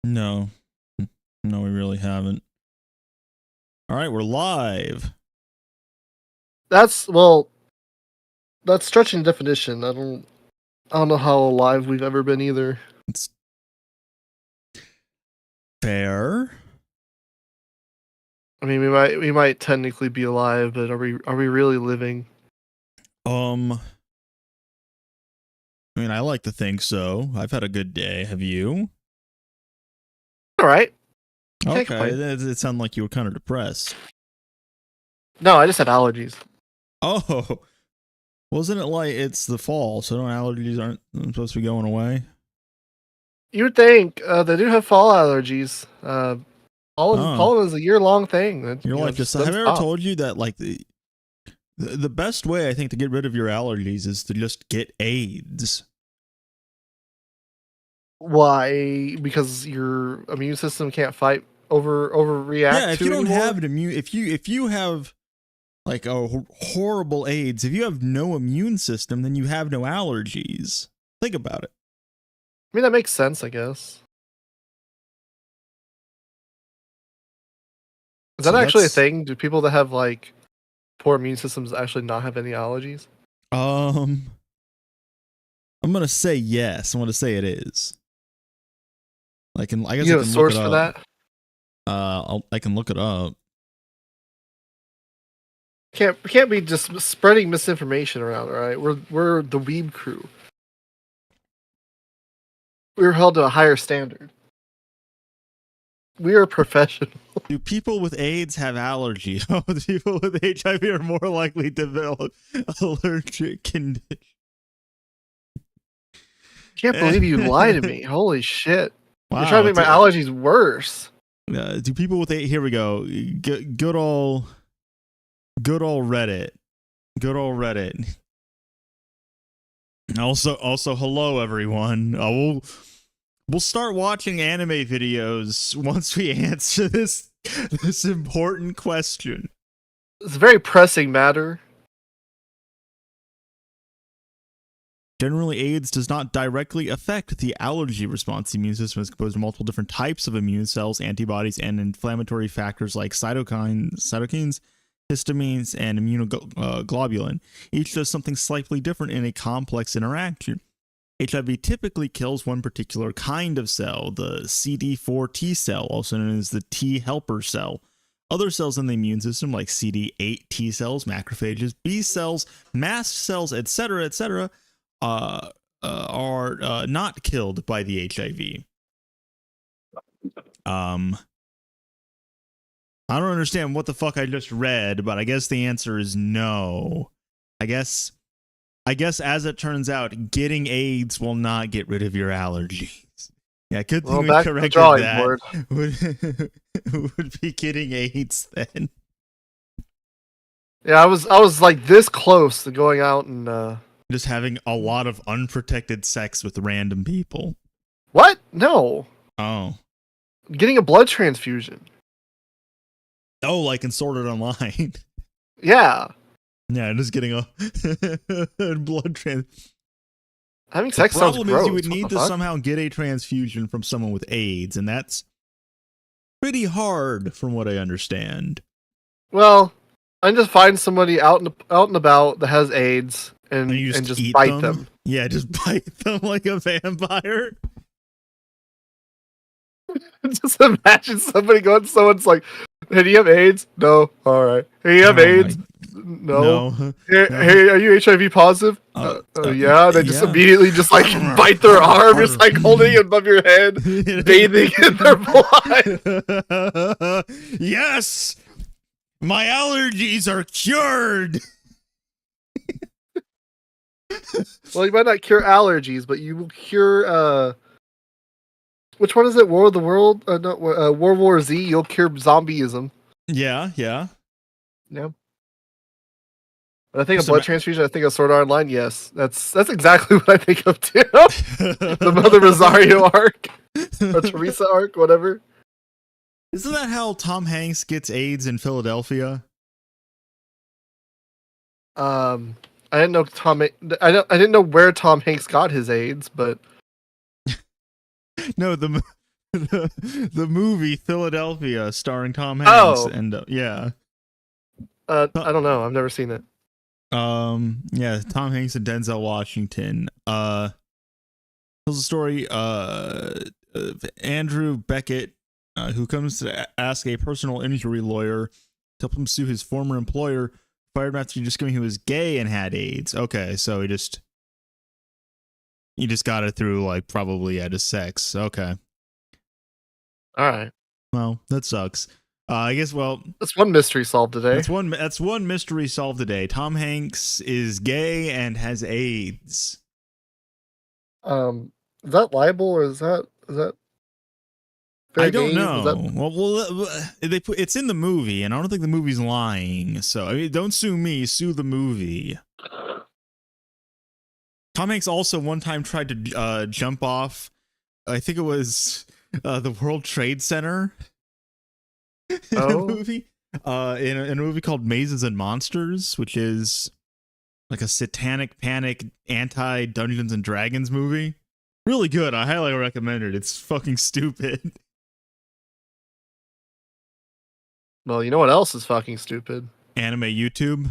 No. No, we really haven't. All right, we're live. That's stretching definition. I don't know how alive we've ever been either. It's fair. I mean, we might technically be alive, but are we really living? I mean, I like to think so. I've had a good day. Have you? All right. Okay, it sounded like you were kind of depressed. No, I just had allergies. Oh, wasn't it like it's the fall, so no allergies aren't supposed to be going away? You would think they do have fall allergies. Pollen is a year-long thing. Your life just. Have I ever told you that like the best way I think to get rid of your allergies is to just get AIDS? Why? Because your immune system can't fight overreact. Yeah, if you don't anymore? have an immune, if you have like a horrible AIDS, if you have no immune system, then you have no allergies. Think about it. I mean, that makes sense, I guess. Is that actually a thing? Do people that have like poor immune systems actually not have any allergies? I'm gonna say yes. I'm gonna say it is. I guess you I have can a source look it for up. that. I can look it up. Can't be just spreading misinformation around, all right? We're the Weeb crew. We're held to a higher standard. We are professional. Do people with AIDS have allergies? Oh, people with HIV are more likely to develop allergic conditions. Can't believe you lied to me. Holy shit. Wow, you're trying to make my allergies worse. Do people with AIDS... Here we go. Good old Reddit. Good old Reddit. Also, hello everyone. We'll start watching anime videos once we answer this important question. It's a very pressing matter. Generally, AIDS does not directly affect the allergy response. The immune system is composed of multiple different types of immune cells, antibodies, and inflammatory factors like cytokines, histamines, and immunoglobulin. Each does something slightly different in a complex interaction. HIV typically kills one particular kind of cell, the CD4 T cell, also known as the T helper cell. Other cells in the immune system, like CD8 T cells, macrophages, B cells, mast cells, etc., are not killed by the HIV. I don't understand what the fuck I just read, but I guess the answer is no. I guess as it turns out, getting AIDS will not get rid of your allergies. Yeah, good thing we corrected that. Would be getting AIDS then. Yeah, I was like this close to going out and just having a lot of unprotected sex with random people. What? No. Oh. Getting a blood transfusion. Oh, like in Sword Art Online. Yeah. Yeah, just getting a blood transfusion. Having sex sounds gross. The problem is you would need to somehow get a transfusion from someone with AIDS, and that's pretty hard from what I understand. Well, I just find somebody out and about that has AIDS and just bite them. Yeah, just bite them like a vampire. Just imagine somebody going to someone's like, hey, do you have AIDS? No. All right. Hey, you have AIDS? No. Hey, are you HIV positive? Yeah. They just immediately just like bite their arm, just like holding it above your head, bathing in their blood. Yes, my allergies are cured. Well, you might not cure allergies, but you will cure. Which one is it? War of the World? No, World War Z. You'll cure zombieism. Yeah. When I think of blood transfusion, I think of Sword Art Online. Yes, that's exactly what I think of too. The Mother Rosario arc, or Teresa arc, whatever. Isn't that how Tom Hanks gets AIDS in Philadelphia? I didn't know I didn't know where Tom Hanks got his AIDS, but No, the movie Philadelphia starring Tom Hanks and I don't know. I've never seen it. Yeah, Tom Hanks and Denzel Washington. Tells the story of Andrew Beckett, who comes to ask a personal injury lawyer to help him sue his former employer, fired him after discovering he was gay and had AIDS. Okay, so he just got it through, like, probably had his sex. Okay. All right. Well, that sucks. I guess. Well, that's one mystery solved today. That's one mystery solved today. Tom Hanks is gay and has AIDS. Is that libel or is that? I don't know. Well, it's in the movie, and I don't think the movie's lying. So I mean, don't sue me, sue the movie. Tom Hanks also one time tried to jump off. I think it was the World Trade Center. In a movie, in a movie called Mazes and Monsters, which is like a satanic panic anti Dungeons and Dragons movie. Really good. I highly recommend it. It's fucking stupid. Well, you know what else is fucking stupid? Anime YouTube.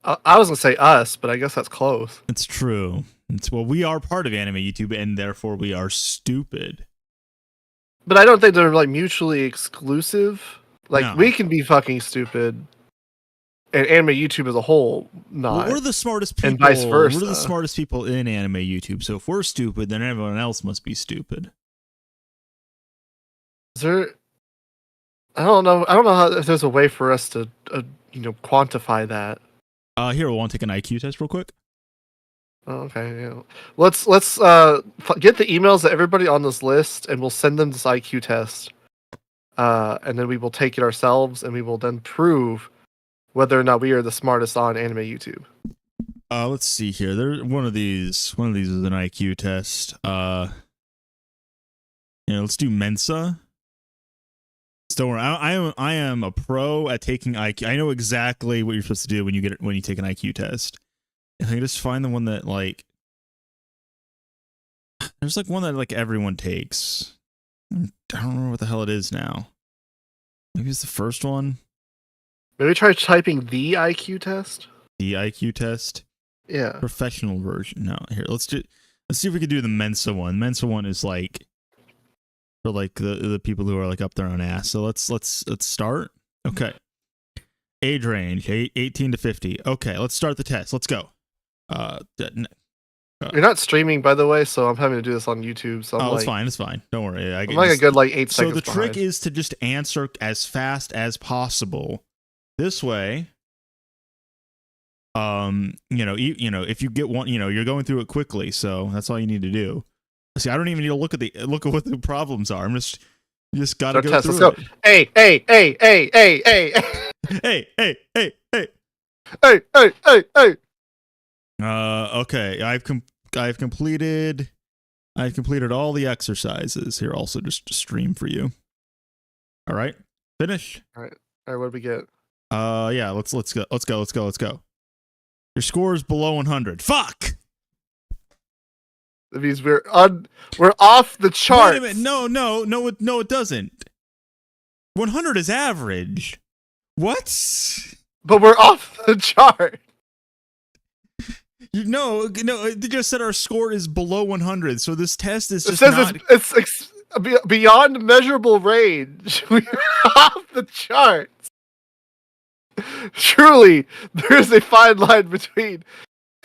I was gonna say us, but I guess that's close. It's true. Well, we are part of Anime YouTube, and therefore we are stupid. But I don't think they're like mutually exclusive. Like No. we can be fucking stupid, and Anime YouTube as a whole not. Well, we're the smartest people, and vice versa. We're the smartest people in Anime YouTube. So if we're stupid, then everyone else must be stupid. Is there? I don't know. If there's a way for us to, quantify that. Here, want to take an IQ test real quick? Oh, okay, yeah. Let's get the emails of everybody on this list, and we'll send them this IQ test. And then we will take it ourselves, and we will then prove whether or not we are the smartest on Anime YouTube. Let's see here. There's one of these is an IQ test. Let's do Mensa. Don't worry, I am a pro at taking IQ. I know exactly what you're supposed to do when you take an IQ test. I can just find the one that, like, there's like one that like everyone takes. I don't remember what the hell it is now. Maybe it's the first one. Maybe try typing the IQ test. The IQ test. Yeah. Professional version. No, here let's see if we can do the Mensa one. Mensa one is like for like the people who are like up their own ass. So let's start. Okay. Age range 18 to 50. Okay, let's start the test. Let's go. You're not streaming, by the way, so I'm having to do this on YouTube. So it's fine. It's fine. Don't worry. I'm like a good 8 seconds. So the behind. trick is to just answer as fast as possible. This way, if you get one, you're going through it quickly. So that's all you need to do. See, I don't even need to look at what the problems are. You just gotta go through. Let's go. Hey. Hey. Okay. I've completed all the exercises. Here, also just stream for you. All right. Finish. All right. What do we get? Yeah. Let's go. Your score is below 100. Fuck. That means we're off the chart. Wait a minute. No, it doesn't. 100 is average. What? But we're off the chart. No, it just said our score is below 100, so this test is just it's beyond measurable range. We're off the charts. Truly, there's a fine line between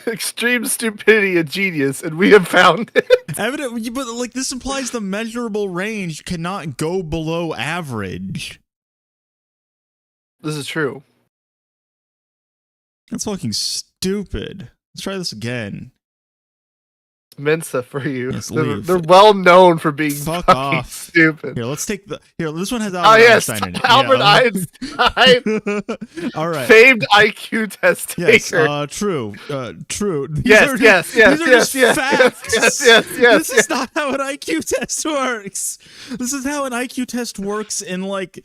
extreme stupidity and genius, and we have found it. Evidently, but like this implies the measurable range cannot go below average. This is true. That's fucking stupid. Let's try this again. Mensa for you. Yes, they're well known for being fuck fucking off. stupid. Here, let's take this one has Albert Einstein in it. Albert Einstein. All right. Famed IQ test taker. Yes, true. Yes. Facts. This is not how an IQ test works. This is how an IQ test works in like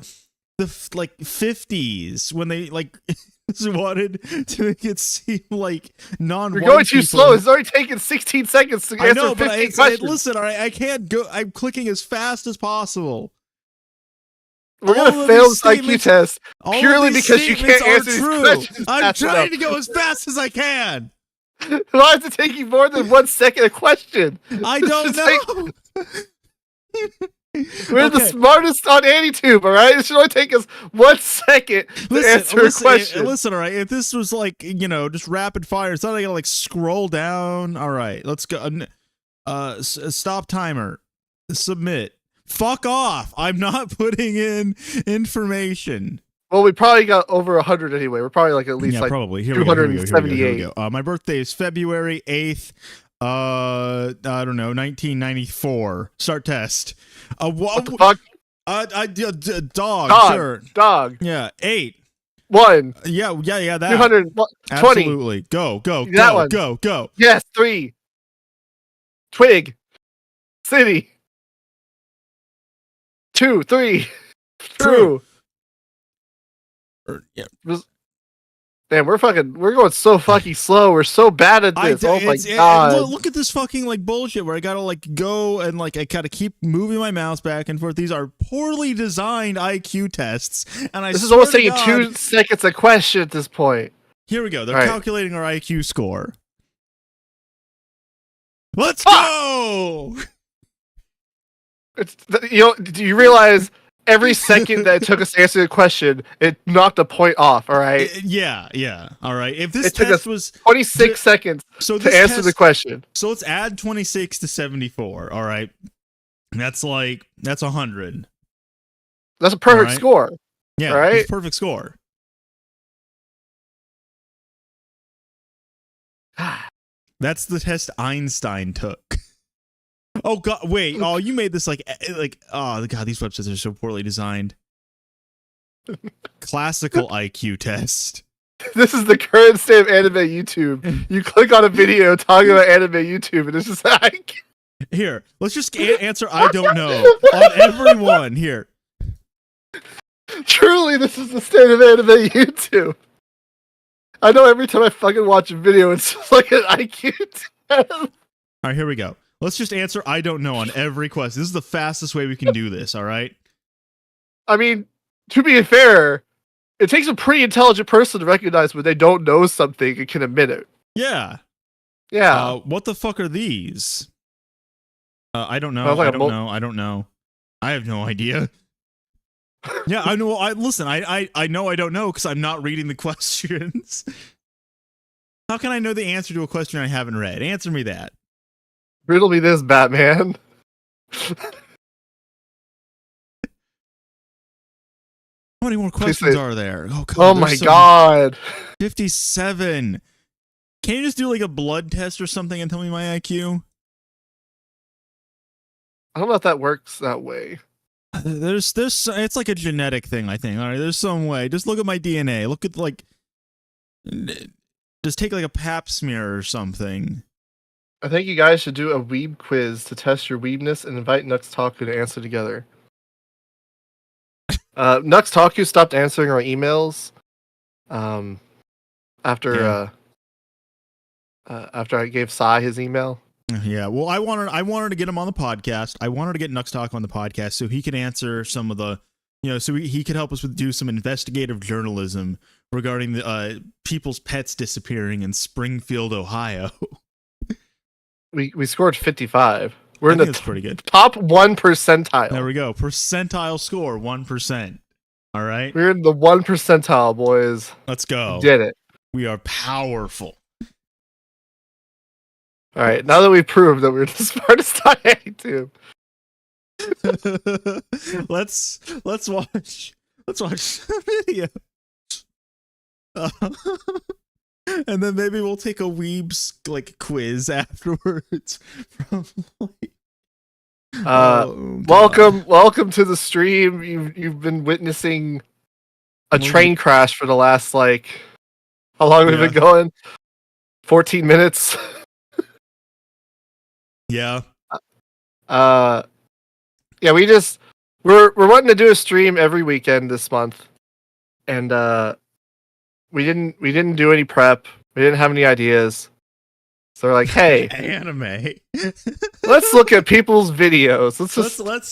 the 50s when they like just wanted to make it seem like You're going too slow. It's already taken 16 seconds to answer 15 questions. Listen, all right, I can't go. I'm clicking as fast as possible. We're gonna fail this IQ test purely because you can't answer these questions. I'm trying to go as fast as I can. Why is it taking more than 1 second a question? I don't know. We're the smartest on AnyTube, all right? It should only take us 1 second to answer a question. Listen, all right. If this was like, just rapid fire, it's not like I gotta like scroll down. All right, let's go. Stop timer. Submit. Fuck off. I'm not putting in information. Well, we probably got over 100 anyway. We're probably like at least probably. 278. Here we go. My birthday is February 8th. I don't know, 1994. Start test. What the fuck? Dog, sure. Dog. Yeah, 8. 1. Yeah, that. 220. Absolutely. Go. That one. Go. Yes, 3. Twig. City. 2, 3. True. Yeah. Damn, we're going so fucking slow. We're so bad at this. Oh my god! Look at this fucking like bullshit where I gotta like go and like I gotta keep moving my mouse back and forth. These are poorly designed IQ tests, and this is almost taking 2 seconds a question at this point. Here we go. They're calculating our IQ score. Let's go. Do you realize? Every second that it took us to answer the question, it knocked a point off. All right. Yeah. All right. If this test was 26 seconds to answer the question, so let's add 26 to 74. All right. That's 100. That's a perfect score. Yeah. All right. It's a perfect score. That's the test Einstein took. Oh god! Wait! Oh, you made this like oh god! These websites are so poorly designed. Classical IQ test. This is the current state of anime YouTube. You click on a video talking about anime YouTube, and it's just like. Here, let's just answer. I don't know on everyone here. Truly, this is the state of anime YouTube. I know every time I fucking watch a video, it's just like an IQ test. All right, here we go. Let's just answer I don't know on every question. This is the fastest way we can do this, all right? I mean, to be fair, it takes a pretty intelligent person to recognize when they don't know something and can admit it. Yeah. Yeah. What the fuck are these? I don't know. Like I don't know. I have no idea. Yeah, I know. Listen, I know I don't know because I'm not reading the questions. How can I know the answer to a question I haven't read? Answer me that. Riddle me this, Batman. How many more questions are there? Oh, God, oh my god. 57. Can you just do like a blood test or something and tell me my IQ? I don't know if that works that way. There's it's like a genetic thing, I think. All right, there's some way. Just look at my DNA. Look at like just take like a pap smear or something. I think you guys should do a weeb quiz to test your weebness and invite Nux Taku to answer together. Nux Taku stopped answering our emails after I gave Sai his email. Yeah, well, I wanted to get him on the podcast. I wanted to get Nux Taku on the podcast so he could answer some of the, so he could help us do some investigative journalism regarding the people's pets disappearing in Springfield, Ohio. We scored 55. We're in the pretty good. Top 1 percentile. There we go. Percentile score 1%. All right. We're in the 1 percentile, boys. Let's go. We did it. We are powerful. All right. Now that we proved that we're the smartest on YouTube. let's watch the video. And then maybe we'll take a weebs like quiz afterwards. From like, welcome to the stream. You've been witnessing a train crash for the last how long have we been going? 14 minutes. Yeah. Yeah. We're wanting to do a stream every weekend this month, and we didn't do any prep. We didn't have any ideas. So they're like, hey, anime. let's look at people's videos.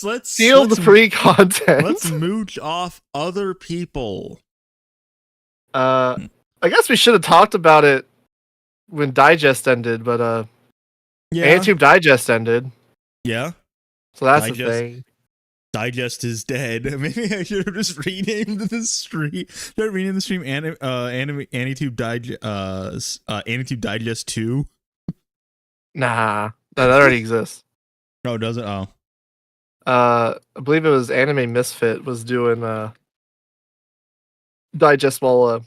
Let's steal the free content. Let's mooch off other people. I guess we should have talked about it when Digest ended, but YouTube Digest ended. Yeah. So that's the thing. Digest is dead. Maybe I should have just renamed the stream. Should I rename the stream AniTube Digest 2? Nah, that already exists. No, does it? Oh. I believe it was Anime Misfit was doing Digest while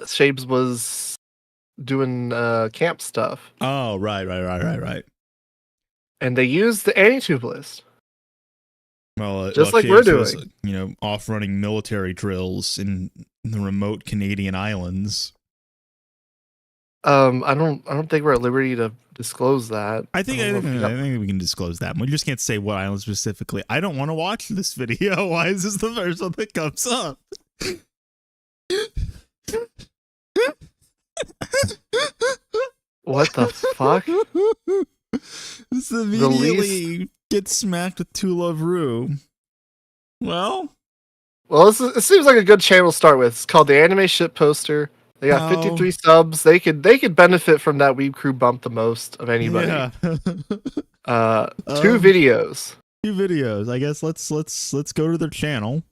Shapes was doing camp stuff. Oh, right. And they used the AniTube list. Well, just like we're doing, was, off-running military drills in the remote Canadian islands. I don't think we're at liberty to disclose that. I think we can disclose that. We just can't say what island specifically. I don't want to watch this video. Why is this the first one that comes up? What the fuck? This immediately gets smacked with To Love Rue. Well, it seems like a good channel to start with. It's called the Anime Shit Poster. They got 53 subs. They could benefit from that Weeb Crew bump the most of anybody. Yeah. 2 videos. 2 videos. I guess let's go to their channel.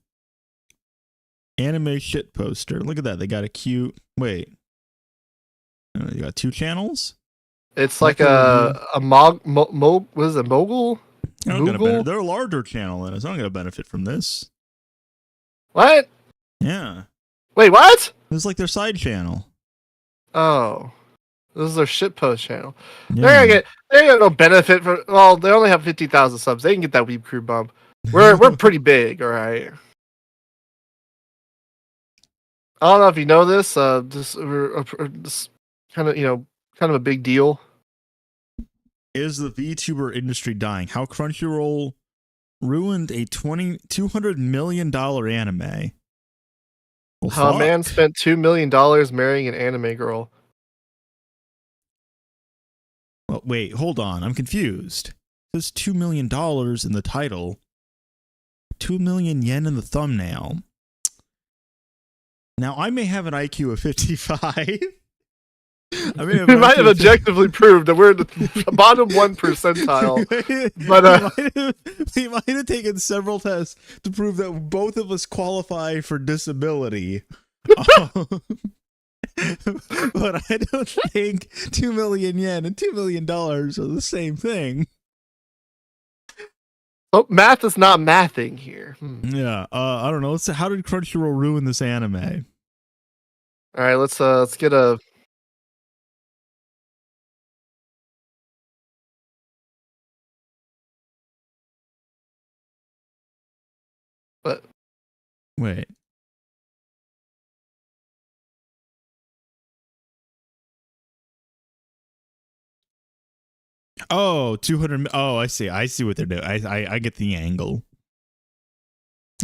Anime Shit Poster. Look at that. They got a cute. Wait. You got 2 channels? It's like what is it, mogul? They're a larger channel than us. I'm not gonna benefit from this. What? Yeah. Wait, what? This is like their side channel. Oh. This is their shitpost channel. Yeah. They get no benefit from. Well, they only have 50,000 subs. They can get that Weeb Crew bump. We're pretty big, all right. I don't know if you know this. This kind of a big deal. Is the VTuber industry dying? How Crunchyroll ruined a $200 million anime. Well, how a man spent $2 million marrying an anime girl. Well, wait, hold on. I'm confused. There's $2 million in the title. 2 million yen in the thumbnail. Now, I may have an IQ of 55. We might have objectively proved that we're in the bottom 1 percentile. But we might have taken several tests to prove that both of us qualify for disability. But I don't think 2 million yen and $2 million are the same thing. Oh, math is not mathing here. Yeah, I don't know. How did Crunchyroll ruin this anime? All right, let's get a. What? Wait. Oh, 200. Oh, I see. I see what they're doing. I get the angle.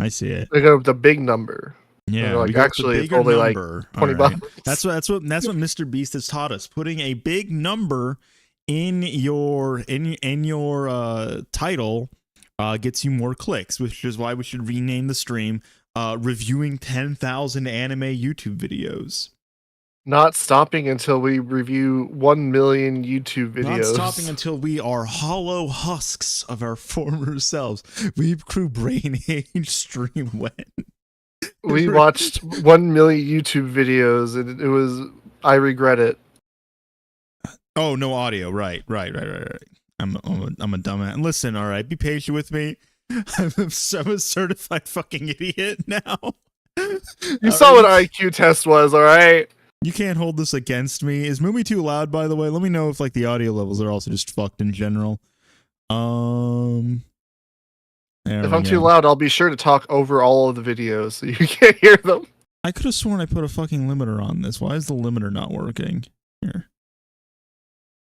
I see it. They go with the big number. Yeah, like actually it's only number. Like 20 bucks. That's what Mr. Beast has taught us. Putting a big number in your title gets you more clicks, which is why we should rename the stream reviewing 10,000 anime YouTube videos. Not stopping until we review 1 million YouTube videos. Not stopping until we are hollow husks of our former selves. Weeb Crew Brain Age stream went. We watched 1 million YouTube videos, and it was. I regret it. Oh, no audio. Right. I'm a dumbass. Listen, all right, be patient with me. I'm a certified fucking idiot now. You saw what IQ test was, all right. You can't hold this against me. Is Moomy too loud, by the way? Let me know if the audio levels are also just fucked in general. If I'm too loud, I'll be sure to talk over all of the videos so you can't hear them. I could have sworn I put a fucking limiter on this. Why is the limiter not working? Here.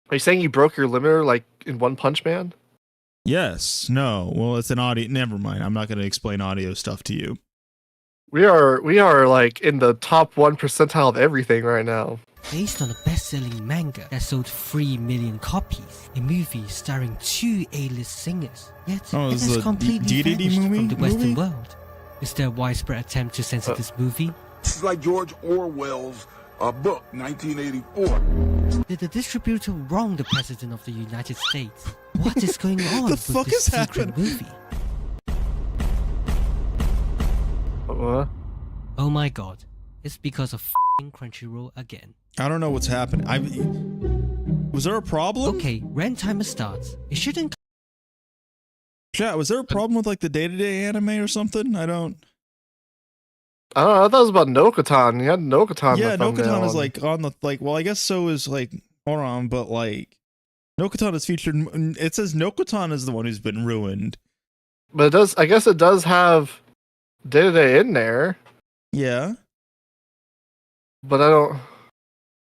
Are you saying you broke your limiter like in One Punch Man? Yes. No. Well, it's an audio. Never mind. I'm not going to explain audio stuff to you. We are like in the top 1% of everything right now. Based on a best-selling manga that sold 3 million copies, a movie starring 2 A-list singers, yet it is has the completely DDD vanished movie? from the Western world. Is there a widespread attempt to censor this movie? This is like George Orwell's book, 1984. Did the distributor wrong the president of the United States? What is going on with fuck this is secret happening? movie? What? Oh my god, it's because of f***ing Crunchyroll again. I don't know what's happening. Was there a problem? Okay, rent timer starts. It shouldn't. Chat, was there a problem with like the day-to-day anime or something? I don't know. I thought it was about Nokotan. You had Nokotan. Yeah, Nokotan is like on the well, I guess so is like hold on, but like Nokotan is featured. It says Nokotan is the one who's been ruined. But it does. I guess it does have day-to-day in there. Yeah. But I don't.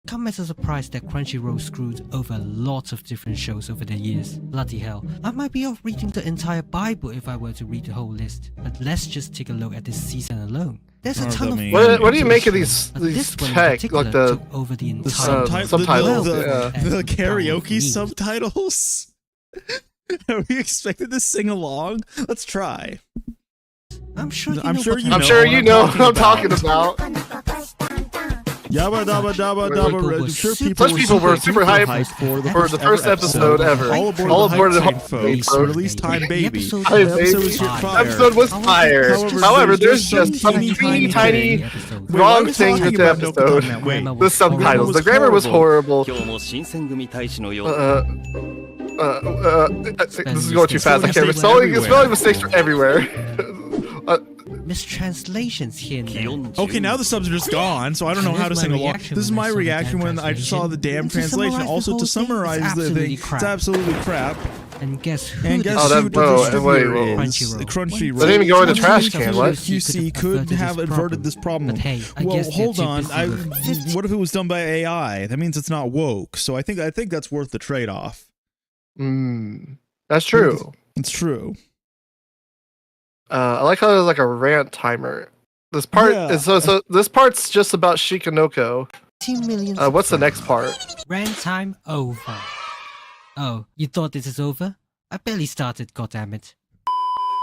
Come as a surprise that Crunchyroll screwed over lots of different shows over the years. Bloody hell. I might be off reading the entire Bible if I were to read the whole list. But let's just take a look at this season alone. There's a ton of. What do you make of these this one in tech particular like the took over the entire subtitles? The karaoke subtitles. Are we expected to sing along? Let's try. I'm sure you know what I'm talking about. Yabba dabba dabba dabba. I'm sure people were super hyped for the first episode ever. All aboard the hype folks. Release time, baby. Episode was fire. However, there's just some tiny wrong thing with the episode. The subtitles. The grammar was horrible. This is going too fast. I can't. It's spelling mistakes for everywhere. Mistranslations here and there. Okay, now the subs are just gone, so I don't know how to sing along. This is my reaction when I just saw the damn translation. Also, to summarize the thing, it's absolutely crap. And guess who? And guess who the distributor is? Crunchyroll. They didn't even go in the trash can. What? QC could have averted this problem. But hey, well, hold on. What if it was done by AI? That means it's not woke. So I think that's worth the trade-off. That's true. It's true. I like how there's like a rant timer. This part is so this part's just about Shikanoko. 2 million. What's the next part? Rant time over. Oh, you thought this is over? I barely started, goddammit.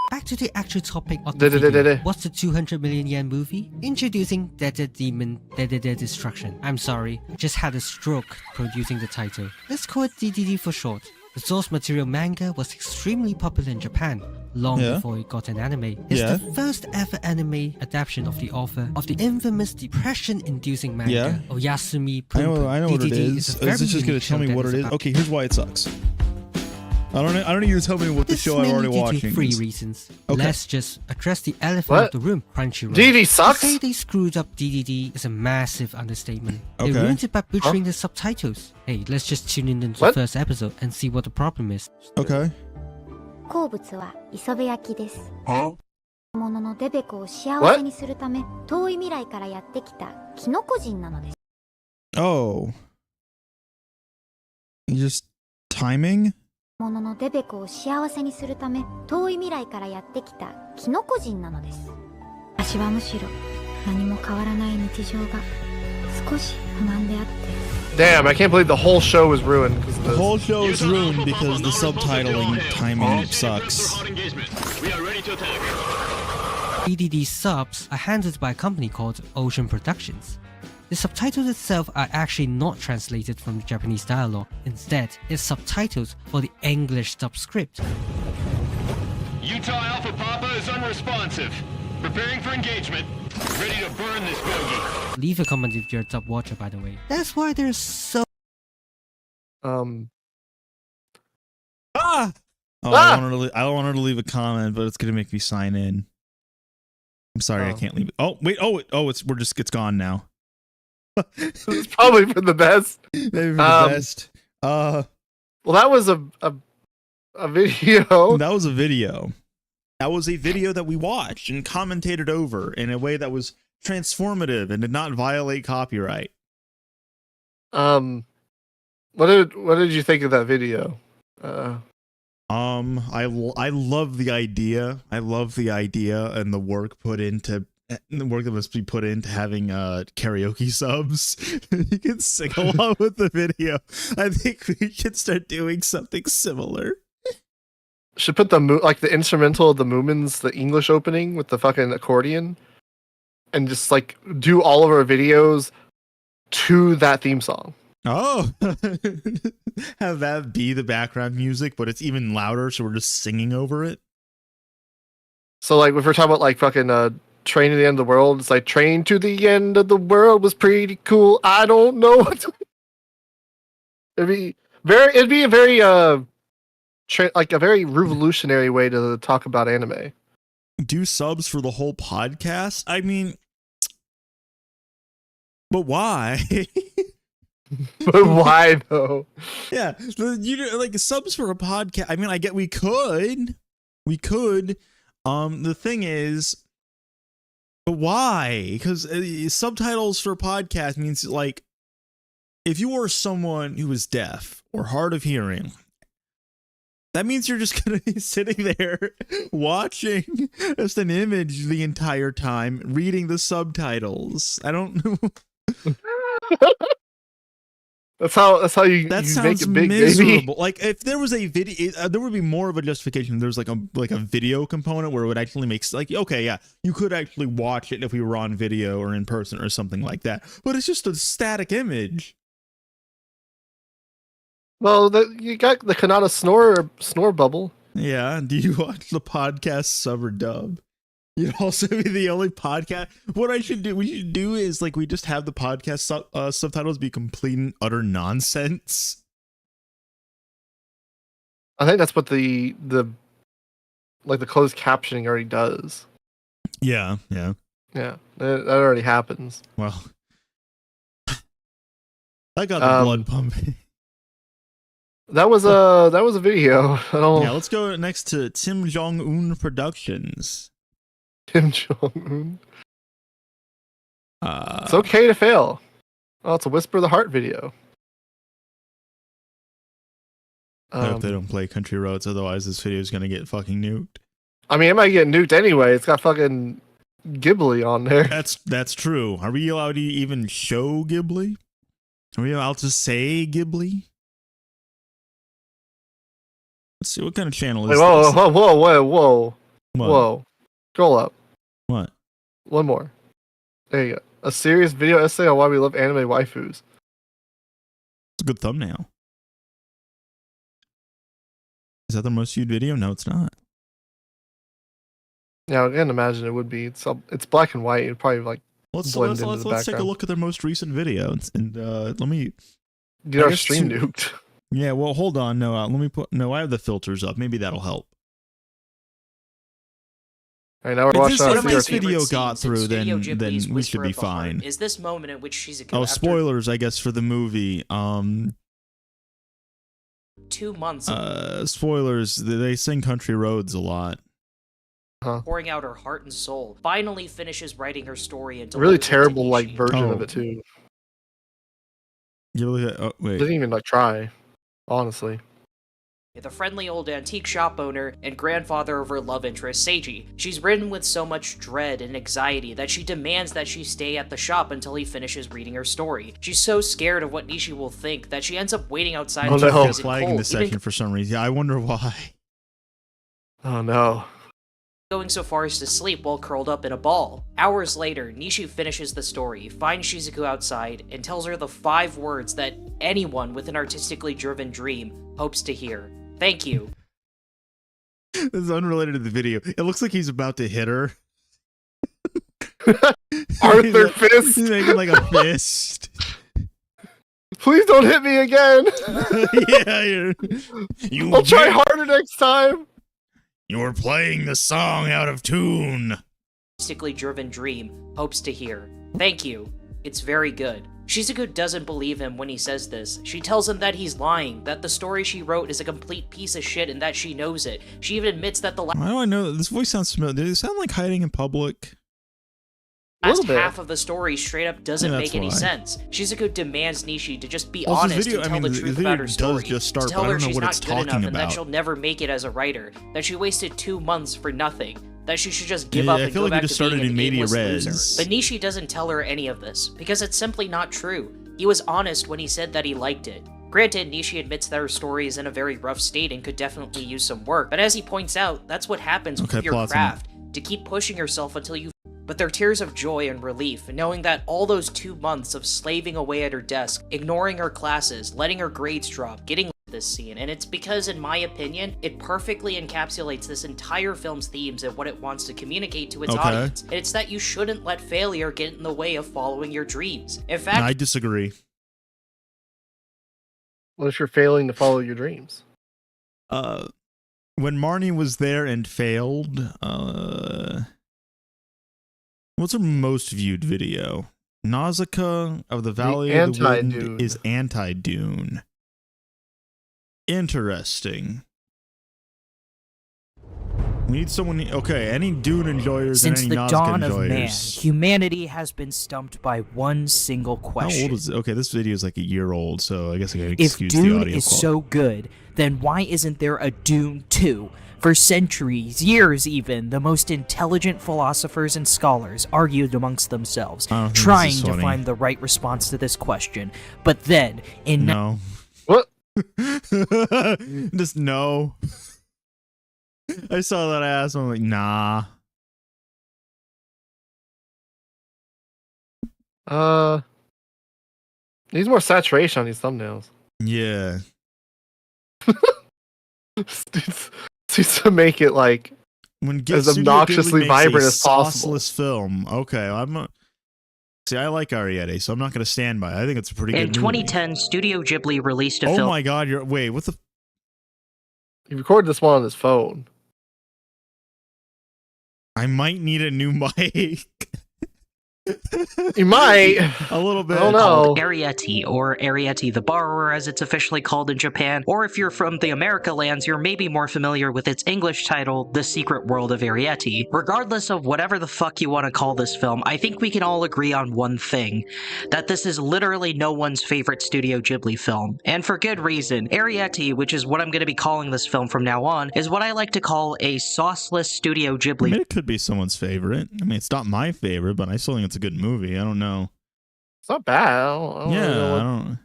Back to the actual topic of the video. What's the 200 million yen movie? Introducing Dead Demon Destruction. I'm sorry, I just had a stroke producing the title. Let's call it DDD for short. The source material manga was extremely popular in Japan, long before it got an anime. It's the first ever anime adaptation of the author of the infamous depression-inducing manga, Oyasumi Punpun. I know what it is. Is this just going to tell me what it is? Okay, here's why it sucks. I don't need you to tell me what the show I'm already watching. 3 reasons. Okay. Let's just address the elephant of the room. Crunchyroll. DDD sucks. To say they screwed up DDD is a massive understatement. They ruined it by butchering the subtitles. Hey, let's just tune in into the first episode and see what the problem is. Okay. 好物は磯辺焼きです。もののデベコを幸せにするため、遠い未来からやってきたキノコ人なのです。Oh. You just timing? もののデベコを幸せにするため、遠い未来からやってきたキノコ人なのです。私はむしろ何も変わらない日常が少し不満であって。Damn, I can't believe the whole show was ruined because of this. The whole show is ruined because the subtitling timing sucks. DDD subs are handled by a company called Ocean Productions. The subtitles itself are actually not translated from the Japanese dialogue. Instead, it's subtitles for the English subscript. Utah Alpha Papa is unresponsive. Preparing for engagement. Ready to burn this bogey. Leave a comment if you're a dub watcher, by the way. That's why there's so... Oh, I don't want her to leave a comment, but it's gonna make me sign in. I'm sorry, I can't leave it. Oh, wait, it's gone now. It's probably for the best. Maybe for the best. Well, that was a video. That was a video. That was a video that we watched and commentated over in a way that was transformative and did not violate copyright. What did you think of that video? I love the idea. I love the idea and the work put into the work that must be put into having karaoke subs. You can sing along with the video. I think we should start doing something similar. Should put the instrumental of the Moomins, the English opening with the fucking accordion, and just like do all of our videos to that theme song. Oh, have that be the background music, but it's even louder, so we're just singing over it. So like if we're talking about like fucking Train to the End of the World, it's like Train to the End of the World was pretty cool. I don't know what to... it'd be a very like a very revolutionary way to talk about anime. Do subs for the whole podcast? I mean, but why? But why though? Yeah, like subs for a podcast. I mean, I get we could. The thing is, but why? Because subtitles for a podcast means like, if you are someone who is deaf or hard of hearing, that means you're just gonna be sitting there watching just an image the entire time, reading the subtitles. I don't know. That's how you sounds make it big, miserable. baby. Like if there was a video, there would be more of a justification. There's like a video component where it would actually make like, okay, yeah, you could actually watch it if we were on video or in person or something like that. But it's just a static image. Well, you got the Kanata snore bubble. Yeah. Do you watch the podcast sub or dub? You'd also be the only podcast. What we should do is like we just have the podcast subtitles be complete and utter nonsense. I think that's what the closed captioning already does. Yeah. Yeah, that already happens. Well, I got the blood pumping. That was a video. Yeah, let's go next to Tim Jong-un Productions. Kim Jong-un. It's It's okay to fail. Oh, it's a Whisper the Heart video. I hope they don't play Country Roads, otherwise this video is gonna get fucking nuked. I mean, it might get nuked anyway. It's got fucking Ghibli on there. That's true. Are we allowed to even show Ghibli? Are we allowed to say Ghibli? Let's see, what kind of channel is Wait, this? whoa. What? Whoa. Scroll up. What? One more. There you go. A serious video essay on why we love anime waifus. It's a good thumbnail. Is that the most viewed video? No, it's not. Yeah, I can imagine it would be. It's black and white. It'd probably like Let's blend into the take a background. look at their most recent video and let me Get I our guess stream to- nuked. Yeah, well, hold on. No, I have the filters up. Maybe that'll help. All right, now we're If watching this- our if this CRT. video got through, then we should be fine. Is this moment in which Shizuku, Oh, after spoilers, I guess, for the movie. 2 months Spoilers. They sing Country Roads a lot. pouring out her heart and soul, finally finishes writing her story and Really delivers it to terrible like Nishi. version Oh. of it too. You look at, oh, wait. Didn't even like try. Honestly. The friendly old antique shop owner and grandfather of her love interest, Seiji. She's ridden with so much dread and anxiety that she demands that she stay at the shop until he finishes reading her story. She's so scared of what Nishi will think that she ends up waiting outside Oh, until no. freezing Flagging cold, this even section for some reason. Yeah, I wonder why. Oh no. going so far as to sleep while curled up in a ball. Hours later, Nishi finishes the story, finds Shizuku outside, and tells her the 5 words that anyone with an artistically driven dream hopes to hear. Thank you. This is unrelated to the video. It looks like he's about to hit her. Arthur Fist. He's making like a fist. Please don't hit me again. Yeah, I'll try harder next time. You're playing the song out of tune. Artistically driven dream hopes to hear. Thank you. It's very good. Shizuku doesn't believe him when he says this. She tells him that he's lying, that the story she wrote is a complete piece of shit and that she knows it. She even admits that the Why do I know this voice sounds familiar? Does it sound like hiding in public? last Little bit. half of the story straight up doesn't Yeah, make that's any why. sense. Shizuku demands Nishi to just be Also, this honest video- and I tell mean, the the truth video about her does story. just start, to but tell I her don't know she's what not it's good talking enough and that about. she'll never make it as a writer, that she wasted 2 months for nothing, that she should just give up I and feel go like we back just to started being an in media aimless res. loser. But Nishi doesn't tell her any of this, because it's simply not true. He was honest when he said that he liked it. Granted, Nishi admits that her story is in a very rough state and could definitely use some work, but as he points out, that's what happens with your craft, to keep pushing yourself until you... But they're tears of joy and relief, knowing that all those 2 months of slaving away at her desk, ignoring her classes, letting her grades drop, getting this scene, and it's because, in my opinion, it perfectly encapsulates this entire film's themes and what it wants to communicate to its audience. And it's that you shouldn't let failure get in the way of following your dreams. In fact, I disagree. What if you're failing to follow your dreams? When Marnie was there and failed, what's her most viewed video? Nausicaa of the Valley of the Wind is Anti-Dune. Interesting. We need someone. Okay, any Dune enjoyers Since and any the Nausicaa dawn enjoyers. of man, humanity has been stumped by one single question. How old is it? Okay, this video is like a year old, so I guess I can If excuse the Dune audio is quality. so good, then why isn't there a Dune 2? For centuries, years even, the most intelligent philosophers and scholars argued amongst themselves, trying to find the right response to this question. But then, in no. What? Just no. I saw that ass. I'm like, nah. Needs more saturation on these thumbnails. Yeah. Needs to make it like as obnoxiously vibrant as possible. Sauceless film. Okay, I'm not. See, I like Arrietty, so I'm not going to stand by it. I think it's a pretty good movie. In 2010, Studio Ghibli released a film. film. Oh my god, wait, what the? He recorded this one on his phone. I might need a new mic. You might. A little bit. I don't know. Arrietty, or Arrietty the Borrower as it's officially called in Japan, or if you're from the America lands, you're maybe more familiar with its English title, The Secret World of Arrietty. Regardless of whatever the fuck you want to call this film, I think we can all agree on one thing, that this is literally no one's favorite Studio Ghibli film. And for good reason. Arrietty, which is what I'm going to be calling this film from now on, is what I like to call a sauceless Studio Ghibli. I mean, it could be someone's favorite. I mean, it's not my favorite, but I still think it's a good movie. I don't know. It's not bad. I don't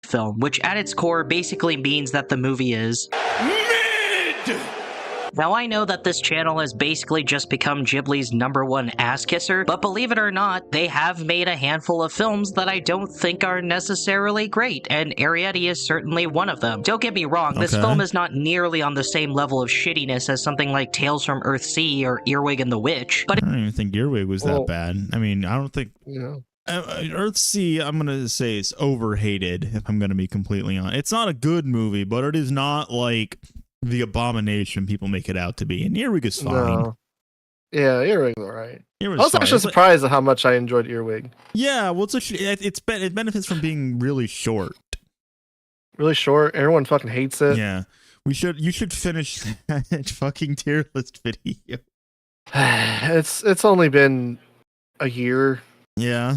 film, which at its core basically means that the movie is mid! Now I know that this channel has basically just become Ghibli's #1 ass kisser, but believe it or not, they have made a handful of films that I don't think are necessarily great, and Arrietty is certainly one of them. Don't get me wrong, this film is not nearly on the same level of shittiness as something like Tales from Earthsea or Earwig and the Witch, but I don't even think Earwig was that bad. I mean, I don't think... Earthsea, I'm going to say it's overhated, if I'm going to be completely honest. It's not a good movie, but it is not like the abomination people make it out to be. And Earwig is fine. No. Yeah, Earwig's alright. I was actually surprised at how much I enjoyed Earwig. Yeah, well, it benefits from being really short. Really short? Everyone fucking hates it. Yeah. You should finish that fucking tier list video. It's only been a year. Yeah.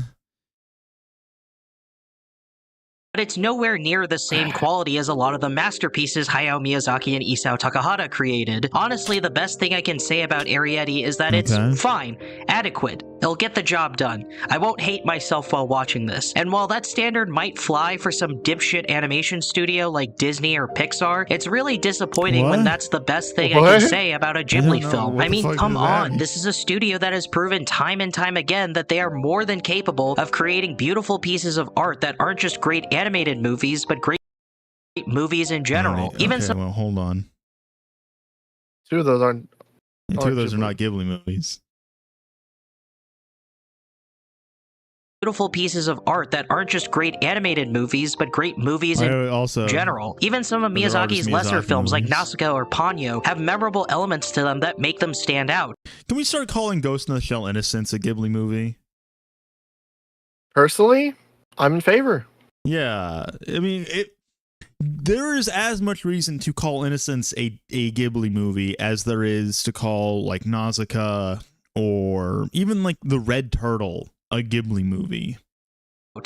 but it's nowhere near the same quality as a lot of the masterpieces Hayao Miyazaki and Isao Takahata created. Honestly, the best thing I can say about Arrietty is that it's fine, adequate, it'll get the job done. I won't hate myself while watching this. And while that standard might fly for some dipshit animation studio like Disney or Pixar, it's really disappointing when that's the best thing I can say about a Ghibli film. I mean, come on, this is a studio that has proven time and time again that they are more than capable of creating beautiful pieces of art that aren't just great animated movies, but great movies in general. Even some well, hold on. Two of those aren't. Two of those are not Ghibli movies. Beautiful pieces of art that aren't just great animated movies, but great movies in general. Even some of Miyazaki's lesser films like Nausicaa or Ponyo have memorable elements to them that make them stand out. Can we start calling Ghost in the Shell Innocence a Ghibli movie? Personally, I'm in favor. Yeah, I mean, there is as much reason to call Innocence a Ghibli movie as there is to call, like, Nausicaa or even, like, The Red Turtle a Ghibli movie.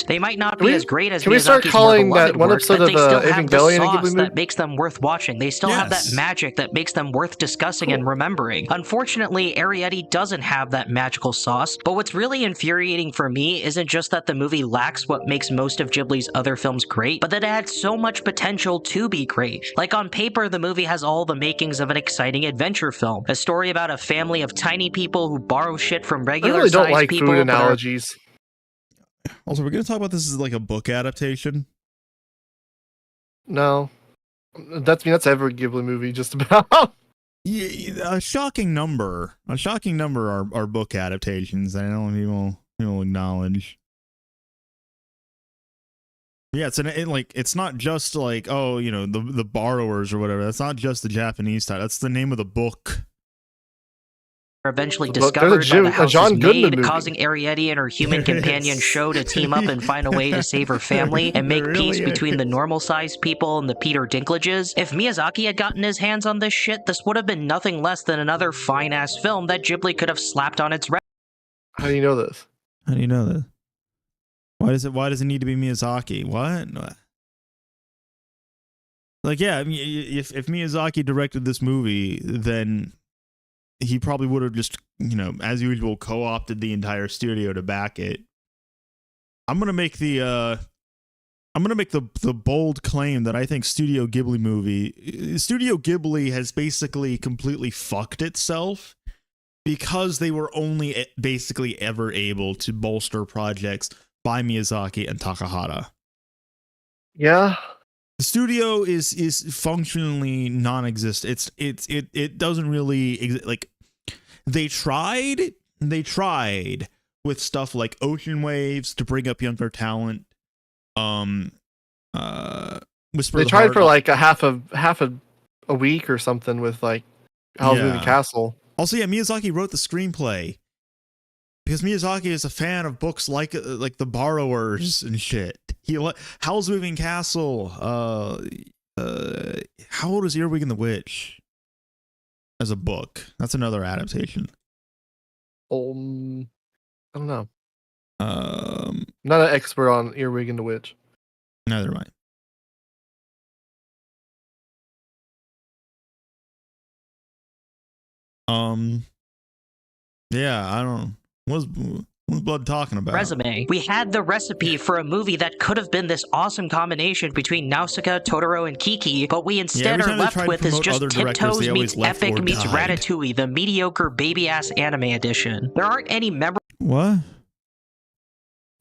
They might not be as great as Can we start Miyazaki's calling more that beloved one work, episode but they of still have the Evangelion a Ghibli sauce movie? that makes them worth watching. They still have that magic that makes them worth discussing and remembering. Unfortunately, Arrietty doesn't have that magical sauce, but what's really infuriating for me isn't just that the movie lacks what makes most of Ghibli's other films great, but that it had so much potential to be great. Like on paper, the movie has all the makings of an exciting adventure film, a story about a family of tiny people who borrow shit from regular I really don't sized like people. food analogies. Also, we're going to talk about this as like a book adaptation. No, that's every Ghibli movie just about. Yeah, a shocking number are book adaptations. I don't know people acknowledge. Yeah, it's not just like, oh, you know, the borrowers or whatever. That's not just the Japanese title. That's the name of the book. Eventually discovered by the house is made, causing Arrietty and her human companion Sho to team up and find a way to save her family and make peace between the normal-sized people and the Peter Dinklages. If Miyazaki had gotten his hands on this shit, this would have been nothing less than another fine-ass film that Ghibli could have slapped on its How do you know this? How do you know this? Why does it need to be Miyazaki? What? Like, yeah, I mean, if Miyazaki directed this movie, then he probably would have just, you know, as usual, co-opted the entire studio to back it. I'm gonna make the bold claim that I think Studio Ghibli has basically completely fucked itself because they were only basically ever able to bolster projects by Miyazaki and Takahata. Yeah. The studio is functionally non-existent. It doesn't really like. They tried with stuff like Ocean Waves to bring up younger talent. Whisper they tried for like a half a week or something with like Howl's Moving Castle. Also, yeah, Miyazaki wrote the screenplay because Miyazaki is a fan of books like The Borrowers and shit. Howl's Moving Castle. How old is Earwig and the Witch? As a book, that's another adaptation. I don't know. Not an expert on Earwig and the Witch. Neither am I. Yeah, I don't. What's Blood talking about? Resume. We had the recipe for a movie that could have been this awesome combination between Nausicaa, Totoro, and Kiki, but we instead are left with is just Tiptoes meets Epic meets Ratatouille, the mediocre baby-ass anime edition. There aren't any memorable... What?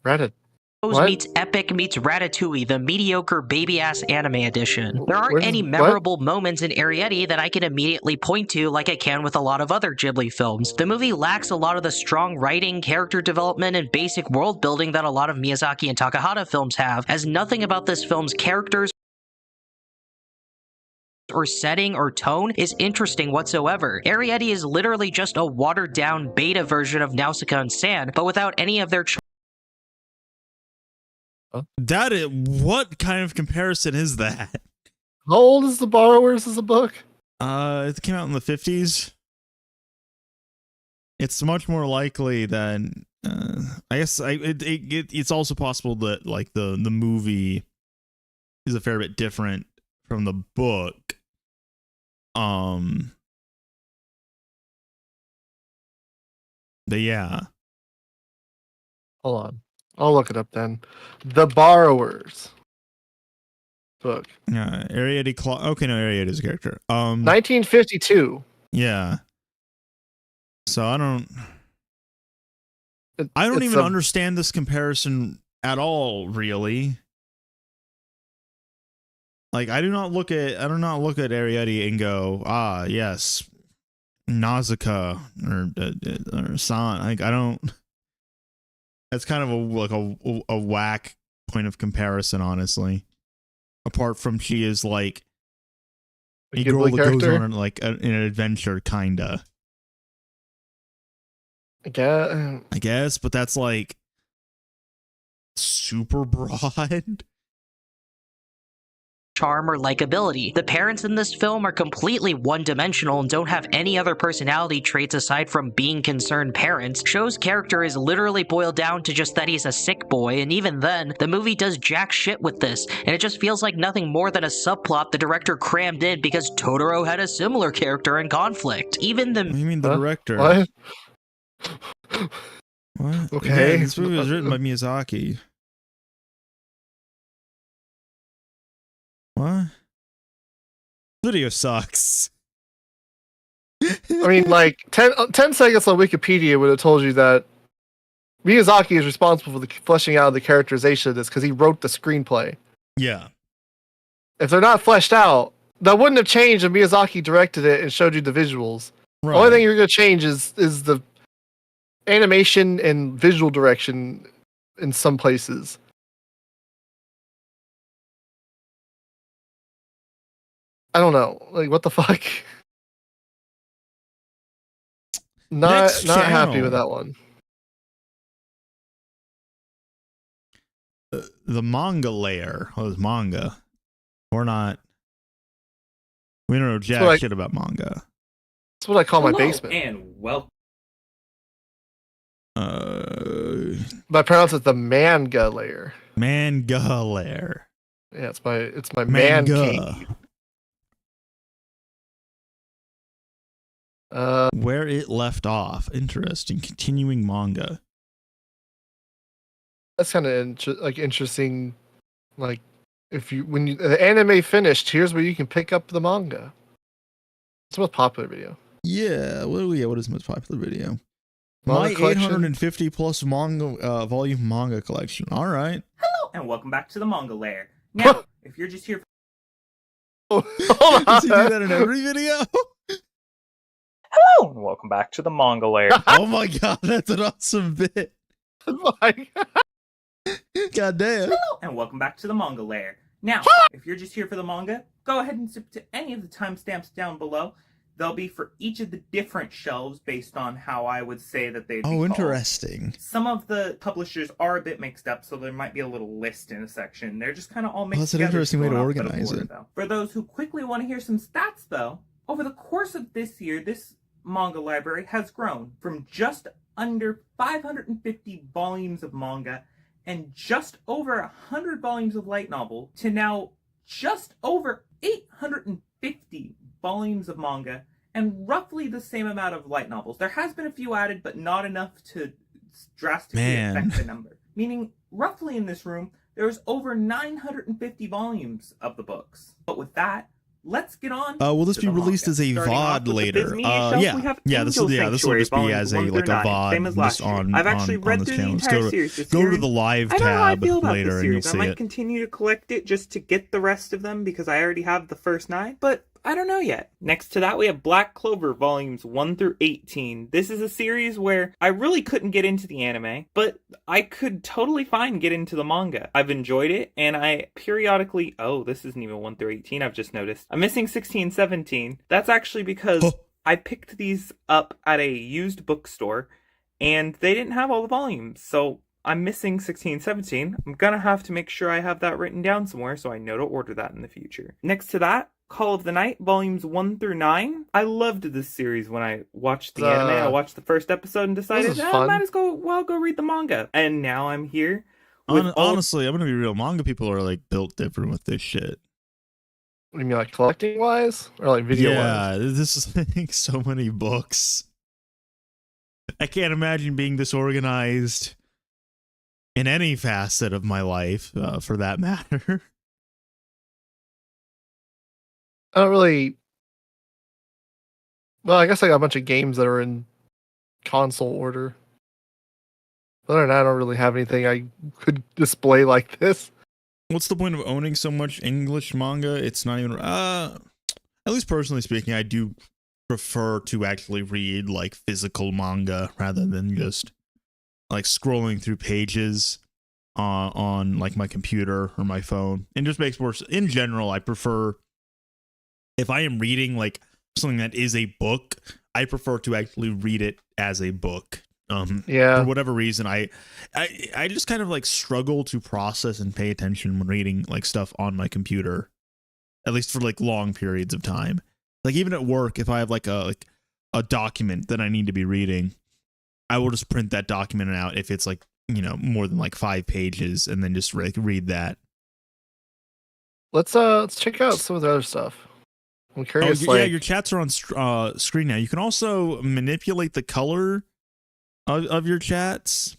Ratatouille. Meets Epic meets Ratatouille, the mediocre baby-ass anime edition. There aren't any memorable moments in Arrietty that I can immediately point to like I can with a lot of other Ghibli films. The movie lacks a lot of the strong writing, character development, and basic world building that a lot of Miyazaki and Takahata films have, as nothing about this film's characters or setting or tone is interesting whatsoever. Arrietty is literally just a watered-down beta version of Nausicaa and Sand, but without any of their That is, what kind of comparison is that? How old is The Borrowers as a book? It came out in the 50s. It's much more likely than I guess it's also possible that like the movie is a fair bit different from the book. But yeah. Hold on. I'll look it up then. The Borrowers book. Arrietty okay, no, Arrietty is a character. 1952. Yeah. So I don't even understand this comparison at all, really. Like I do not look at Arrietty and go, ah, yes, Nausicaa or San. Like I don't. That's kind of a whack point of comparison, honestly. Apart from she is like a girl that goes on like an adventure, kinda. I guess, but that's like super broad. charm or likability. The parents in this film are completely one-dimensional and don't have any other personality traits aside from being concerned parents. Sho's character is literally boiled down to just that he's a sick boy, and even then, the movie does jack shit with this, and it just feels like nothing more than a subplot the director crammed in because Totoro had a similar character and conflict. Even the— What do you mean the director? What? What? Okay. Yeah, this movie was written by Miyazaki. What? Video sucks. I mean, like 10 seconds on Wikipedia would have told you that Miyazaki is responsible for the fleshing out of the characterization of this because he wrote the screenplay. Yeah. If they're not fleshed out, that wouldn't have changed if Miyazaki directed it and showed you the visuals. Right. The only thing you're going to change is the animation and visual direction in some places. I don't know. Like, what the fuck? Not happy with that one. The manga layer. Oh, it's manga. We're not. We don't know jack shit about manga. That's what I call my basement. And welcome. But I pronounce it the manga layer. Manga layer. Yeah, it's my man cave. Where it left off. Interesting. Continuing manga. That's kind of interesting. Like, when the anime finished, here's where you can pick up the manga. It's the most popular video. Yeah. What is the most popular video? Manga My collection? 850 plus manga volume manga collection. All right. Hello, and welcome back to the Manga Lair. Now, if you're just here Hold on. Does he do that in every video? Hello, and welcome back to the Manga Lair. Oh my god, that's an awesome bit. God damn. Hello, and welcome back to the Manga Lair. Now, if you're just here for the manga, go ahead and zip to any of the timestamps down below. They'll be for each of the different shelves based on how I would say that they'd be called. Interesting. Some of the publishers are a bit mixed up, so there might be a little list in a section. They're just kind of all mixed That's an together. interesting way to organize it. For those who quickly want to hear some stats, though, over the course of this year, this manga library has grown from just under 550 volumes of manga and just over 100 volumes of light novel to now just over 850 volumes of manga and roughly the same amount of light novels. There has been a few added, but not enough to drastically affect the number. Meaning, roughly in this room, there's over 950 volumes of the books. But with that, let's get on. Will this be released as a VOD later? This will just be as a VOD just on I've actually read through the entire series this year. Go to the live tab later and you'll see it. I might continue to collect it just to get the rest of them because I already have the first 9, but I don't know yet. Next to that, we have Black Clover volumes 1 through 18. This is a series where I really couldn't get into the anime, but I could totally fine get into the manga. I've enjoyed it, and I periodically... Oh, this isn't even 1 through 18, I've just noticed. I'm missing 16, 17. That's actually because I picked these up at a used bookstore, and they didn't have all the volumes, so I'm missing 16, 17. I'm gonna have to make sure I have that written down somewhere so I know to order that in the future. Next to that, Call of the Night, volumes 1 through 9. I loved this series when I watched the anime. I watched the first episode and decided I might as well go read the manga. And now I'm here. Honestly, I'm gonna be real. Manga people are like built different with this shit. What do you mean, like collecting wise? Or like video wise? Yeah, this is like so many books. I can't imagine being disorganized in any facet of my life, for that matter. I don't really... Well, I guess I got a bunch of games that are in console order. Other than that, I don't really have anything I could display like this. What's the point of owning so much English manga? It's not even... at least personally speaking, I do prefer to actually read like physical manga rather than just like scrolling through pages on like my computer or my phone. It just makes more... In general, I prefer... If I am reading like something that is a book, I prefer to actually read it as a book. For whatever reason, I just kind of like struggle to process and pay attention when reading like stuff on my computer. at least for like long periods of time. Like even at work, if I have like a document that I need to be reading, I will just print that document out if it's like, you know, more than like 5 pages, and then just read that. Let's check out some of the other stuff. I'm curious. Yeah, your chats are on screen now. You can also manipulate the color of your chats.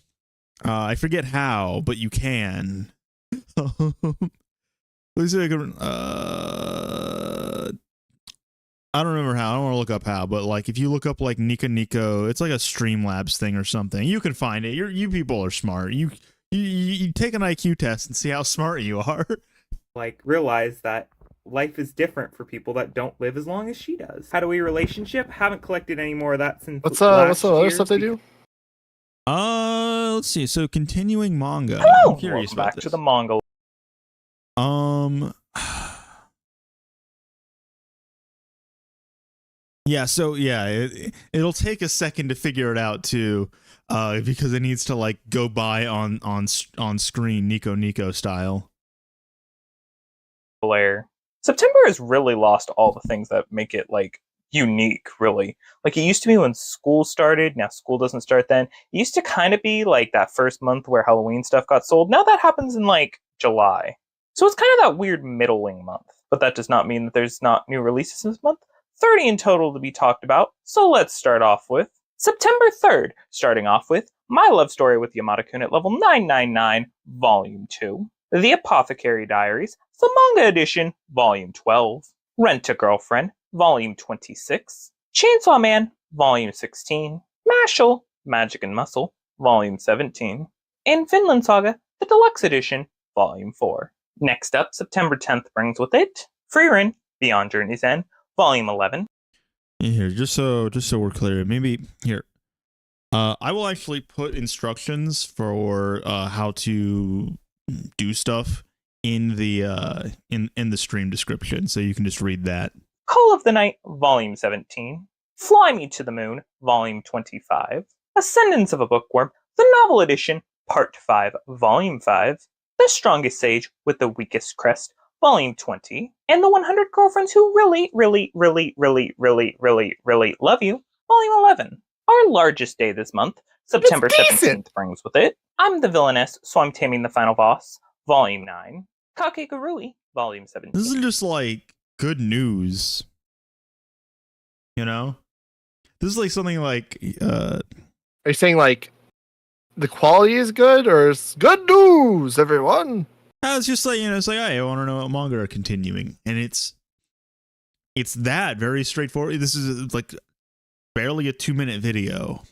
I forget how, but you can. Let's see if I can, I don't remember how. I don't want to look up how, but like if you look up like Nico, it's like a Streamlabs thing or something. You can find it. You people are smart. You take an IQ test and see how smart you are. Like realize that life is different for people that don't live as long as she does. How do we relationship? Haven't collected any more of that since what's the other stuff they do? Let's see. So continuing manga. Hello. I'm curious Welcome about back this. to the manga. Yeah, so yeah, it'll take a second to figure it out too, because it needs to like go by on screen Nico style. Blair. September has really lost all the things that make it like unique, really. Like it used to be when school started. Now school doesn't start then. It used to kind of be like that first month where Halloween stuff got sold. Now that happens in like July. So it's kind of that weird middling month. But that does not mean that there's not new releases this month. 30 in total to be talked about. So let's start off with September 3rd, starting off with My Love Story with Yamada-kun at level 999, Volume 2. The Apothecary Diaries, the Manga Edition, Volume 12. Rent-a-Girlfriend, Volume 26. Chainsaw Man, Volume 16. Mashal, Magic and Muscle, Volume 17. And Vinland Saga, the Deluxe Edition, Volume 4. Next up, September 10th brings with it Frieren, Beyond Journey's End, Volume 11. Here, just so we're clear, maybe here. I will actually put instructions for how to do stuff in the in the stream description, so you can just read that. Call of the Night, Volume 17. Fly Me to the Moon, Volume 25. Ascendance of a Bookworm, the Novel Edition, Part 5, Volume 5. The Strongest Sage with the Weakest Crest, Volume 20, and The 100 Girlfriends Who Really, Really, Really, Really, Really, Really, Really Love You, Volume 11. Our largest day this month, September 17th, brings with it I'm the Villainess, So I'm Taming the Final Boss, Volume 9, Kakegurui, Volume 17. This is just like good news. You know? This is like something like Are you saying like the quality is good, or it's good news, everyone? It's just like, you know, it's like, hey, I want to know what manga are continuing, and it's that very straightforward. This is like barely a 2-minute video.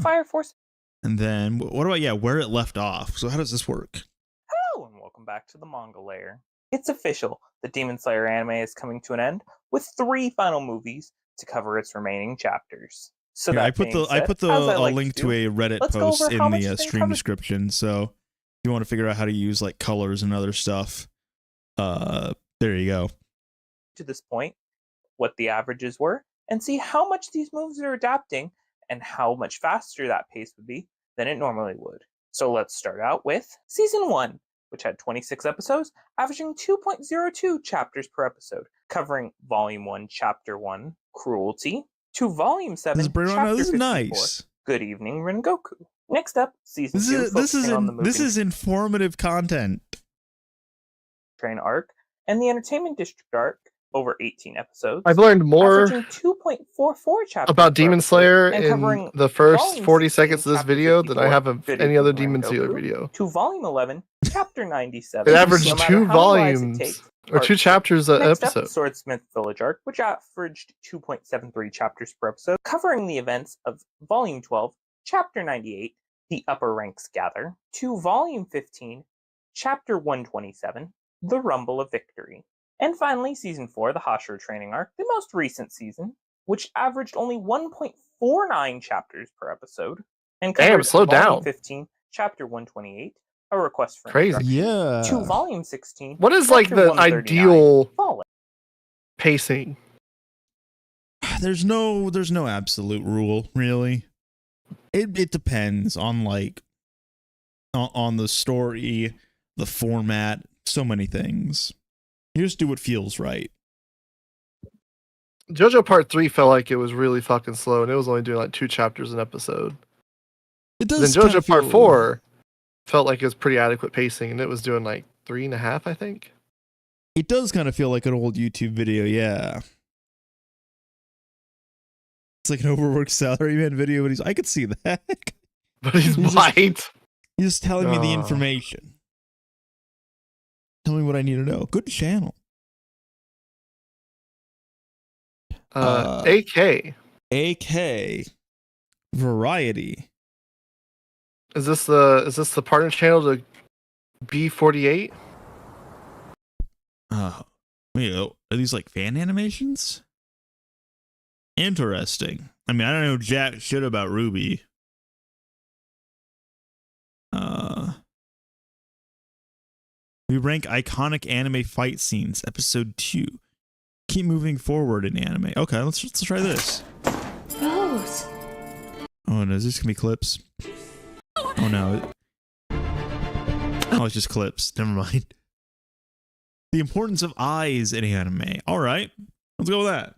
Fire Force. And then what about where it left off? So how does this work? Hello and welcome back to the manga layer. It's official. The Demon Slayer anime is coming to an end with 3 final movies to cover its remaining chapters. So I put the link to a Reddit post in the stream description. So if you want to figure out how to use like colors and other stuff, there you go. To this point, what the averages were, and see how much these movies are adapting and how much faster that pace would be than it normally would. So let's start out with Season 1, which had 26 episodes, averaging 2.02 chapters per episode, covering Volume 1, Chapter 1, Cruelty, to Volume 7, Chapter 54, nice. Good Evening, Rengoku. Next up, Season 2, focusing on the movie This is informative content. Train arc, and the Entertainment District arc, over 18 episodes. I've learned more 2.44 chapters about Demon Slayer in the first 40 seconds of this video than I have of any other Demon Slayer video. To Volume 11, Chapter 97. It averaged 2 volumes, or 2 chapters an episode. Swordsmith Village arc, which averaged 2.73 chapters per episode, covering the events of Volume 12, Chapter 98, The Upper Ranks Gather, to Volume 15, Chapter 127, The Rumble of Victory. And finally, Season 4, the Hashira Training Arc, the most recent season, which averaged only 1.49 chapters per episode. And slow down. 15, Chapter 128, A Request for Crazy. Instruction, to Volume 16. What is like the ideal pacing? There's no absolute rule, really. It depends on like on the story, the format, so many things. You just do what feels right. JoJo Part 3 felt like it was really fucking slow, and it was only doing like 2 chapters an episode. It does. Then JoJo Part 4 felt like it was pretty adequate pacing, and it was doing like 3.5, I think. It does kind of feel like an old YouTube video, yeah. It's like an overworked salaryman video, but I could see that. But he's white. He's just telling me the information. Tell me what I need to know. Good channel. AK. AK. Variety. Is this the partner channel to B48? Wait, are these like fan animations? Interesting. I mean, I don't know jack shit about Ruby. We rank iconic anime fight scenes, episode 2. Keep moving forward in anime. Okay, let's try this. Rose. Oh no, is this gonna be clips? Oh no. Oh, it's just clips. Never mind. The importance of eyes in anime. Alright, let's go with that.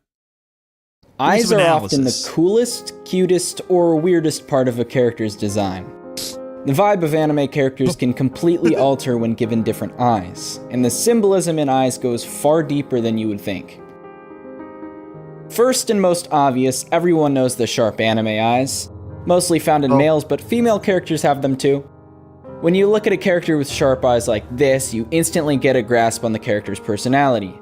Eyes are often the coolest, cutest, or weirdest part of a character's design. The vibe of anime characters can completely alter when given different eyes, and the symbolism in eyes goes far deeper than you would think. First and most obvious, everyone knows the sharp anime eyes. Mostly found in males, but female characters have them too. When you look at a character with sharp eyes like this, you instantly get a grasp on the character's personality.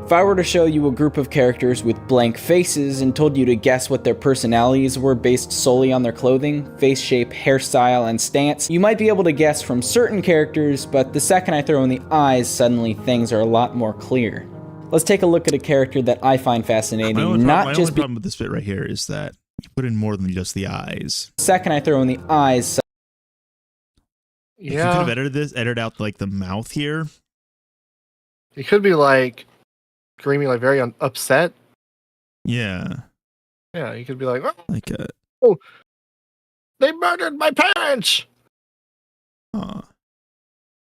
If I were to show you a group of characters with blank faces and told you to guess what their personalities were based solely on their clothing, face shape, hairstyle, and stance, you might be able to guess from certain characters, but the second I throw in the eyes, suddenly things are a lot more clear. Let's take a look at a character that I find fascinating, my only problem with this bit right here is that you put in more than just the eyes. The second I throw in the eyes... Yeah. You could have edited out like the mouth here. It could be like screaming like very upset. Yeah. Yeah, you could be like, like oh, they murdered my parents.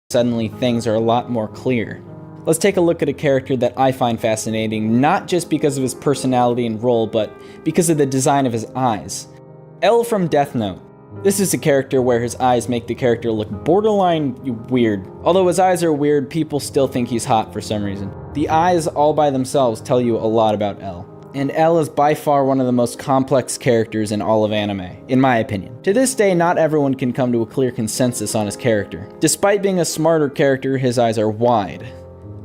Suddenly things are a lot more clear. Let's take a look at a character that I find fascinating, not just because of his personality and role, but because of the design of his eyes. L from Death Note. This is a character where his eyes make the character look borderline weird. Although his eyes are weird, people still think he's hot for some reason. The eyes all by themselves tell you a lot about L. And L is by far one of the most complex characters in all of anime, in my opinion. To this day, not everyone can come to a clear consensus on his character. Despite being a smarter character, his eyes are wide.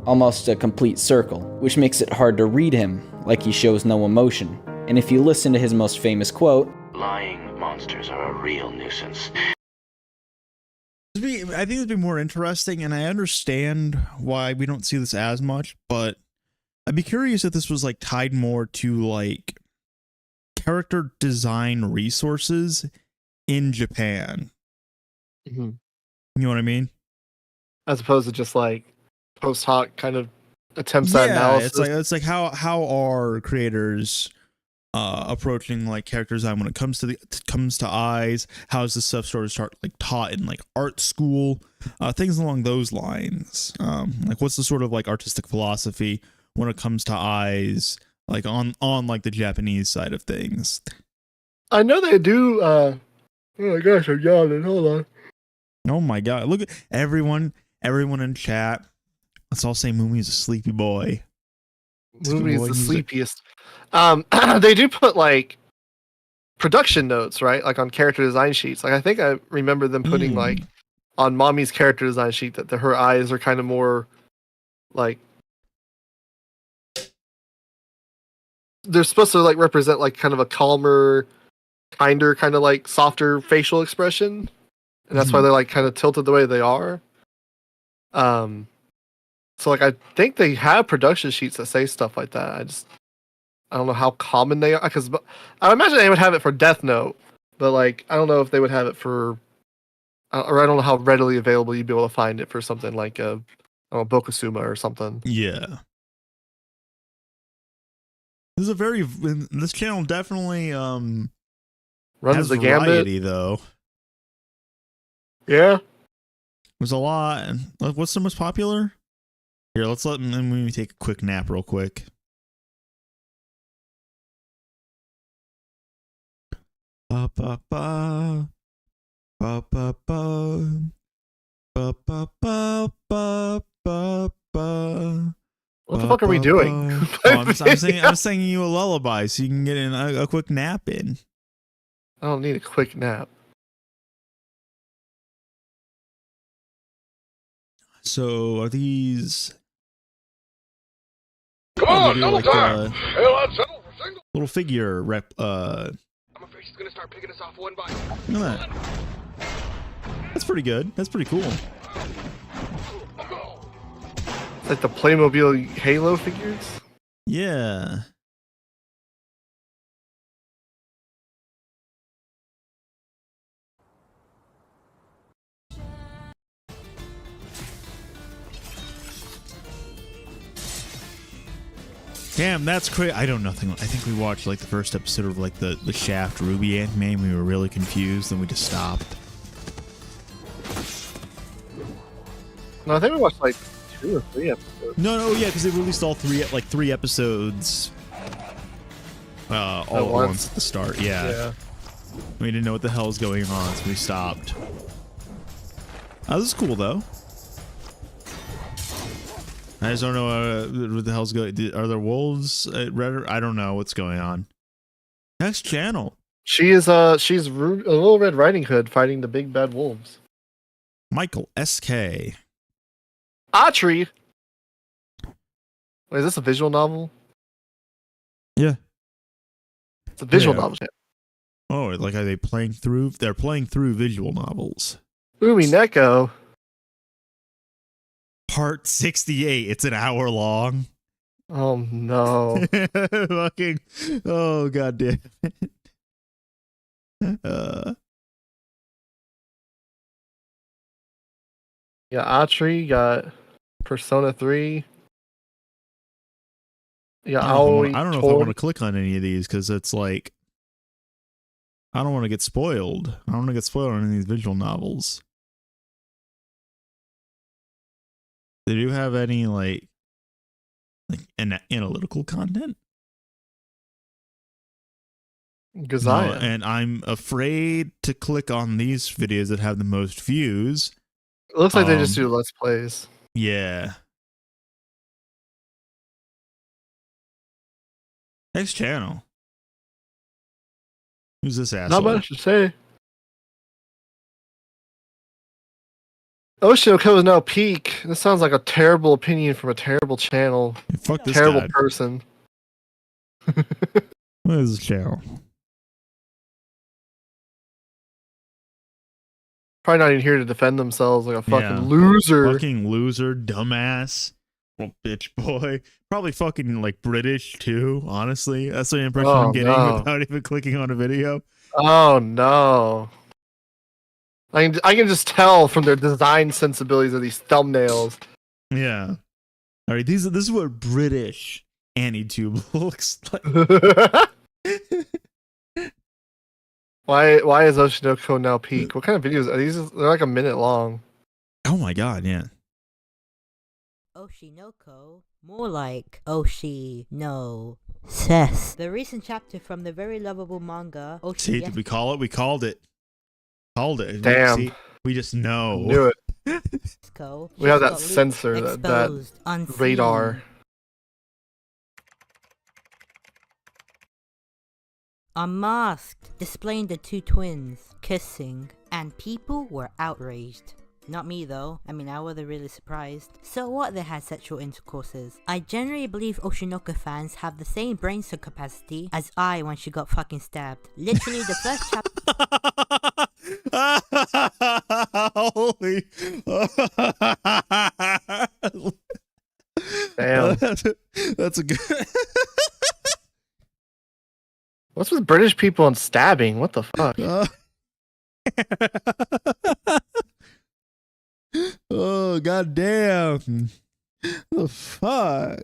Almost a complete circle, which makes it hard to read him, like he shows no emotion. And if you listen to his most famous quote, "Lying monsters are a real nuisance." I think it'd be more interesting, and I understand why we don't see this as much, but I'd be curious if this was like tied more to like character design resources in Japan. Mm-hmm. You know what I mean? As opposed to just like post hoc kind of attempts at analysis. It's like how are creators approaching like character design when it comes to eyes? How is this stuff sort of like taught in like art school? Things along those lines. Like what's the sort of like artistic philosophy when it comes to eyes, like on like the Japanese side of things? I know they do. Oh my gosh, I'm yawning. Hold on. Oh my god! Look at everyone in chat. Let's all say Mumi's a sleepy boy. Mumi is the sleepiest. They do put like production notes, right? Like on character design sheets. Like I think I remember them putting like on Mommy's character design sheet that her eyes are kind of more like they're supposed to like represent like kind of a calmer, kinder, kind of like softer facial expression, and that's why they're like kind of tilted the way they are. So like I think they have production sheets that say stuff like that. I don't know how common they are, because I imagine they would have it for Death Note, but like I don't know if they would have it for, or I don't know how readily available you'd be able to find it for something like I don't know, Bokosuma or something. Yeah. This channel definitely runs the gambit though. Yeah. There's a lot. What's the most popular? Here, let's let me take a quick nap real quick. Ba ba ba ba ba ba ba ba ba ba ba ba. What the fuck are we doing? I'm singing you a lullaby so you can get in a quick nap in. I don't need a quick nap. So are these? Come on, double time. Hey, let's settle for single. Little figure rep. I'm afraid she's gonna start picking us off one by one. Look at that. That's pretty good. That's pretty cool. It's like the Playmobil Halo figures. Yeah. Damn, that's crazy. I don't know nothing. I think we watched like the first episode of like the Shaft Ruby anime and we were really confused and we just stopped. No, I think we watched like 2 or 3 episodes. No, yeah, because they released all three episodes all at once at the start. Yeah. We didn't know what the hell was going on, so we stopped. This is cool though. I just don't know what the hell's going. Are there wolves at Red? I don't know what's going on. Next channel. She's a Little Red Riding Hood fighting the big bad wolves. Michael SK. Autry. Wait, is this a visual novel? Yeah. It's a visual novel. Oh, like are they playing through? They're playing through visual novels. Umi Neko. Part 68. It's an hour long. Oh no. Fucking. Oh god damn it. Yeah, Autry got Persona 3. Yeah, I don't know if I want to click on any of these because it's like I don't want to get spoiled. I don't want to get spoiled on any of these visual novels. They do have any like analytical content? Gazaya. No, and I'm afraid to click on these videos that have the most views. It looks like they just do Let's Plays. Yeah. Next channel. Who's this asshole? Not much to say. Oshinoko is now peak. This sounds like a terrible opinion from a terrible channel. Fuck this terrible guy. person. What is this channel? Probably not even here to defend themselves like a fucking loser. Fucking loser, dumbass. Little bitch boy. Probably fucking like British too, honestly. That's the impression I'm getting without even clicking on a video. Oh no. I can just tell from their design sensibilities of these thumbnails. Yeah. All right, this is what British AniTube looks like. Why is Oshinoko now peak? What kind of videos are these? They're like a minute long. Oh my god, yeah. Oshinoko, more like Oshi no Seth. The recent chapter from the very lovable manga. See, did we call it? We called it. Called it. Damn. See, we just know. Knew it. We have that sensor, that radar. Unmasked, displaying the 2 twins kissing, and people were outraged. Not me though, I mean I wasn't really surprised. So what they had sexual intercourses? I generally believe Oshinoko fans have the same brain cell capacity as I when she got fucking stabbed. Literally the first Holy. Damn. That's a good. What's with British people and stabbing? What the fuck? Oh god damn. The fuck.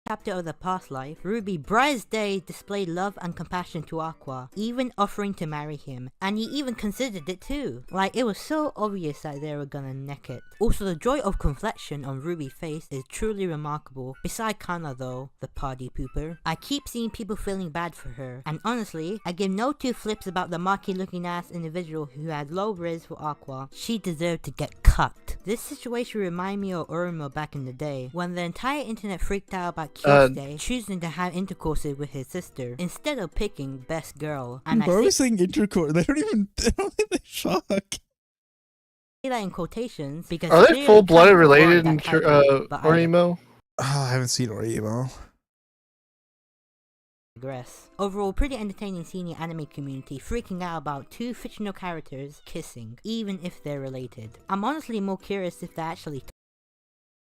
chapter of the past life, Ruby bright as day displayed love and compassion to Aqua, even offering to marry him, and he even considered it too. Like, it was so obvious that they were gonna neck it. Also, the joy of conflection on Ruby's face is truly remarkable. Beside Kana though, the party pooper, I keep seeing people feeling bad for her, and honestly, I give no two flips about the marquee looking ass individual who had low riz for Aqua. She deserved to get cut. This situation reminds me of Urimo back in the day, when the entire internet freaked out about Kyosei choosing to have intercourse with his sister instead of picking best girl. And I was saying intercourse. They don't think they fuck. Say that in quotations because are they full-blooded related in Urimo? I haven't seen Urimo. Overall, pretty entertaining seeing the anime community freaking out about two fictional characters kissing, even if they're related. I'm honestly more curious if they actually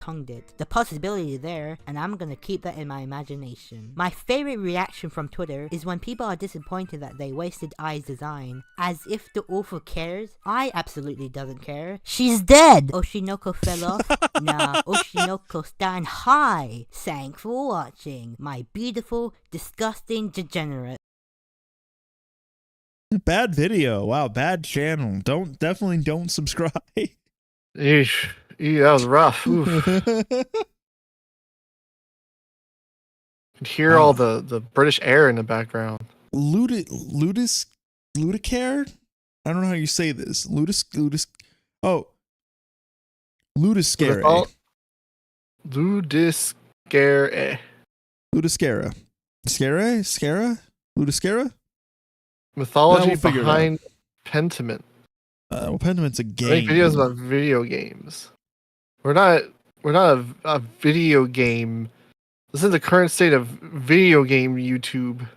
tongued it. The possibility there, and I'm gonna keep that in my imagination. My favorite reaction from Twitter is when people are disappointed that they wasted Ai's design, as if the author cares. Ai absolutely doesn't care. She's dead! Oshinoko fell off? Nah, Oshinoko stand high. Thanks for watching, my beautiful, disgusting degenerate. Bad video. Wow, bad channel. Definitely don't subscribe. Eesh. Yeah, that was rough. Oof. Could hear all the British air in the background. Ludicare? I don't know how you say this. Ludiscare. Ludiscare. Ludiscara. Scara? Ludiscara? Mythology behind Pentiment. Well, Pentiment's a game. I make videos about video games. We're not a video game. This is the current state of video game YouTube.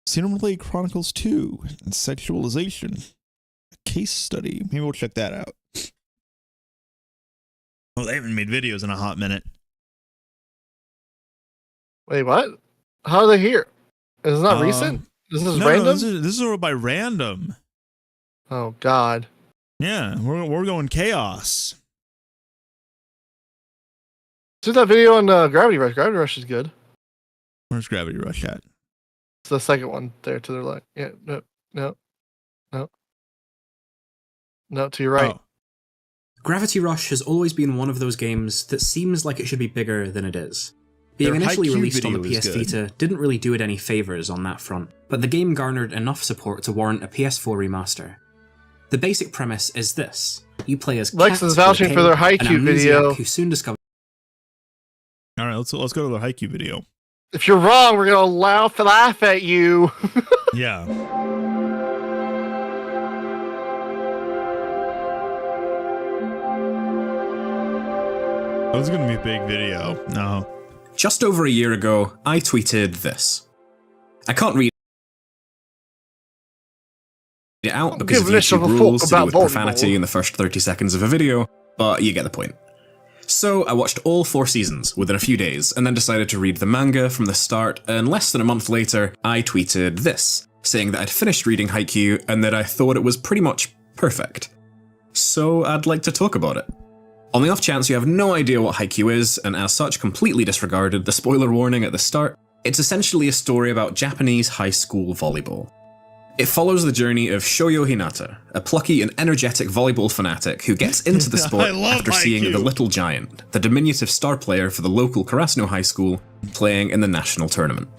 Xenoblade Chronicles 2 and Sexualization. A case study. Maybe we'll check that out. Oh, they haven't made videos in a hot minute. Wait, what? How are they here? Is this not recent? Is this random? No, this is by random. Oh God. Yeah, we're going chaos. Do that video on Gravity Rush. Gravity Rush is good. Where's Gravity Rush at? It's the second one there to the left. Yeah, no, to your right. Oh. Gravity Rush has always been one of those games that seems like it should be bigger than it is. Being initially released on the PS Vita didn't really do it any favors on that front, but the game garnered enough support to warrant a PS4 remaster. The basic premise is this: you play as Lex is vouching for their Haikyuu video. Who soon discovers. All right, let's go to the Haikyuu video. If you're wrong, we're gonna laugh at you. Yeah. That was gonna be a big video. No. Just over a year ago, I tweeted this. I can't read it out because of YouTube rules to do with profanity in the first 30 seconds of a video, but you get the point. So I watched all 4 seasons within a few days, and then decided to read the manga from the start, and less than a month later, I tweeted this, saying that I'd finished reading Haikyuu and that I thought it was pretty much perfect. So I'd like to talk about it. On the off chance you have no idea what Haikyuu is, and as such completely disregarded the spoiler warning at the start, it's essentially a story about Japanese high school volleyball. It follows the journey of Shoyo Hinata, a plucky and energetic volleyball fanatic who gets into the sport after seeing the Little Giant, the diminutive star player for the local Karasuno High School, playing in the national tournament.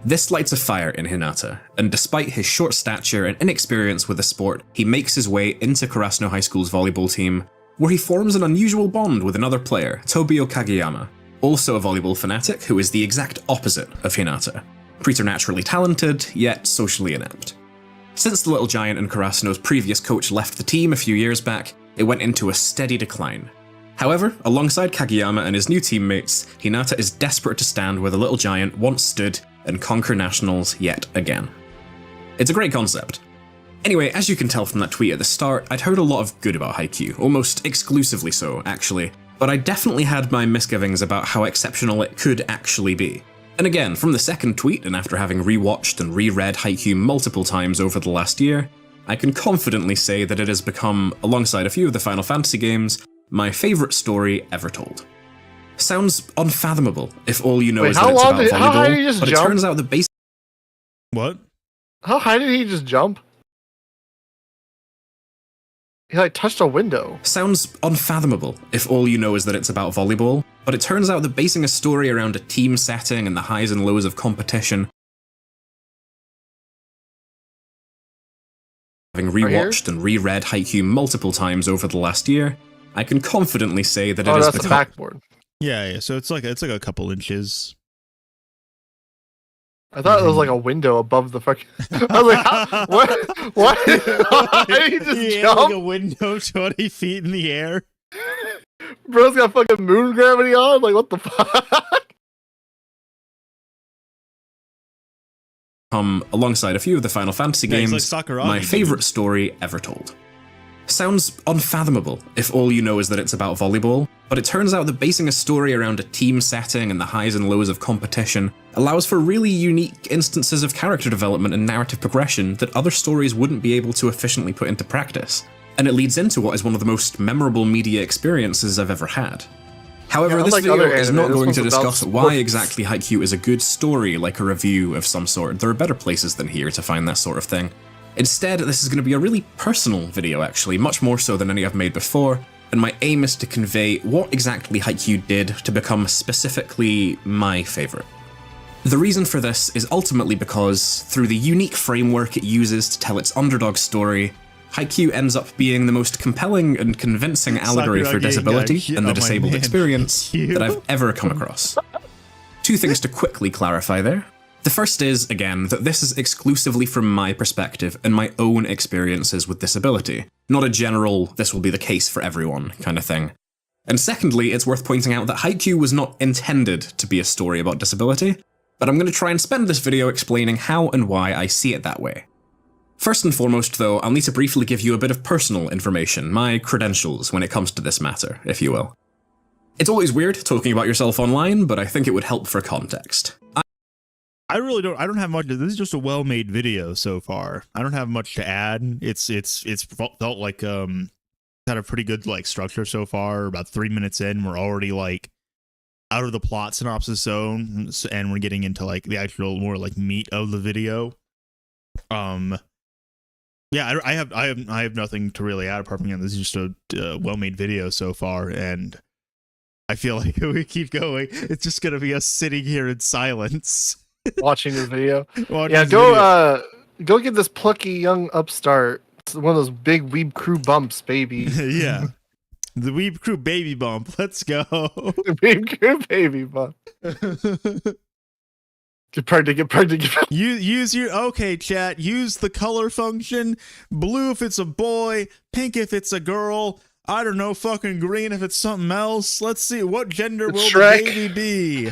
This lights a fire in Hinata, and despite his short stature and inexperience with the sport, he makes his way into Karasuno High School's volleyball team, where he forms an unusual bond with another player, Tobio Kageyama, also a volleyball fanatic who is the exact opposite of Hinata. Preternaturally talented, yet socially inept. Since the Little Giant and Karasuno's previous coach left the team a few years back, it went into a steady decline. However, alongside Kageyama and his new teammates, Hinata is desperate to stand where the Little Giant once stood and conquer nationals yet again. It's a great concept. Anyway, as you can tell from that tweet at the start, I'd heard a lot of good about Haikyuu, almost exclusively so, actually, but I definitely had my misgivings about how exceptional it could actually be. And again, from the second tweet, and after having rewatched and reread Haikyuu multiple times over the last year, I can confidently say that it has become, alongside a few of the Final Fantasy games, my favourite story ever told. Sounds unfathomable if all you know Wait, is that it's about how high did he volleyball, just but it jump? turns out that basic. What? How high did he just jump? He like touched a window. Sounds unfathomable if all you know is that it's about volleyball, but it turns out that basing a story around a team setting and the highs and lows of competition. Having rewatched and reread Haikyuu multiple times over the last year, I can confidently say that it has that's become. a backboard. Yeah. So it's like a couple inches. I thought it was like a window above the fucking. I was like, how, what? What? Why did he just jump? Like a window 20 feet in the air. Bro's got fucking moon gravity on. Like, what the fuck? Alongside a few of the Final Fantasy games, like Sakuragi, my favorite story ever told. Sounds unfathomable if all you know is that it's about volleyball, but it turns out that basing a story around a team setting and the highs and lows of competition allows for really unique instances of character development and narrative progression that other stories wouldn't be able to efficiently put into practice. And it leads into what is one of the most memorable media experiences I've ever had. However, this video is not going to discuss why exactly Haikyuu is a good story like a review of some sort. There are better places than here to find that sort of thing. Instead, this is going to be a really personal video actually, much more so than any I've made before, and my aim is to convey what exactly Haikyuu did to become specifically my favourite. The reason for this is ultimately because, through the unique framework it uses to tell its underdog story, Haikyuu ends up being the most compelling and convincing allegory for disability and the disabled experience that I've ever come across. Two things to quickly clarify there. The first is, again, that this is exclusively from my perspective and my own experiences with disability, not a general, this will be the case for everyone kind of thing. And secondly, it's worth pointing out that Haikyuu was not intended to be a story about disability, but I'm going to try and spend this video explaining how and why I see it that way. First and foremost, though, I'll need to briefly give you a bit of personal information, my credentials when it comes to this matter, if you will. It's always weird talking about yourself online, but I think it would help for context. I don't have much. This is just a well-made video so far. I don't have much to add. It's felt like had a pretty good like structure so far. About 3 minutes in, we're already like out of the plot synopsis zone, and we're getting into like the actual more like meat of the video. Yeah, I have nothing to really add apart from that. This is just a well-made video so far, and I feel like if we keep going, it's just gonna be us sitting here in silence. Watching the video. Go get this plucky young upstart. It's one of those big Weeb Crew bumps, baby. Yeah. The Weeb Crew baby bump. Let's go. The Weeb Crew baby bump. Get pregnant. Use your okay, chat. Use the color function. Blue if it's a boy, pink if it's a girl. I don't know, fucking green if it's something else. Let's see, what gender will the baby be?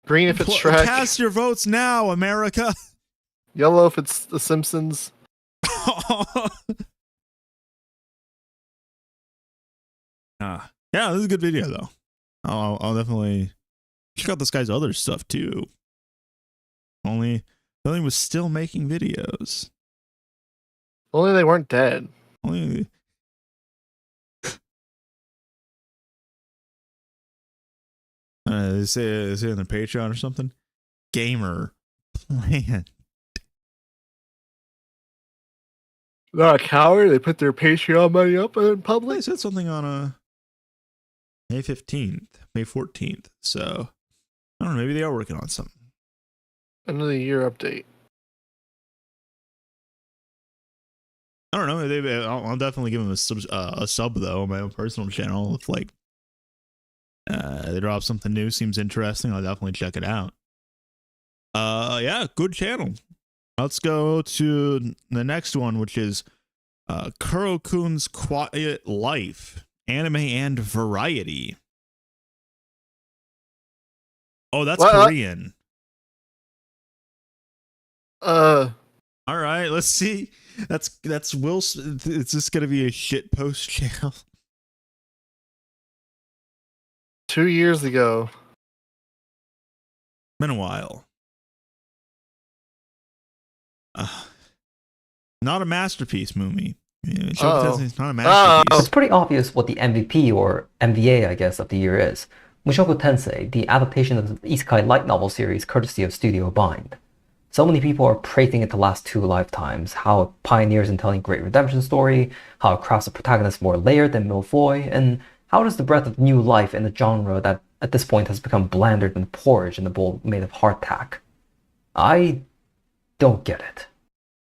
Green if it's Shrek. Cast your votes now, America. Yellow if it's The Simpsons. Yeah, this is a good video though. I'll definitely check out this guy's other stuff too. Only was still making videos. Only they weren't dead. Only. They say on their Patreon or something. Gamer Plant. They're not a coward. They put their Patreon money up in public. They said something on May 15th, May 14th. So I don't know. Maybe they are working on something. Another year update. I don't know. I'll definitely give them a sub though on my own personal channel. If like they drop something new, seems interesting, I'll definitely check it out. Yeah, good channel. Let's go to the next one, which is Kuro-kun's Quiet Life, anime and variety. Oh, that's Korean. All right, let's see. That's Will. It's just gonna be a shit post channel. 2 years ago. Been a while. Not a masterpiece, movie. It's not a masterpiece. It's pretty obvious what the MVP or MVA, I guess, of the year is. Mushoku Tensei, the adaptation of the isekai light novel series courtesy of Studio Bind. So many people are praising it to last 2 lifetimes, how it pioneers in telling great redemption story, how it crafts a protagonist more layered than Milfoy, and how it is the breath of new life in a genre that at this point has become blander than porridge in a bowl made of hardtack. I don't get it.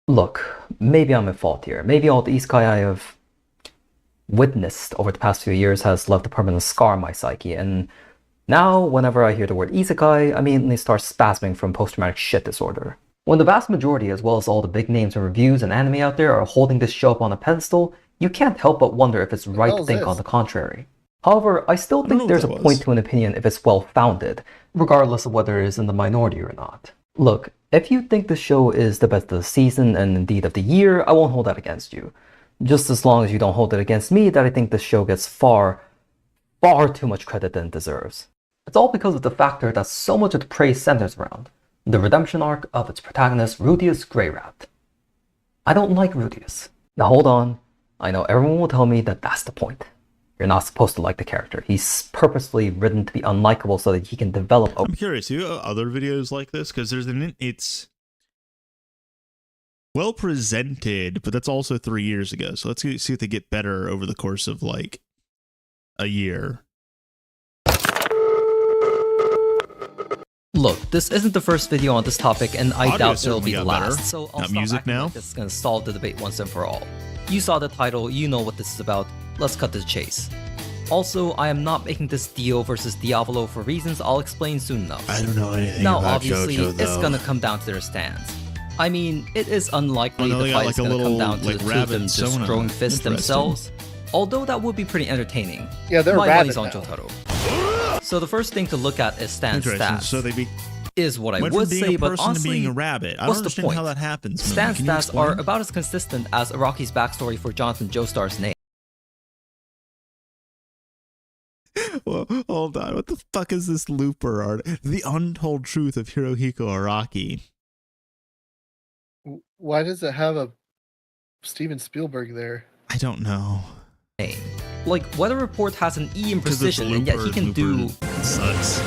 Look, maybe I'm at fault here. Maybe all the isekai I have witnessed over the past few years has left a permanent scar on my psyche, and now, whenever I hear the word isekai, I immediately start spasming from post-traumatic shit disorder. When the vast majority, as well as all the big names and reviews and anime out there, are holding this show up on a pedestal, you can't help but wonder if it's right to think on the contrary. However, I still think there's a point to an opinion if it's well-founded, regardless of whether it is in the minority or not. Look, if you think the show is the best of the season and indeed of the year, I won't hold that against you. Just as long as you don't hold it against me that I think the show gets far too much credit than it deserves. It's all because of the factor that so much of the praise centers around, the redemption arc of its protagonist Rudius Greyrat. I don't like Rudius. Now hold on, I know everyone will tell me that that's the point. You're not supposed to like the character. He's purposely written to be unlikable so that he can develop. I'm curious, do you have other videos like this? Because it's well presented, but that's also 3 years ago. So let's see if they get better over the course of like a year. Look, this isn't the first video on this topic, and I doubt it'll be the last, so I'll Not stop music acting now? like this is gonna solve the debate once and for all. You saw the title, you know what this is about, let's cut to the chase. Also, I am not making this Dio versus Diavolo for reasons I'll explain soon enough. I don't know anything now, about obviously, JoJo, though. it's gonna come down to their stance. I mean, it is unlikely Oh, no, the they fight got, is like, a gonna come little, down to like, the two of them rabbit just Sona. throwing fists Interesting. themselves, although that would be pretty entertaining. Yeah, they're My rabbit money's on now. Jotaro. So the first thing to look at is Stan's Interesting. stats. So they is what I went would from being say, a but person to honestly, being a rabbit. I don't what's the understand point? how that happens. Stan's Can you stats explain? are about as consistent as Araki's backstory for Jonathan Joestar's name. Well, hold on. What the fuck is this Looper art? The Untold Truth of Hirohiko Araki. Why does it have a Steven Spielberg there? I don't know. Like, Weather Report has an E in 'Cause it's precision, and yet he can do... Looper sucks.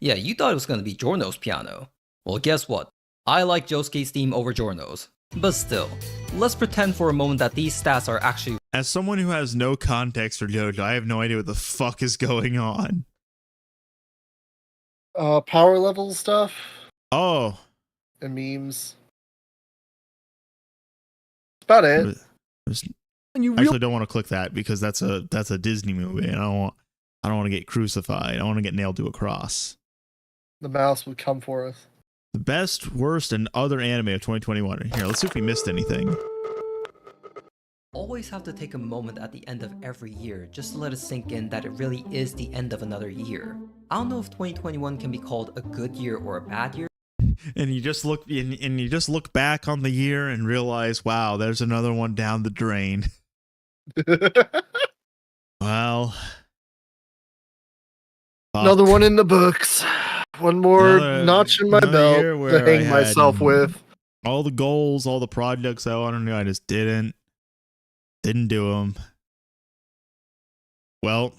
Yeah, you thought it was gonna be Giorno's piano. Well, guess what? I like Josuke's theme over Giorno's. But still, let's pretend for a moment that these stats are actually... As someone who has no context for JoJo, I have no idea what the fuck is going on. Power level stuff Oh. and memes. That's about it. I actually don't want to click that because that's a Disney movie, and I don't want to get crucified. I want to get nailed to a cross. The mouse would come for us. The best, worst, and other anime of 2021. Here, let's see if we missed anything. Always have to take a moment at the end of every year just to let it sink in that it really is the end of another year. I don't know if 2021 can be called a good year or a bad year. And you just look and you just look back on the year and realize, wow, there's another one down the drain. Well, Another one in the books. One more notch in my belt to hang myself with. All the goals, all the projects I wanted to do, I just didn't do them. Well,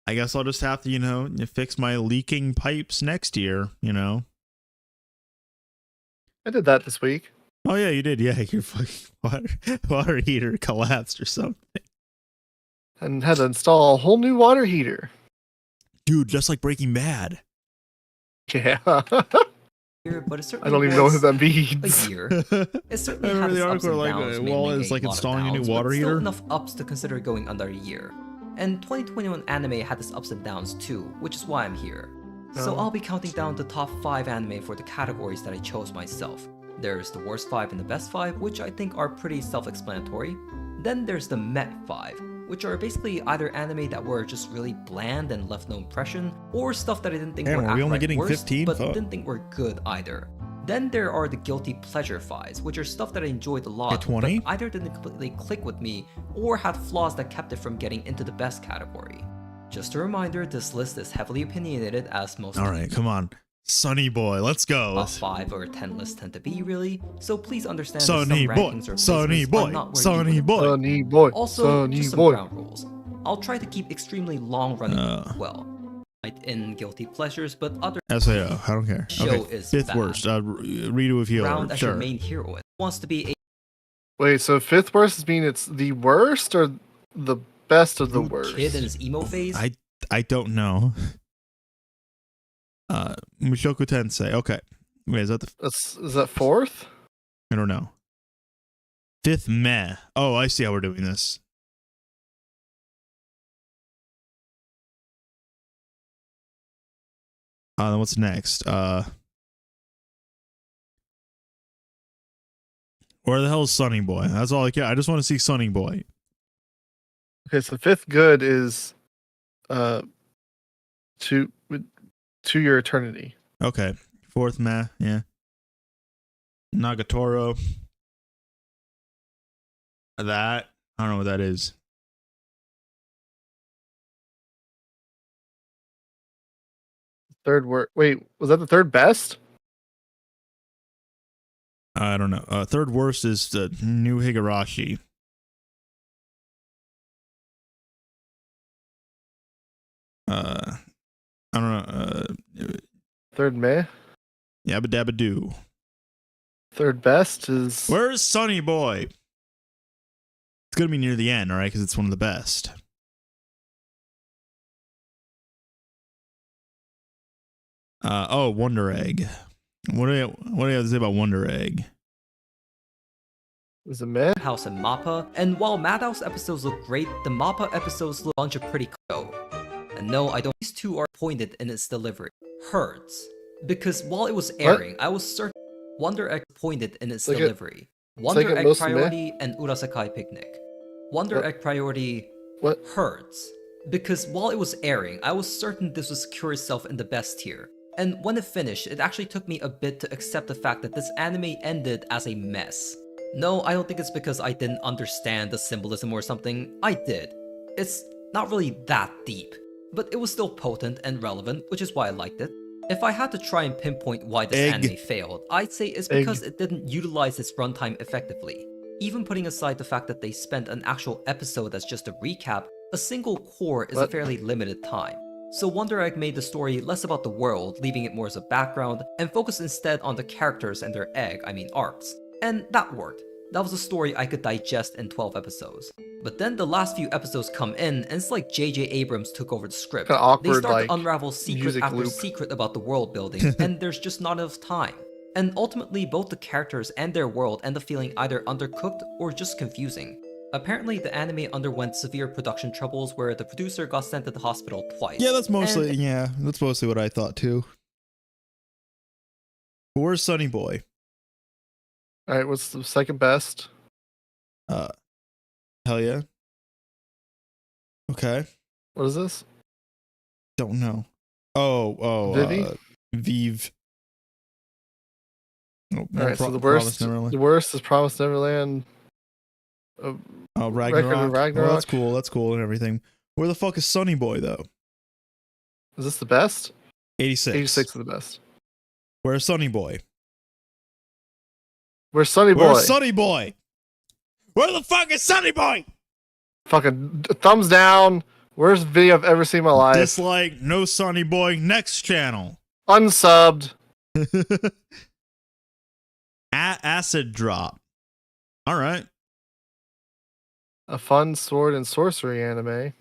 I guess I'll just have to, fix my leaking pipes next year, I did that this week. Oh yeah, you did. Yeah, your fucking water heater collapsed or something. And had to install a whole new water heater. Dude, just like Breaking Bad. Yeah. But it certainly I don't even know was what that means. a year. It certainly Remember had the its ups article and like, downs, well, mainly it's like a lot of installing a new downs, water but still heater? enough ups to consider going under a year. And 2021 anime had its ups and downs too, which is why I'm here. So I'll be counting down the top 5 anime for the categories that I chose myself. There's the worst 5 and the best 5, which I think are pretty self-explanatory. Then there's the Met 5, which are basically either anime that were just really bland and left no impression, or stuff that I didn't think Damn, were are we only outright getting worst, 15? but Fuck. didn't think were good either. Then there are the guilty pleasure 5s, which are stuff that I enjoyed a lot, At 20? but either didn't completely click with me, or had flaws that kept it from getting into the best category. Just a reminder, this list is heavily opinionated as most... All right, come on. Sunny Boy, let's go. A 5 or 10 lists tend to be, really. So please understand Sunny that Boy, some rankings or Sunny placements Boy, are not where Sunny you Boy, Sunny Boy. Also, Sunny just some Boy. ground rules. I'll try to keep extremely long running well. In guilty pleasures, but other SAO, I don't care. show Okay, is fifth bad. worst. Redo of healer. Round as your Sure. main hero wants to be a Wait, so fifth worst is mean it's the worst or the best of the worst? kid in his emo phase. I don't know. Mushoku Tensei. Okay. Wait, is that is that fourth? I don't know. Fifth meh. Oh, I see how we're doing this. Then what's next? Where the hell is Sunny Boy? That's all I care. I just want to see Sunny Boy. Okay, so fifth good is to your eternity. Okay. Fourth meh, yeah. Nagatoro. That. I don't know what that is. Third worst. Wait, was that the third best? I don't know. Third worst is the new Higurashi. I don't know. Third meh. Yabba dabba doo. Third best is. Where's Sunny Boy? It's gonna be near the end, all right, because it's one of the best. Oh, Wonder Egg. What do you have to say about Wonder Egg? Is it meh? House and Mappa, and while Madhouse episodes look great, the Mappa episodes look a bunch of pretty cool. And no, I don't. These two are pointed in its delivery. Hurts. Because while it was airing, I was certain Wonder Egg pointed in its delivery. Wonder Egg Priority and Urasakai Picnic. Wonder Egg Priority hurts. Because while it was airing, I was certain this would secure itself in the best tier. And when it finished, it actually took me a bit to accept the fact that this anime ended as a mess. No, I don't think it's because I didn't understand the symbolism or something. I did. It's not really that deep. But it was still potent and relevant, which is why I liked it. If I had to try and pinpoint why this anime failed, I'd say it's because it didn't utilize its runtime effectively. Even putting aside the fact that they spent an actual episode as just a recap, a single core is a fairly limited time. So Wonder Egg made the story less about the world, leaving it more as a background, and focused instead on the characters and their arcs. And that worked. That was a story I could digest in 12 episodes. But then the last few episodes come in, and it's like J.J. Abrams took over the script. Awkward, they start to unravel secret after loop. secret about the world building, and there's just not enough time. And ultimately, both the characters and their world end up feeling either undercooked or just confusing. Apparently, the anime underwent severe production troubles where the producer got sent to the hospital twice. Yeah, that's mostly what I thought too. Where's Sunny Boy? All right, what's the second best? Hell yeah. Okay. What is this? Don't know. Oh, Vivi? Vive. Oh, all right, so the worst is Promised Neverland. Ragnarok. Well, that's cool. That's cool and everything. Where the fuck is Sunny Boy though? Is this the best? 86. 86 is the best. Where's Sunny Boy? Where's Sunny Boy? Where's Sunny Boy? Where the fuck is Sunny Boy? Fucking thumbs down. Worst video I've ever seen in my life. Dislike, no Sunny Boy. Next channel. Unsubbed. Acid drop. All right. A fun sword and sorcery anime.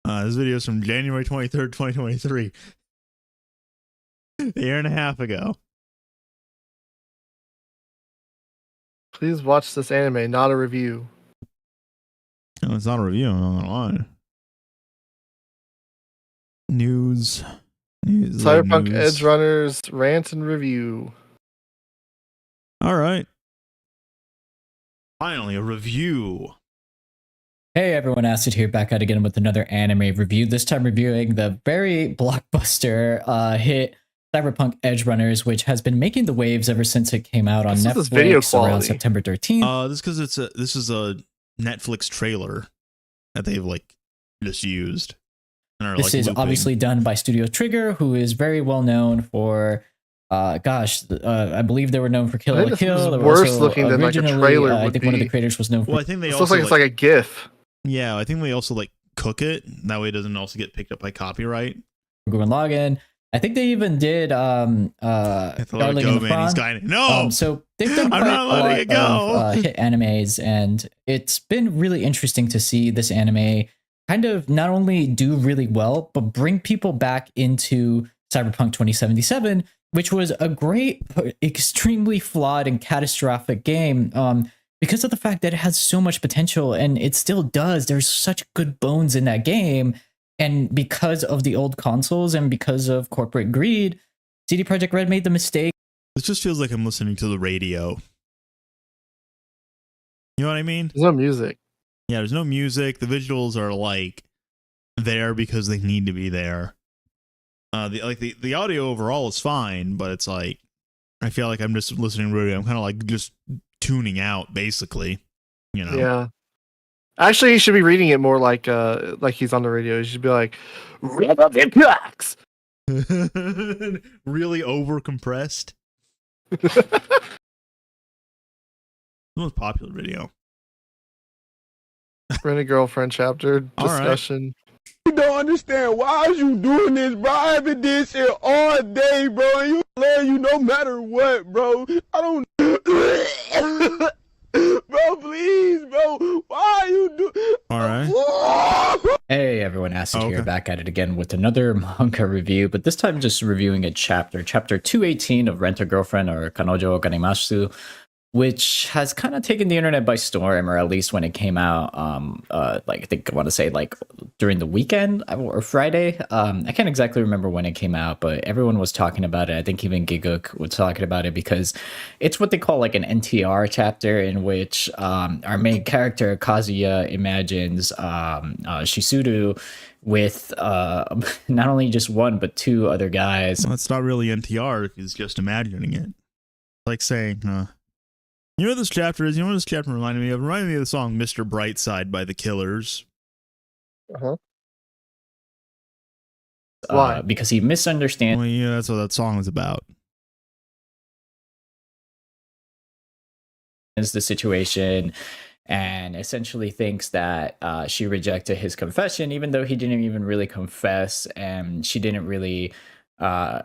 This video is from January 23rd, 2023. A year and a half ago. Please watch this anime, not a review. No, it's not a review, I'm not gonna lie. News. Cyberpunk Edge Runners rant and review. All right. Finally, a review. Hey everyone, Acid here, back out again with another anime review. This time reviewing the very blockbuster hit Cyberpunk Edge Runners, which has been making the waves ever since it came out on Netflix around September 13th. This because this is a Netflix trailer that they've just used. This is obviously done by Studio Trigger, who is very well known for, I believe they were known for Kill la Kill. They were worse also looking than like a trailer. I think one of the creators was known for. Well, I think they it also looks like it's like a GIF. Yeah, I think they also like cook it. That way, it doesn't also get picked up by copyright. Gurren Lagann. I think they even did Darling in the Franxx. No, so they've done quite a lot of hit animes, and it's been really interesting to see this anime kind of not only do really well, but bring people back into Cyberpunk 2077, which was a great, extremely flawed and catastrophic game because of the fact that it has so much potential, and it still does. There's such good bones in that game. And because of the old consoles and because of corporate greed, CD Projekt Red made the mistake. It just feels like I'm listening to the radio. You know what I mean? There's no music. Yeah, there's no music. The visuals are like there because they need to be there. The audio overall is fine, but it's like I feel like I'm just listening to radio. I'm kind of like just tuning out, basically. You know? Yeah. Actually, he should be reading it more like he's on the radio. He should be like, "Impacts." Really over compressed. Most popular video. Rent a Girlfriend chapter discussion. You don't understand why is you doing this, bro? I've been this shit all day, bro. And you love you no matter what, bro. I don't. Bro, please, bro. Why are you do? All right. Hey everyone, Acid here, back at it again with another manga review, but this time just reviewing a chapter 218 of Rent a Girlfriend, or Kanojo Ganimasu, which has kind of taken the internet by storm, or at least when it came out, like I think I want to say like during the weekend or Friday. I can't exactly remember when it came out, but everyone was talking about it. I think even Giguk was talking about it because it's what they call like an NTR chapter, in which our main character Kazuya imagines Shizuru with not only just one but two other guys. Well, it's not really NTR; he's just imagining it. Like saying, you know what this chapter is? You know what this chapter reminded me of? It reminded me of the song Mr. Brightside by The Killers. Uh-huh. Why? Because he misunderstands. Well, yeah, that's what that song was about. The situation and essentially thinks that she rejected his confession, even though he didn't even really confess, and she didn't really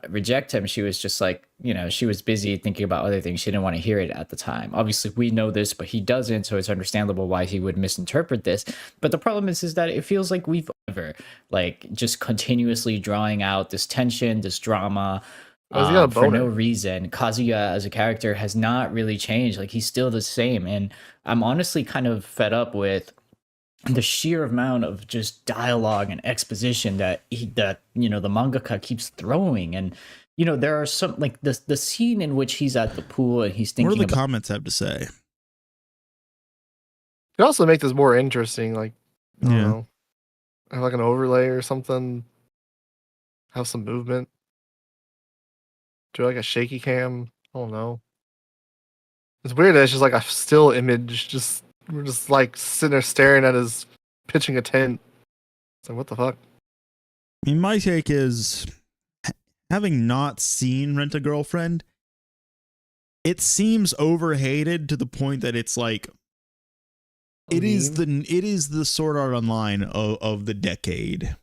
reject him. She was just like, you know, she was busy thinking about other things. She didn't want to hear it at the time. Obviously we know this, but he doesn't, so it's understandable why he would misinterpret this. But the problem is that it feels like we've ever like just continuously drawing out this tension, this drama for no reason. Kazuya as a character has not really changed. Like, he's still the same, and I'm honestly kind of fed up with the sheer amount of just dialogue and exposition that the mangaka keeps throwing. And there are some, like the scene in which he's at the pool and he's thinking, what do the comments have to say? Could also make this more interesting, like I don't know, have like an overlay or something, have some movement, do like a shaky cam. I don't know. It's weird that it's just like a still image, we're just like sitting there staring at his pitching a tent. It's like, what the fuck? I mean, my take is, having not seen Rent a Girlfriend, it seems overhated to the point that it's like, it is the Sword Art Online of the decade,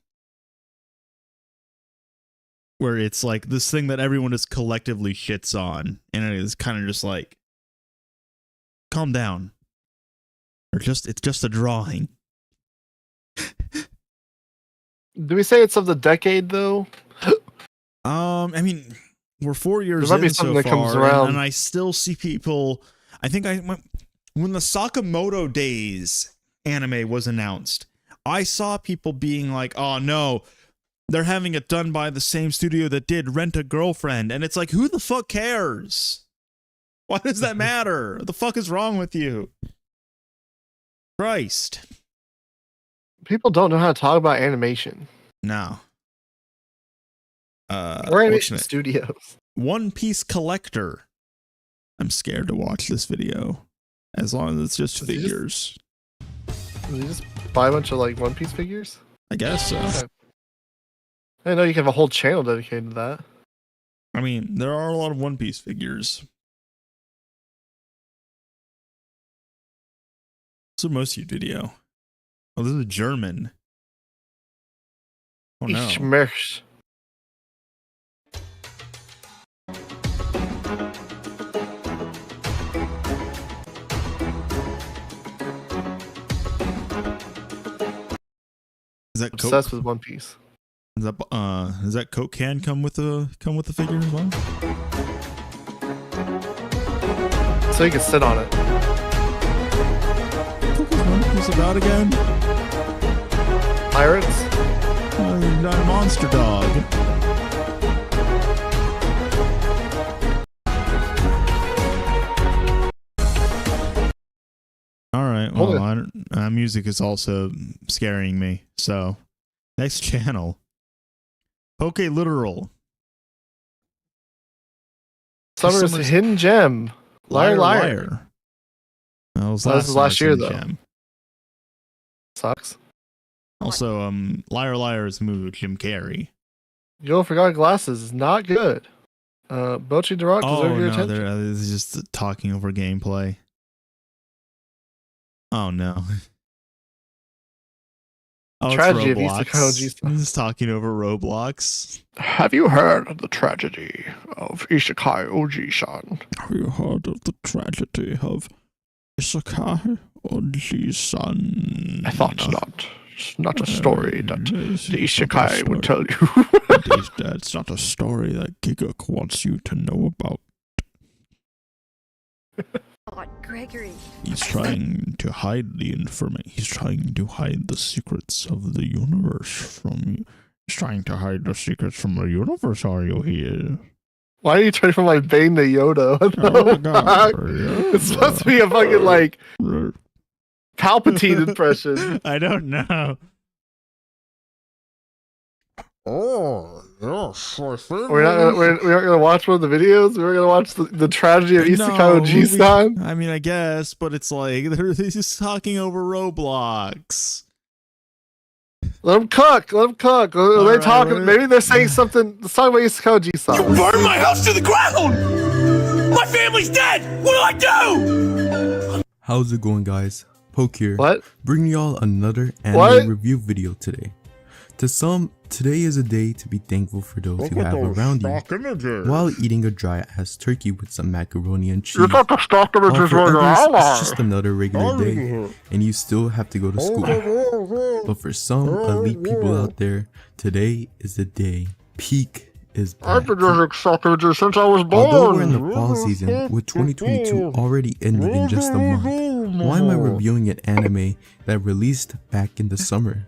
where it's like this thing that everyone just collectively shits on, and it is kind of just like, calm down. Or it's just a drawing. Do we say it's of the decade though? I mean, we're 4 years in so far, and I still see people. I think when the Sakamoto Days anime was announced, I saw people being like, "Oh no, they're having it done by the same studio that did Rent a Girlfriend," and it's like, who the fuck cares? Why does that matter? What the fuck is wrong with you? Christ. People don't know how to talk about animation. No. Or animation studios. One Piece Collector. I'm scared to watch this video. As long as it's just figures. Did you just buy a bunch of like One Piece figures? I guess so. Okay. I know you can have a whole channel dedicated to that. I mean, there are a lot of One Piece figures. What's the most YouTube video? Oh, this is German. Oh no. Ich möchte. Is that Coke? Obsessed with One Piece. Does that Coke can come with the figure as well? So you can sit on it. What is One Piece about again? Pirates? Not a monster dog. Alright, well, music is also scaring me. So, next channel. Poke Literal. Summer's Hidden Gem. Liar. That was this is last year, though. Gem. Sucks. Also, Liar is a movie with Jim Carrey. You forgot glasses is not good. Bochi Duroc deserve your attention. This is just talking over gameplay. Oh no. Oh, tragedy it's of Isekai. He's talking over Roblox. Have you heard of the tragedy of Isekai Oji-san? Have you heard of the tragedy of Isekai Oji-san? I thought not. It's not a story that the Isekai would tell you. It's not a story that Giguk wants you to know about. Gregory. He's trying to hide the information. He's trying to hide the secrets of the universe from you. He's trying to hide the secrets from the universe, are you here? Why are you turning from like Bane to Yoda? It's supposed to be a fucking like Palpatine impression. I don't know. Oh, yes. We're not gonna watch one of the videos. We're gonna watch the tragedy of Isekai Oji-san. I mean, I guess, but it's like they're just talking over Roblox. Let them cook. They're talking. Maybe they're saying something. Let's talk about Isekai Oji-san. You burned my house to the ground. My family's dead. What do I do? How's it going, guys? Poke here. What? Bringing y'all another anime review video today. To some, today is a day to be thankful for those you have around you, while eating a dry-ass turkey with some macaroni and cheese. While for others, it's just another regular day, and you still have to go to school. But for some elite people out there, today is the day. Peak is back. I've been just excited since I was born. Although we're in the fall season, with 2022 already ending in just a month, why am I reviewing an anime that released back in the summer?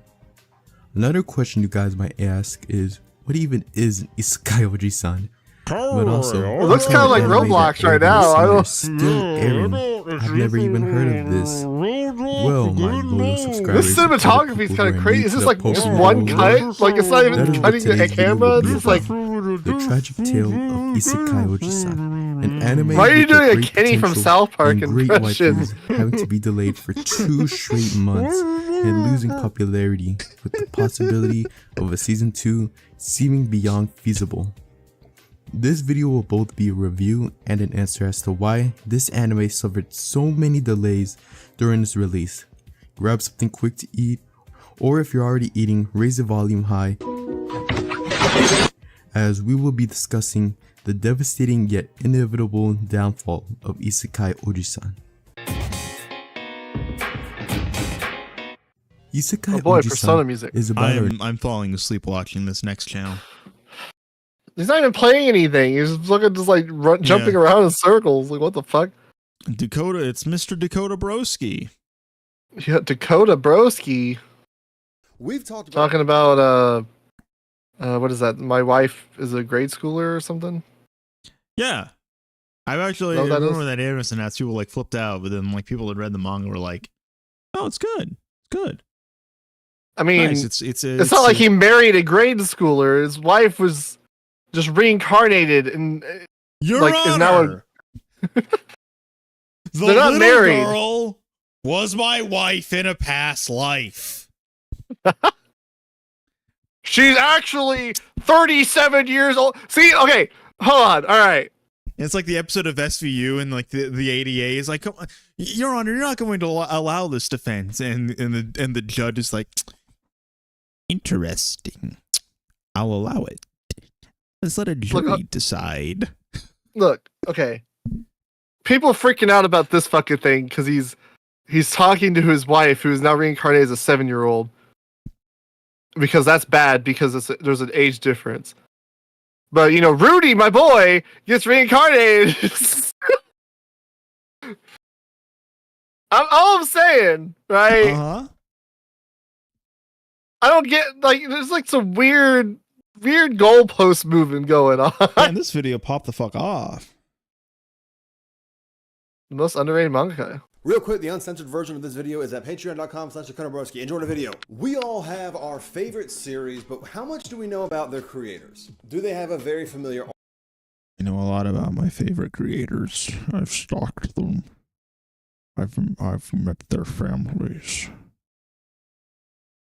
Another question you guys might ask is, what even is an Isekai Oji-san? But also, it looks kind of like Roblox right now. I don't. Still airing. I've never even heard of this. Well, my loyal subscribers. This cinematography is kind of crazy. Is this like just one cut? Like it's not even cutting the camera. It's just like the tragic tale of Isekai Oji-san, an anime. Why are you doing a Kenny from South Park impression? Having to be delayed for 2 straight months and losing popularity, with the possibility of a season 2 seeming beyond feasible. This video will both be a review and an answer as to why this anime suffered so many delays during its release. Grab something quick to eat, or if you're already eating, raise the volume high, as we will be discussing the devastating yet inevitable downfall of Isekai Oji-san. Isekai Oji-san is about I'm falling asleep watching this next channel. He's not even playing anything. He's looking just like jumping around in circles. Like what the fuck? Dakota, it's Mr. Dakota Broski. Yeah, Dakota Broski. We've talked about what is that? My wife is a grade schooler or something. Yeah, I've actually I remember that Anderson had people like flipped out, but then like people that read the manga were like, "Oh, it's good, it's good." I mean, nice. It's not like he married a grade schooler. His wife was just reincarnated and Your like Honor, is now they're not married. Girl was my wife in a past life. she's actually 37 years old. See, okay, hold on. All right. It's like the episode of SVU and like the ADA is like, Your Honor, you're not going to allow this defense, and the judge is like, interesting. I'll allow it. Let's let a jury decide. Look, okay. People freaking out about this fucking thing because he's talking to his wife, who is now reincarnated as a 7-year-old. Because that's bad, because there's an age difference. But, you know, Rudy, my boy, gets reincarnated. All I'm saying, right? Uh-huh. I don't get, like, there's like some weird goalpost moving going on. Man, this video popped the fuck off. The most underrated manga. Real quick, the uncensored version of this video is at patreon.com/Konobrowski. Enjoy the video. We all have our favorite series, but how much do we know about their creators? Do they have a very familiar... I know a lot about my favorite creators. I've stalked them. I've met their families.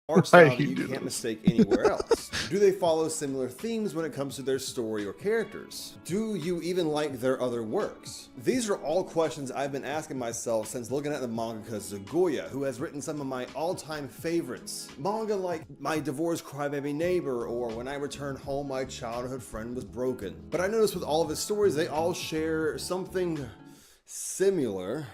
art style that you can't mistake anywhere else? Do they follow similar themes when it comes to their story or characters? Do you even like their other works? These are all questions I've been asking myself since looking at the mangaka Zugoya, who has written some of my all-time favorites. Manga like My Divorced Crybaby Neighbor or When I Returned Home My Childhood Friend Was Broken. But I noticed with all of his stories, they all share something similar.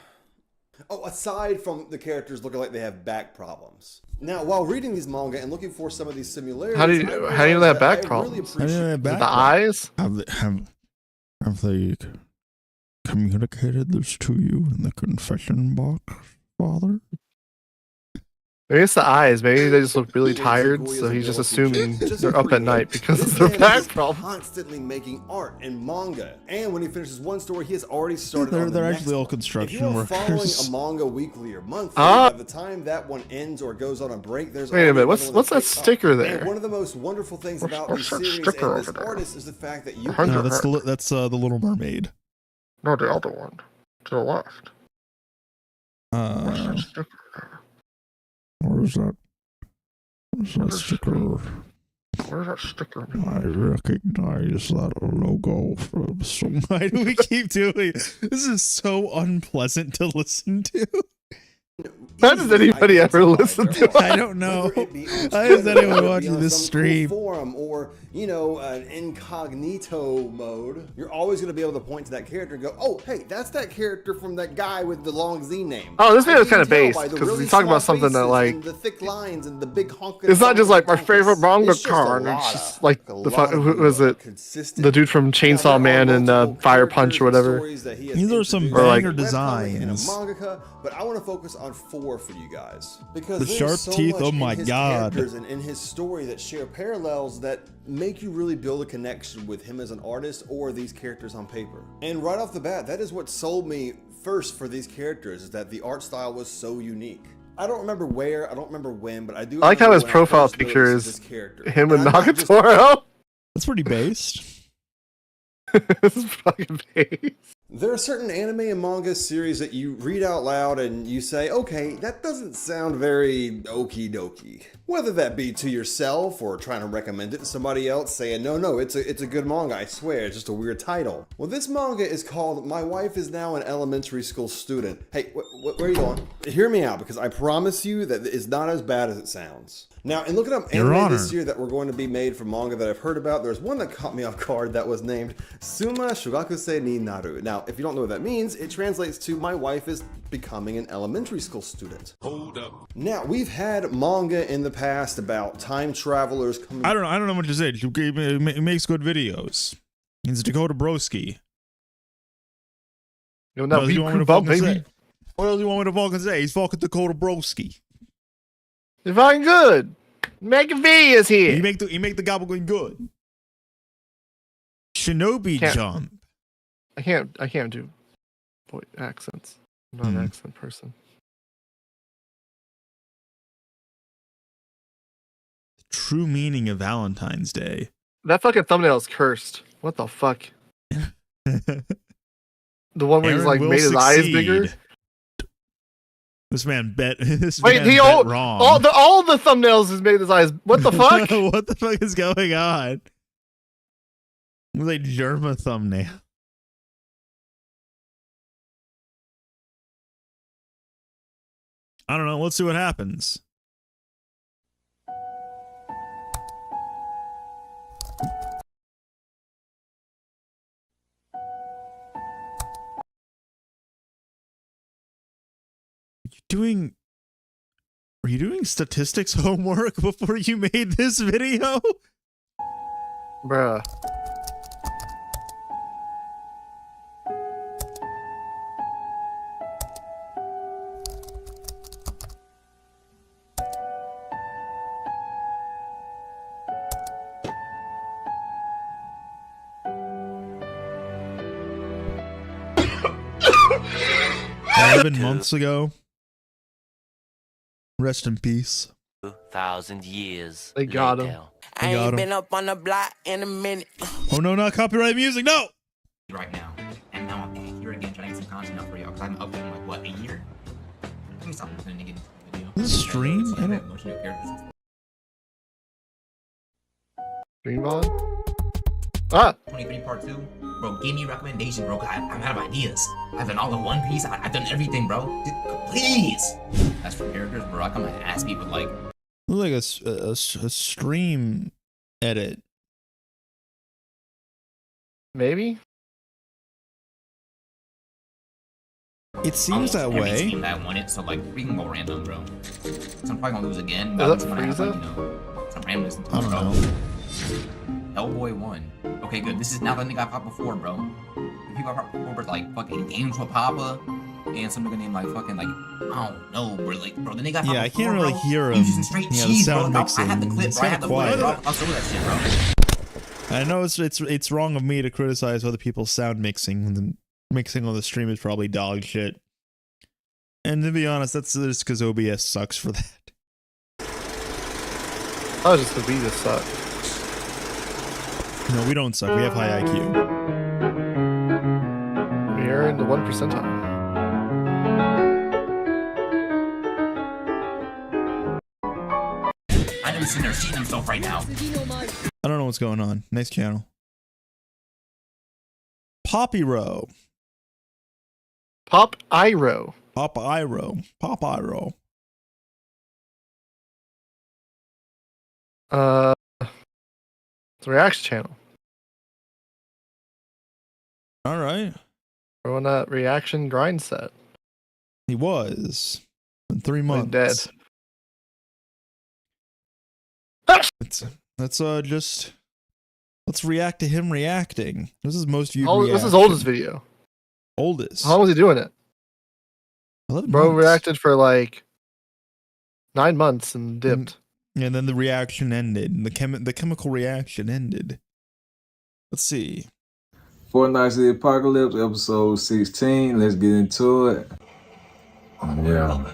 Oh, aside from the characters looking like they have back problems. Now, while reading these manga and looking for some of these similarities, how do you know they have back problems? Really the eyes? Have they communicated this to you in the confession box, Father? Maybe it's the eyes. Maybe they just look really tired, so he's just assuming they're up at night because of their back problem. Constantly making art and manga, and when he finishes one story, he has already started on the They're next actually all one. construction If you are workers. following a manga weekly or monthly, by the time that one ends or goes on a break, there's wait a minute. already What's that sticker there? And one of the most wonderful things about What's these that series sticker and this over there? artist is the fact that you No, that's the Little Mermaid. No, the other one to the left. Where is that? Where's that sticker? Where's that sticker? I recognize that logo from some. Why do we keep doing? This is so unpleasant to listen to. How does anybody ever listen to it? I don't know. How does anyone watching this stream? Forum or, you know, an incognito mode, you're always going to be able to point to that character and go, oh, hey, that's that character from that guy with the long Z name. Oh, this video is kind of based because he's talking about something that like the thick lines and the big honking. it's not just like my favorite manga card. It's just like who was it? The dude from Chainsaw Man and Fire Punch or whatever. These are some Or, like, banger designs. Mangaka, but I want to focus on 4 for you guys because The there's sharp so teeth, much oh my in his God. characters and in his story that share parallels that make you really build a connection with him as an artist or these characters on paper. And right off the bat, that is what sold me first for these characters, is that the art style was so unique. I don't remember where, I don't remember when, but I do. I like how remember his when I profile first picture noticed is this character. him and I'm not just- Nagatoro. That's pretty based. This is fucking based. There are certain anime and manga series that you read out loud and you say, okay, that doesn't sound very okie dokie. Whether that be to yourself or trying to recommend it to somebody else saying, no, it's a good manga, I swear, it's just a weird title. Well, this manga is called My Wife is Now an Elementary School Student. Hey, where are you going? Hear me out, because I promise you that it's not as bad as it sounds. Now, in looking up anime this year that were going to be made from manga that I've heard about, there's one that caught me off guard that was named Suma Shugakusei ni Naru. Now, if you don't know what that means, it translates to My Wife is Becoming an Elementary School Student. Hold up. Now, we've had manga in the past about time travelers coming... I don't know what to say. It makes good videos. It's Dakota Broski. Yo, What else do you want me to fucking say? What else do you want me to fucking say? He's fucking Dakota Broski. You're fucking good. Making videos here. He make the gobbling good. Shinobi Jump. I can't do voice accents. I'm not an accent person. True meaning of Valentine's Day. That fucking thumbnail is cursed. What the fuck? The one where he's Aaron like will made his eyes succeed. bigger. This man bet. This Wait, man bet wrong. all the thumbnails is made his eyes. What the fuck? What the fuck is going on? It was like Germa thumbnail. I don't know. Let's see what happens. Were you doing statistics homework before you made this video? Bruh. Months ago. Rest in peace. 2,000 years. They got him. I ain't been up on the block in a minute. Oh no, not copyright music, no! Right now, and now I'm here again trying to get some content out for y'all because I'm up in like what, a year? Let me stop listening to get the video. This stream? I don't... Stream on? Ah! 23 part 2? Bro, give me a recommendation, bro. I'm out of ideas. I've done all the One Piece. I've done everything, bro. Please! As for characters, bro, I come and ask people like... Look like a stream edit. Maybe? It seems that way. Team that won it, so like we can go random, bro. So I'm probably gonna lose again. Is But that I'm gonna have, like, Frieza? you know, some randomness. I don't know. Hellboy won. Okay, good. This is now the nigga I popped before, bro. The people I popped before were like fucking Games for Papa and some nigga named like fucking like I don't know, bro. Like bro, the nigga I popped Yeah, I before, can't really bro, hear he him. was using straight Yeah, the cheese, sound bro. mixing. I have the clip, It's bro. I kinda have the clip, quiet. bro. I'll show you that shit, bro. I know it's wrong of me to criticize other people's sound mixing when the mixing on the stream is probably dog shit. And to be honest, that's just because OBS sucks for that. I was just the beat just suck. No, we don't suck. We have high IQ. We're in the 1 percentile. I know he's sitting there shitting himself right now. I don't know what's going on. Nice channel. Poppy Row. Pop Iro. Pop Iro. Pop Iro. It's a reaction channel. All right. We're on that reaction grind set. He was. In 3 months. Dead. Let's just let's react to him reacting. This is most viewed. This is his oldest video. Oldest. How long was he doing it? 11 Bro months. reacted for like 9 months and dipped. And then the reaction ended. The chemical reaction ended. Let's see. Four Nights of the Apocalypse, episode 16. Let's get into it. Yeah.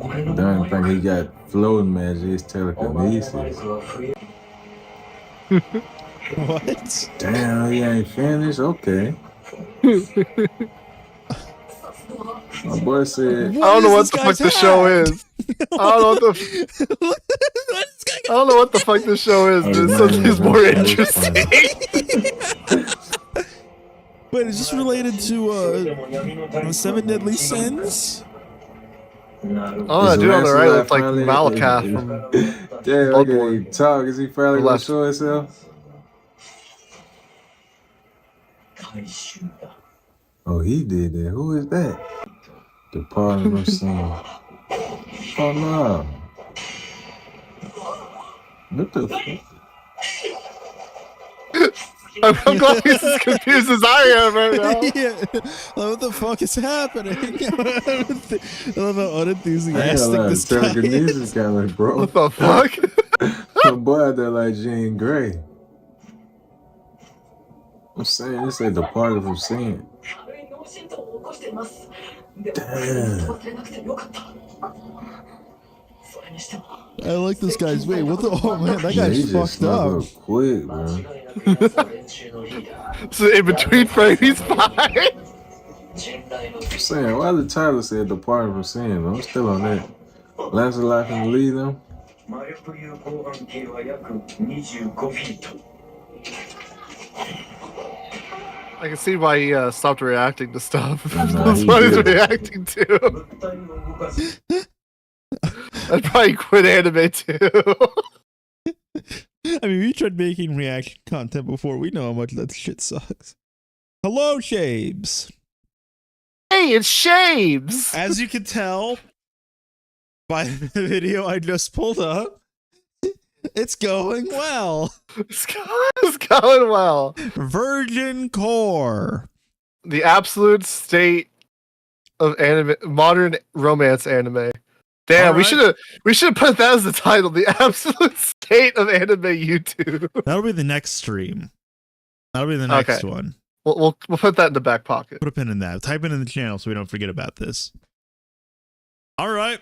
I don't think he got floating magic. It's telekinesis. What? Damn, he ain't finished? Okay. My boy said... I don't know what the fuck the show is. I don't know what the... I don't know what the fuck this show is, but it seems more interesting. Wait, is this related to 7 Deadly Sins? Oh, that dude on the right looks like Malakath from Damn, I can't even talk. Is he finally gonna show himself? Oh, he did that. Who is that? The part from scene. Oh no. What the fuck? I'm glad he's as confused as I am right now. Yeah. What the fuck is happening? I love how unenthusiastic this guy is. Kind of, bro. What the fuck? My boy out there like Jean Grey. I'm saying this ain't the part of him saying. Damn. I like this guy's way. What the? Oh man, that guy's fucked up. Quick, man. So in between frames, he's fine. I'm saying, why the title said departing from sin? I'm still on that. Lancelot can lead them. I can see why he stopped reacting to stuff. Nah, That's he what he's did. reacting to. I'd probably quit anime too. I mean, we tried making reaction content before. We know how much that shit sucks. Hello, Shabes. Hey, it's Shabes. As you can tell by the video I just pulled up, it's going well. It's going well. Virgin Core. The absolute state of anime, modern romance anime. Damn, All we should have put that as the title. The absolute state of anime YouTube. That'll be the next stream. That'll be the next one. We'll put that in the back pocket. Put a pin in that. Type it in the channel so we don't forget about this. All right.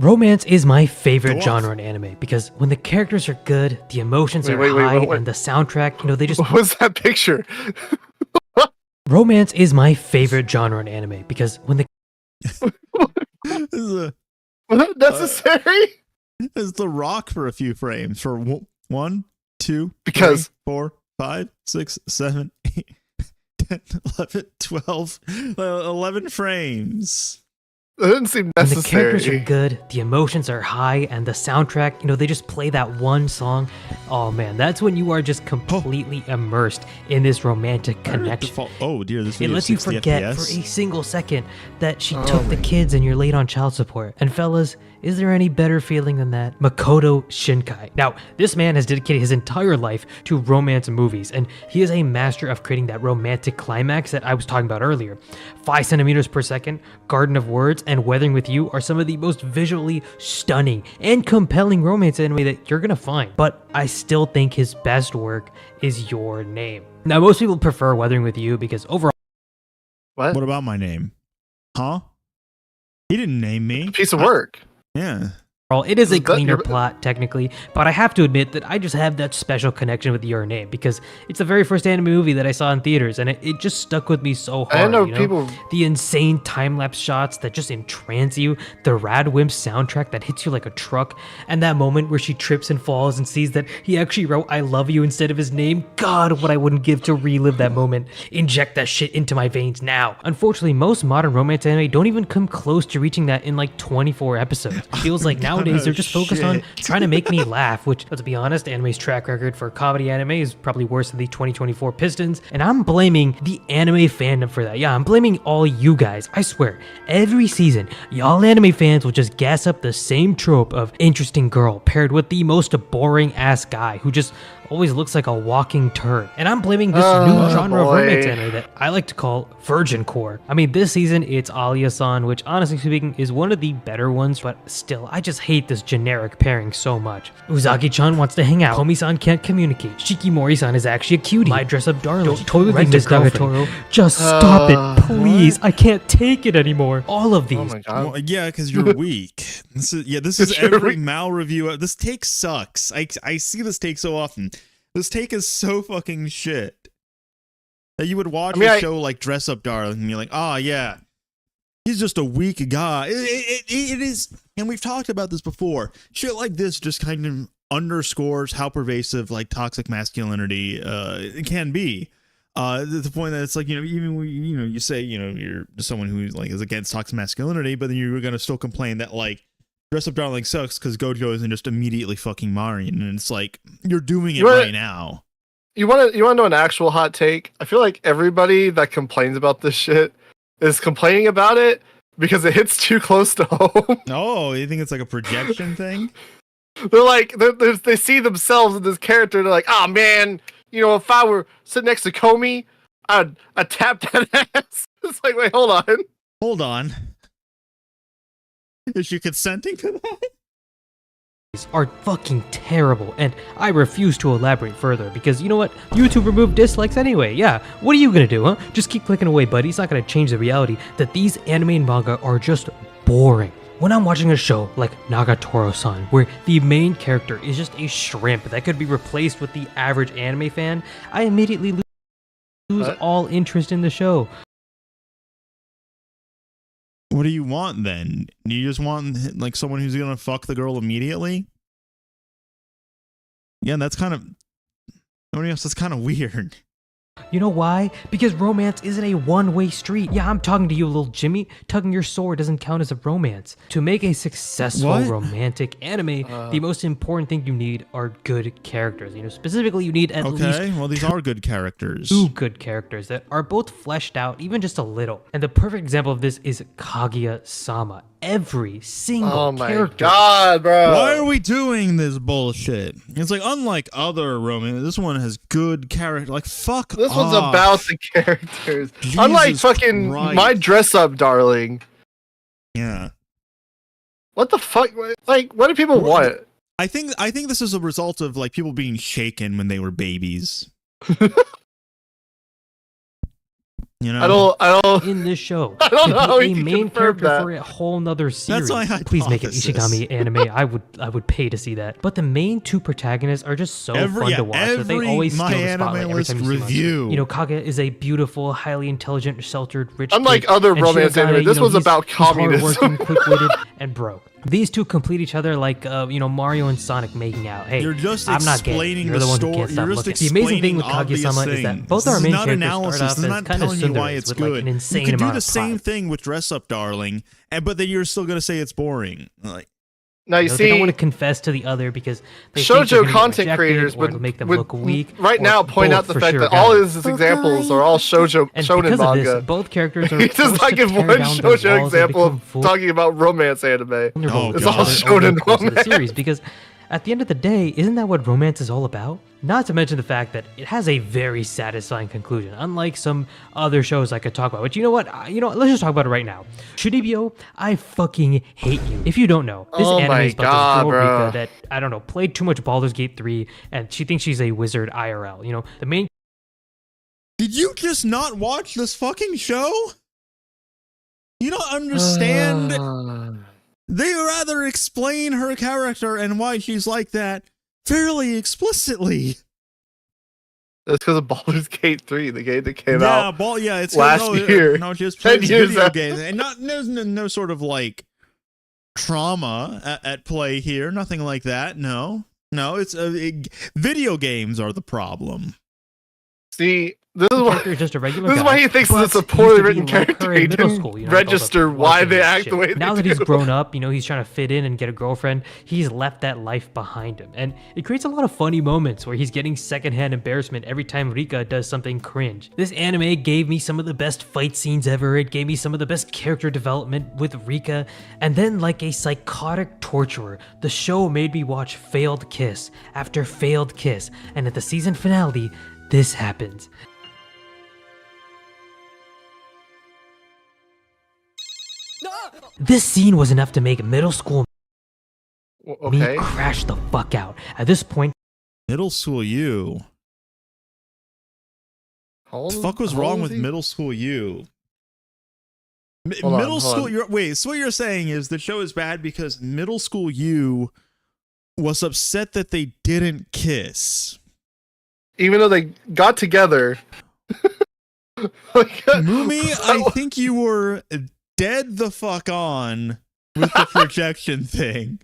Romance is my favorite genre in anime because when the characters are good, the emotions are high, and the soundtrack, they just... What was that picture? Romance is my favorite genre in anime because when the... Was that necessary? It's The Rock for a few frames. For 1, 2, because 3, 4, 5, 6, 7, 8, 10, 11, 12, 11 frames. It didn't seem necessary. When the characters are good, the emotions are high, and the soundtrack, they just play that one song. Oh man, that's when you are just completely immersed in this romantic connection. Oh dear, this It video lets you 60 forget FPS? for a single second that she took the kids and you're late on child support. And fellas, is there any better feeling than that? Makoto Shinkai. Now, this man has dedicated his entire life to romance movies, and he is a master of creating that romantic climax that I was talking about earlier. 5 centimeters per second, Garden of Words, and Weathering with You are some of the most visually stunning and compelling romance anime that you're gonna find. But I still think his best work is Your Name. Now, most people prefer Weathering with You because overall... What about my name? Huh? He didn't name me. Piece of work. Yeah. It is a cleaner plot, technically, but I have to admit that I just have that special connection with Your Name because it's the very first anime movie that I saw in theaters, and it just stuck with me so hard. I know people... The insane time-lapse shots that just entrance you, the Rad Wimp soundtrack that hits you like a truck, and that moment where she trips and falls and sees that he actually wrote I love you instead of his name. God, what I wouldn't give to relive that moment. Inject that shit into my veins now. Unfortunately, most modern romance anime don't even come close to reaching that in like 24 episodes. It feels like nowadays they're just focused on trying to make me laugh, which, let's be honest, anime's track record for comedy anime is probably worse than the 2024 Pistons, and I'm blaming the anime fandom for that. Yeah, I'm blaming all you guys. I swear, every season, y'all anime fans will just gas up the same trope of interesting girl paired with the most boring ass guy who just always looks like a walking turd. And I'm blaming this new genre of romance anime that I like to call Virgin Core. I mean, this season it's Alya-san, which honestly speaking is one of the better ones, but still, I just hate this generic pairing so much. Uzaki-chan wants to hang out. Komi-san can't communicate. Shikimori-san is actually a cutie. My dress-up darling. Don't totally miss Nagatoro. Just stop it, please. I can't take it anymore. All of these. Oh my god. Well, yeah, because you're weak. This is every Mal review. This take sucks. I see this take so often. This take is so fucking shit that you would watch a show like Dress Up Darling and be like, oh yeah, he's just a weak guy. It is, and we've talked about this before. Shit like this just kind of underscores how pervasive like toxic masculinity it can be. The point that it's like, even you say you're someone who like is against toxic masculinity, but then you're gonna still complain that like Dress Up Darling sucks because Gojo isn't just immediately fucking Marion, and it's like you're doing it right now. You want to know an actual hot take? I feel like everybody that complains about this shit is complaining about it because it hits too close to home. Oh, you think it's like a projection thing? They're like they see themselves in this character. They're like, oh man, if I were sitting next to Komi, I'd tap that ass. It's like, wait, hold on. Is she consenting to that? Are fucking terrible, and I refuse to elaborate further because you know what? YouTube removed dislikes anyway. Yeah, what are you gonna do, huh? Just keep clicking away, buddy. It's not gonna change the reality that these anime and manga are just boring. When I'm watching a show like Nagatoro-san, where the main character is just a shrimp that could be replaced with the average anime fan, I immediately lose all interest in the show. What do you want then? You just want like someone who's gonna fuck the girl immediately? Yeah, that's kind of. Nobody else. That's kind of weird. You know why? Because romance isn't a one-way street. Yeah, I'm talking to you, little Jimmy. Tugging your sword doesn't count as a romance. To make a successful romantic anime, the most important thing you need are good characters. You know, specifically, you need at least well, these are good characters. 2 good characters that are both fleshed out, even just a little. And the perfect example of this is Kaguya-sama. Every single character. God, bro. Why are we doing this bullshit? It's like, unlike other romance, this one has good character. Like, fuck This off. one's about the characters. Jesus Unlike fucking Christ. My Dress Up Darling. Yeah. What the fuck? Like, what do people want? I think this is a result of like people being shaken when they were babies. You know? I don't. In this show, I don't know how a he can main confirm character that. for a whole nother series. my Please make it hypothesis. Ishigami anime. I would pay to see that. But the main 2 protagonists are just so fun to watch that they always My steal the Anime spotlight every List time you see them on screen. review. You know, Kaga is a beautiful, highly intelligent, sheltered, rich Unlike kid, other and romance Shirogane, anime, this was he's about communism. hardworking, quick-witted, and broke. These 2 complete each other like Mario and Sonic making out. Hey, You're just I'm not gay. explaining You're the one who story. can't stop You're just looking. The amazing thing with explaining Kaguya-sama obvious is that things. both This our is main not characters analysis. start off This is as not kind of telling you why tsundere it's with like good. an insane You could do amount the of same pride. thing with Dress Up Darling, but then you're still gonna say it's boring. Like, Now you They don't see, want to confess to the other because they think they're shoujo gonna get content rejected, creators or it'll make them would look weak. right or now point both out the for fact sure that all got it. his examples are all shoujo And shonen because of manga. this, both characters are He does forced not to give tear one down their shoujo walls and example become of full talking about romance anime. vulnerable It's to all each other over shonen the course of the romance. series because at the end of the day, isn't that what romance is all about? Not to mention the fact that it has a very satisfying conclusion, unlike some other shows I could talk about. But you know what? Let's just talk about it right now. Shunibyo, I fucking hate you. If you don't know, this Oh anime my is about God, this girl bro. Rika that, I don't know, played too much Baldur's Gate 3, and she thinks she's a wizard IRL. You know, the main did you just not watch this fucking show? You don't understand. They rather explain her character and why she's like that fairly explicitly. That's because of Baldur's Gate 3, the game that came out it's last year. No, just 10 plays years video after. games, and there's no sort of like trauma at play here. Nothing like that. No, it's video games are the problem. See, this is why, character is just a regular this is guy, why he thinks but it's a he poorly used to be written like character. her He in middle didn't school, you know, with all the register why watching they and act shit. the way Now they that he's do. grown up, he's trying to fit in and get a girlfriend. He's left that life behind him, and it creates a lot of funny moments where he's getting secondhand embarrassment every time Rika does something cringe. This anime gave me some of the best fight scenes ever. It gave me some of the best character development with Rika, and then like a psychotic torturer, the show made me watch failed kiss after failed kiss, and at the season finale, this happens. This scene was enough to make middle school me crash the fuck out. At this point, Middle school you. What the fuck was wrong with middle school you? Middle school. Wait. So what you're saying is the show is bad because middle school you was upset that they didn't kiss, even though they got together. Mumi, I think you were dead the fuck on with the projection thing.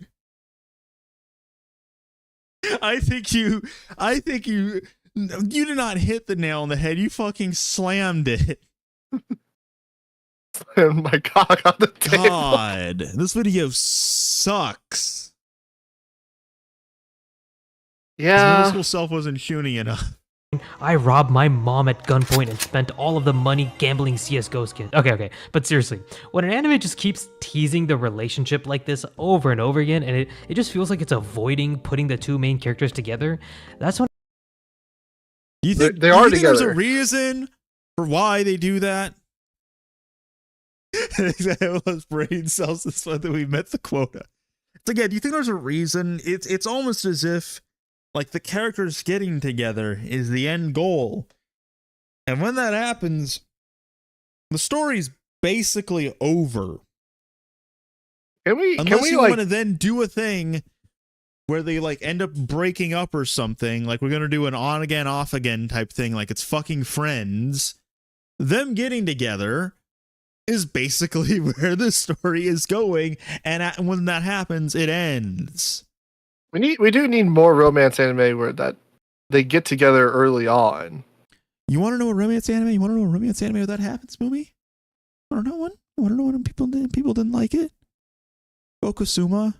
I think you did not hit the nail on the head. You fucking slammed it. Slammed my cock on the table. God, this video sucks. Yeah. Middle school self wasn't shooning enough. I robbed my mom at gunpoint and spent all of the money gambling CSGO skins. Okay, but seriously, when an anime just keeps teasing the relationship like this over and over again, and it just feels like it's avoiding putting the 2 main characters together, that's when You think they are think there's a together. reason for why they do that? Those brain cells is whether we met the quota. So again, do you think there's a reason? It's almost as if like the characters getting together is the end goal. And when that happens, the story's basically over. Unless you want to then do a thing where they like end up breaking up or something, like we're gonna do an on again, off again type thing, like it's fucking Friends. Them getting together is basically where the story is going, and when that happens, it ends. We do need more romance anime where that they get together early on. You want to know a romance anime? You want to know a romance anime where that happens, movie? Want to know one? Want to know when people didn't like it? Okusuma.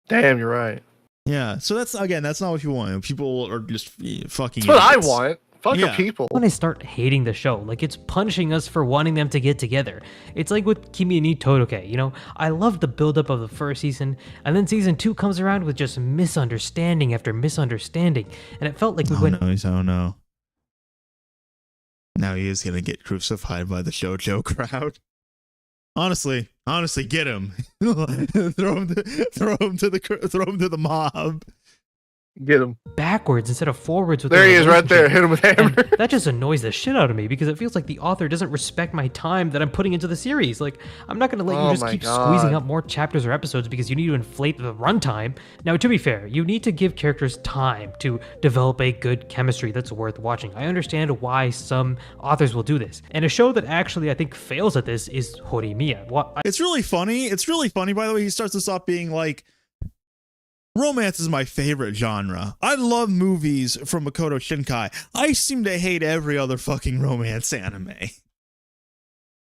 Damn, you're right. Yeah, so that's not what you want. People are just fucking. That's what idiots. I want. Fuck Yeah. people. When I start hating the show, like it's punishing us for wanting them to get together. It's like with Kimi ni Todoke, you know? I loved the buildup of the first season, and then season 2 comes around with just misunderstanding after misunderstanding, and it felt like we went. Oh no. Now he is gonna get crucified by the shoujo crowd. Honestly, get him. throw him to the mob. Get him backwards instead of forwards with there their he is right there. relationship. Hit him with hammer. And that just annoys the shit out of me because it feels like the author doesn't respect my time that I'm putting into the series. Like, I'm not going to let you just keep squeezing out more chapters or episodes because you need to inflate the runtime. Now, to be fair, you need to give characters time to develop a good chemistry that's worth watching. I understand why some authors will do this. And a show that actually I think fails at this is Horimiya. It's really funny. It's really funny, by the way. He starts this off being like, romance is my favorite genre. I love movies from Makoto Shinkai. I seem to hate every other fucking romance anime.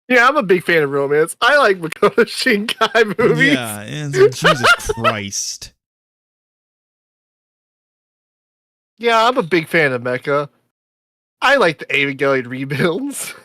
Yeah, I'm a big fan of romance. I like Makoto Shinkai movies. Yeah, and Jesus Christ. Yeah, I'm a big fan of mecha. I like the Evangelion rebuilds.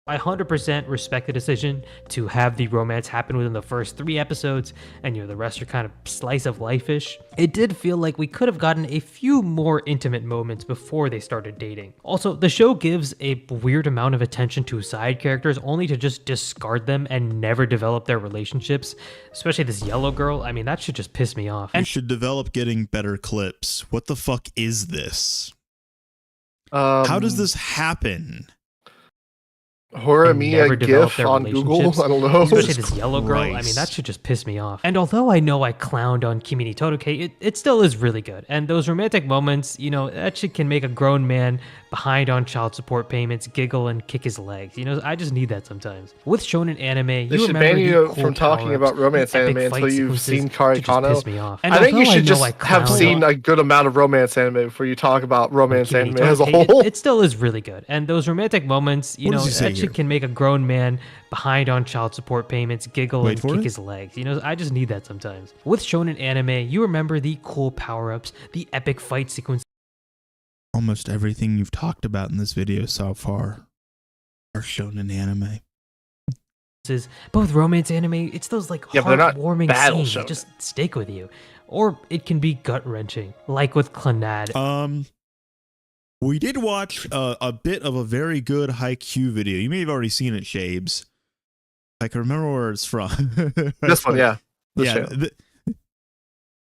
I 100% respect the decision to have the romance happen within the first 3 episodes, and the rest are kind of slice of life-ish. It did feel like we could have gotten a few more intimate moments before they started dating. Also, the show gives a weird amount of attention to side characters only to just discard them and never develop their relationships, especially this yellow girl. I mean, that should just piss me off. You should develop getting better clips. What the fuck is this? How does this happen? Horimiya GIF on Google. I don't know. Especially this yellow girl. I mean, that should just piss me off. And although I know I clowned on Kimi ni Todoke, it still is really good. And those romantic moments, that shit can make a grown man behind on child support payments giggle and kick his legs. I just need that sometimes. With shonen anime, They should ban you from talking about romance anime until you've seen Karikano. I think you should just have seen a good amount of romance anime before you talk about romance anime as a whole. It still is really good. And those romantic moments, that shit can make a grown man behind on child support payments giggle and kick his legs. I just need that sometimes. With shonen anime, you remember the cool power-ups, the epic fight sequences. Almost everything you've talked about in this video so far are shonen anime. Both romance anime, it's those like heartwarming scenes that just stick with you. Or it can be gut-wrenching, like with Clannad. We did watch a bit of a very good Haikyuu video. You may have already seen it, Shabes. I can remember where it's from. This one, yeah.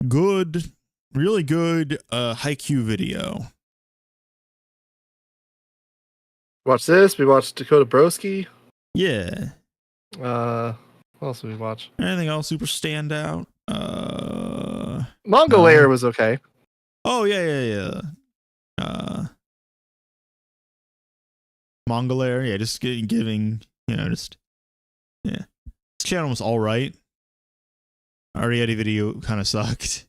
Good, really good Haikyuu video. Watch this. We watched Dakota Broski. Yeah. What else did we watch? Anything else super stand out? Manga Layer was okay. Oh, yeah. Manga Layer, yeah, just giving, This channel was alright. Ariete video kind of sucked.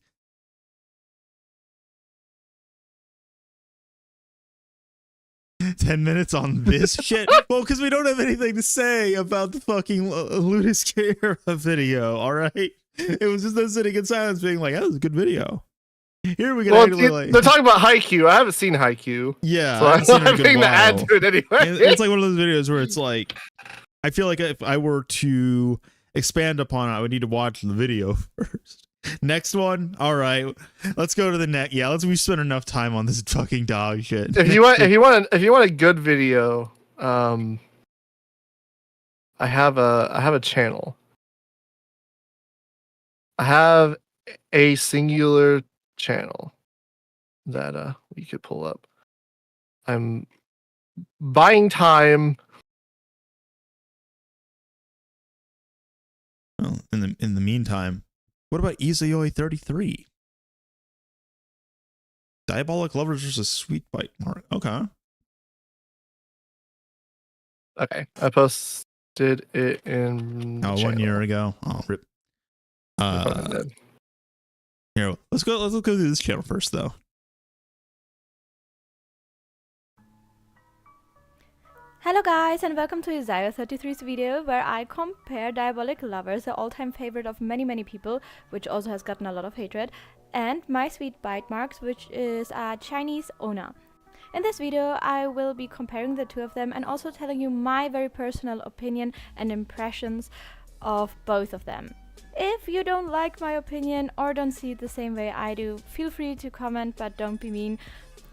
$10 on this shit. Well, because we don't have anything to say about the fucking Ludus Kara video, alright? It was just them sitting in silence being like, that was a good video. Here we go. They're talking about Haikyuu. I haven't seen Haikyuu. Yeah. So I don't have anything to add to it anyway. It's like one of those videos where it's like, I feel like if I were to expand upon it, I would need to watch the video first. Next one. All right. Let's go to the next. Yeah, we spent enough time on this fucking dog shit. If you want a good video, I have a channel. I have a singular channel that we could pull up. I'm buying time. Well, in the meantime, what about Izayoi 33? Diabolic Lovers versus Sweet Bite Mark. Okay. Okay. I post did it in 1 year ago. Oh, rip. Here, let's go through this channel first, though. Hello guys, and welcome to Isaiah33's video where I compare Diabolic Lovers, the all-time favorite of many people, which also has gotten a lot of hatred, and My Sweet Bite Marks, which is a Chinese owner. In this video, I will be comparing the two of them and also telling you my very personal opinion and impressions of both of them. If you don't like my opinion or don't see it the same way I do, feel free to comment, but don't be mean.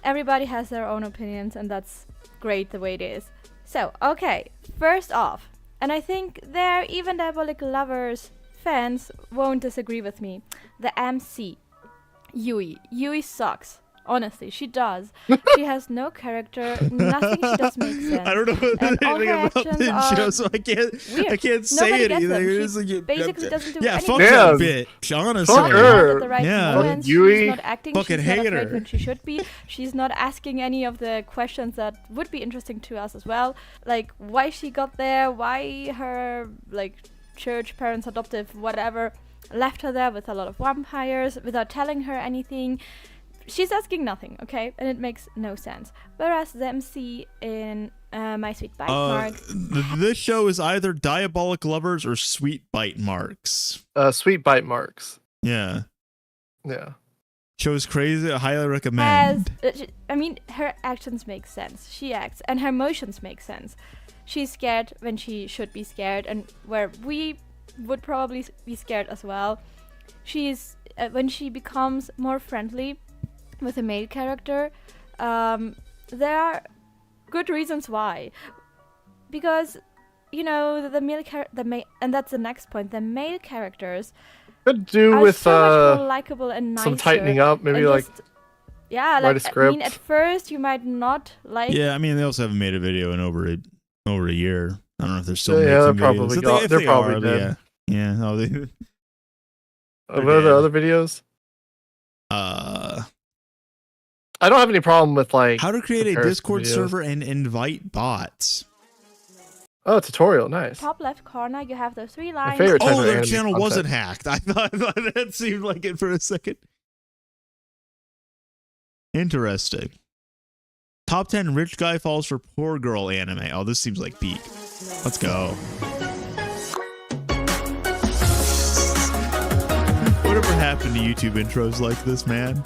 Everybody has their own opinions and that's great the way it is. So, okay, first off, and I think there even Diabolic Lovers fans won't disagree with me, the MC, Yui. Yui sucks. Honestly, she does. She has no character, nothing she does makes sense. I don't know anything about this show, so I can't say anything. She basically doesn't do yeah, anything. Fuck that bitch, honestly. Fuck her. At the right yeah. moments. Yui. She's not acting, Fucking she's not hater. afraid when she should be. She's not asking any of the questions that would be interesting to us as well. Like, why she got there, why her, like, church, parents, adoptive, whatever, left her there with a lot of vampires without telling her anything. She's asking nothing, okay? And it makes no sense. Whereas the MC in My Sweet Bite Marks... This show is either Diabolic Lovers or Sweet Bite Marks. Sweet Bite Marks. Yeah. Yeah. Show's crazy. I highly recommend. I mean, her actions make sense. She acts, and her emotions make sense. She's scared when she should be scared, and where we would probably be scared as well. She's when she becomes more friendly with a male character, there are good reasons why. Because, you know, and that's the next point, the male characters could do are with so much more likable and nicer. some tightening up, maybe like yeah, write like a script. I mean, at first you might not like. Yeah, I mean they also haven't made a video in over a year. I don't know if they're still yeah, making they're probably videos. they're probably dead. Yeah. Oh, what are the other videos? I don't have any problem with like how to create a Discord server and invite bots. Oh, tutorial, nice. Top left corner, you have those three lines. Oh, their channel wasn't hacked. I thought that seemed like it for a second. Interesting. Top 10 rich guy falls for poor girl anime. Oh, this seems like peak. Let's go. Whatever happened to YouTube intros like this, man?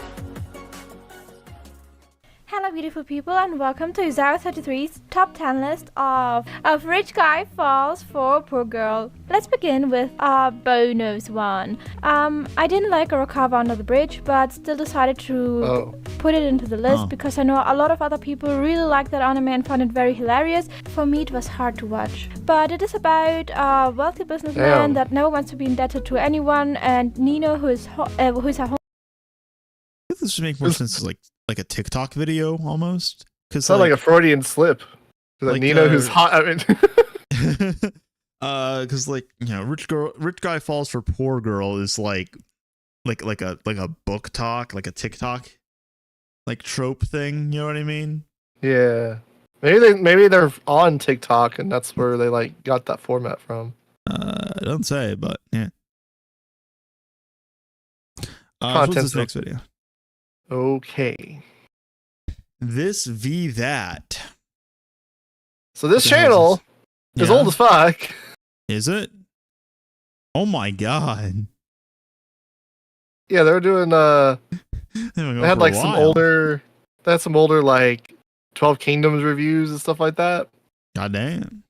Hello beautiful people and welcome to Isaiah33's top 10 list of rich guy falls for poor girl. Let's begin with a bonus one. I didn't like Arakawa Under the Bridge, but still decided to put it into the list because I know a lot of other people really like that anime and found it very hilarious. For me it was hard to watch. But it is about a wealthy businessman that never wants to be indebted to anyone, and Nino who's a home. This would make more sense as like a TikTok video almost. It's not like a Freudian slip. Like Nino who's hot. I mean, because like, you know, rich guy falls for poor girl is like a book talk, like a TikTok like trope thing. You know what I mean? Yeah. Maybe they're on TikTok and that's where they like got that format from. I don't say, but yeah. What's this next video? Okay. This v that. So this channel is old as fuck. Is it? Oh my god. Yeah, they were doing they had like some older like 12 Kingdoms reviews and stuff like that. God damn.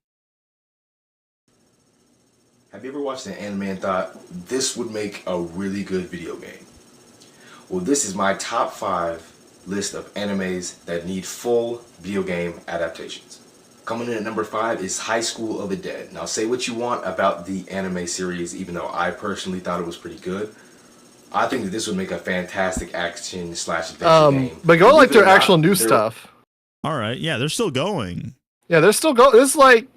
Have you ever watched an anime and thought this would make a really good video game? Well, this is my top 5 list of animes that need full video game adaptations. Coming in at number 5 is High School of the Dead. Now say what you want about the anime series, even though I personally thought it was pretty good. I think that this would make a fantastic action / adventure game. But go like their actual new stuff. Alright, yeah, they're still going. Yeah, they're still going. This is like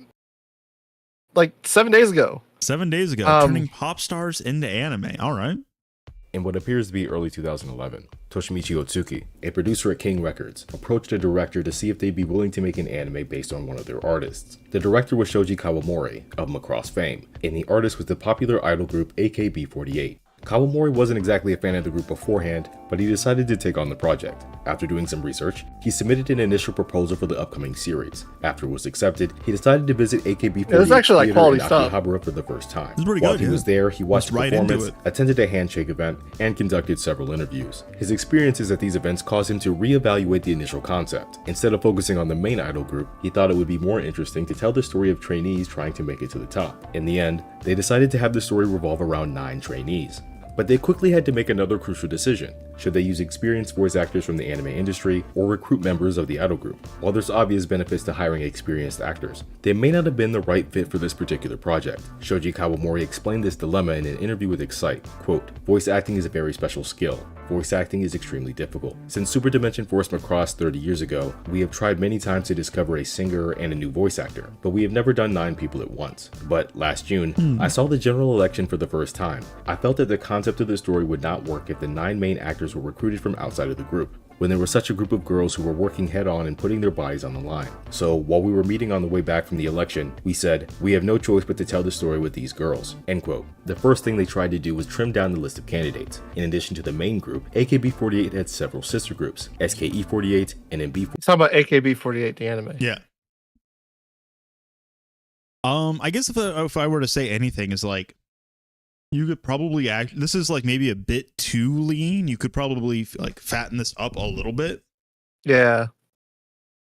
7 days ago. 7 days ago, turning pop stars into anime. Alright. In what appears to be early 2011, Toshimichi Otsuki, a producer at King Records, approached a director to see if they'd be willing to make an anime based on one of their artists. The director was Shoji Kawamori, of Macross fame, and the artist was the popular idol group AKB48. Kawamori wasn't exactly a fan of the group beforehand, but he decided to take on the project. After doing some research, he submitted an initial proposal for the upcoming series. After it was accepted, he decided to visit AKB48 it was actually like quality in stuff. Akihabara for the first time. While he was there, he watched the performance, attended a handshake event, and conducted several interviews. His experiences at these events caused him to reevaluate the initial concept. Instead of focusing on the main idol group, he thought it would be more interesting to tell the story of trainees trying to make it to the top. In the end, they decided to have the story revolve around 9 trainees. But they quickly had to make another crucial decision. Should they use experienced voice actors from the anime industry or recruit members of the idol group? While there's obvious benefits to hiring experienced actors, they may not have been the right fit for this particular project. Shoji Kawamori explained this dilemma in an interview with Excite. Quote, "Voice acting is a very special skill. Voice acting is extremely difficult. Since Super Dimension Force Macross 30 years ago, we have tried many times to discover a singer and a new voice actor, but we have never done 9 people at once. But last June, I saw the general election for the first time. I felt that the concept of the story would not work if the 9 main actors were recruited from outside of the group, when there was such a group of girls who were working head on and putting their bodies on the line. So while we were meeting on the way back from the election, we said, we have no choice but to tell the story with these girls." End quote. The first thing they tried to do was trim down the list of candidates. In addition to the main group, AKB48 had several sister groups, SKE48 and MB48. Talking about AKB48, the anime. Yeah. I guess if I were to say anything, is like, you could probably this is like maybe a bit too lean. You could probably like fatten this up a little bit. Yeah.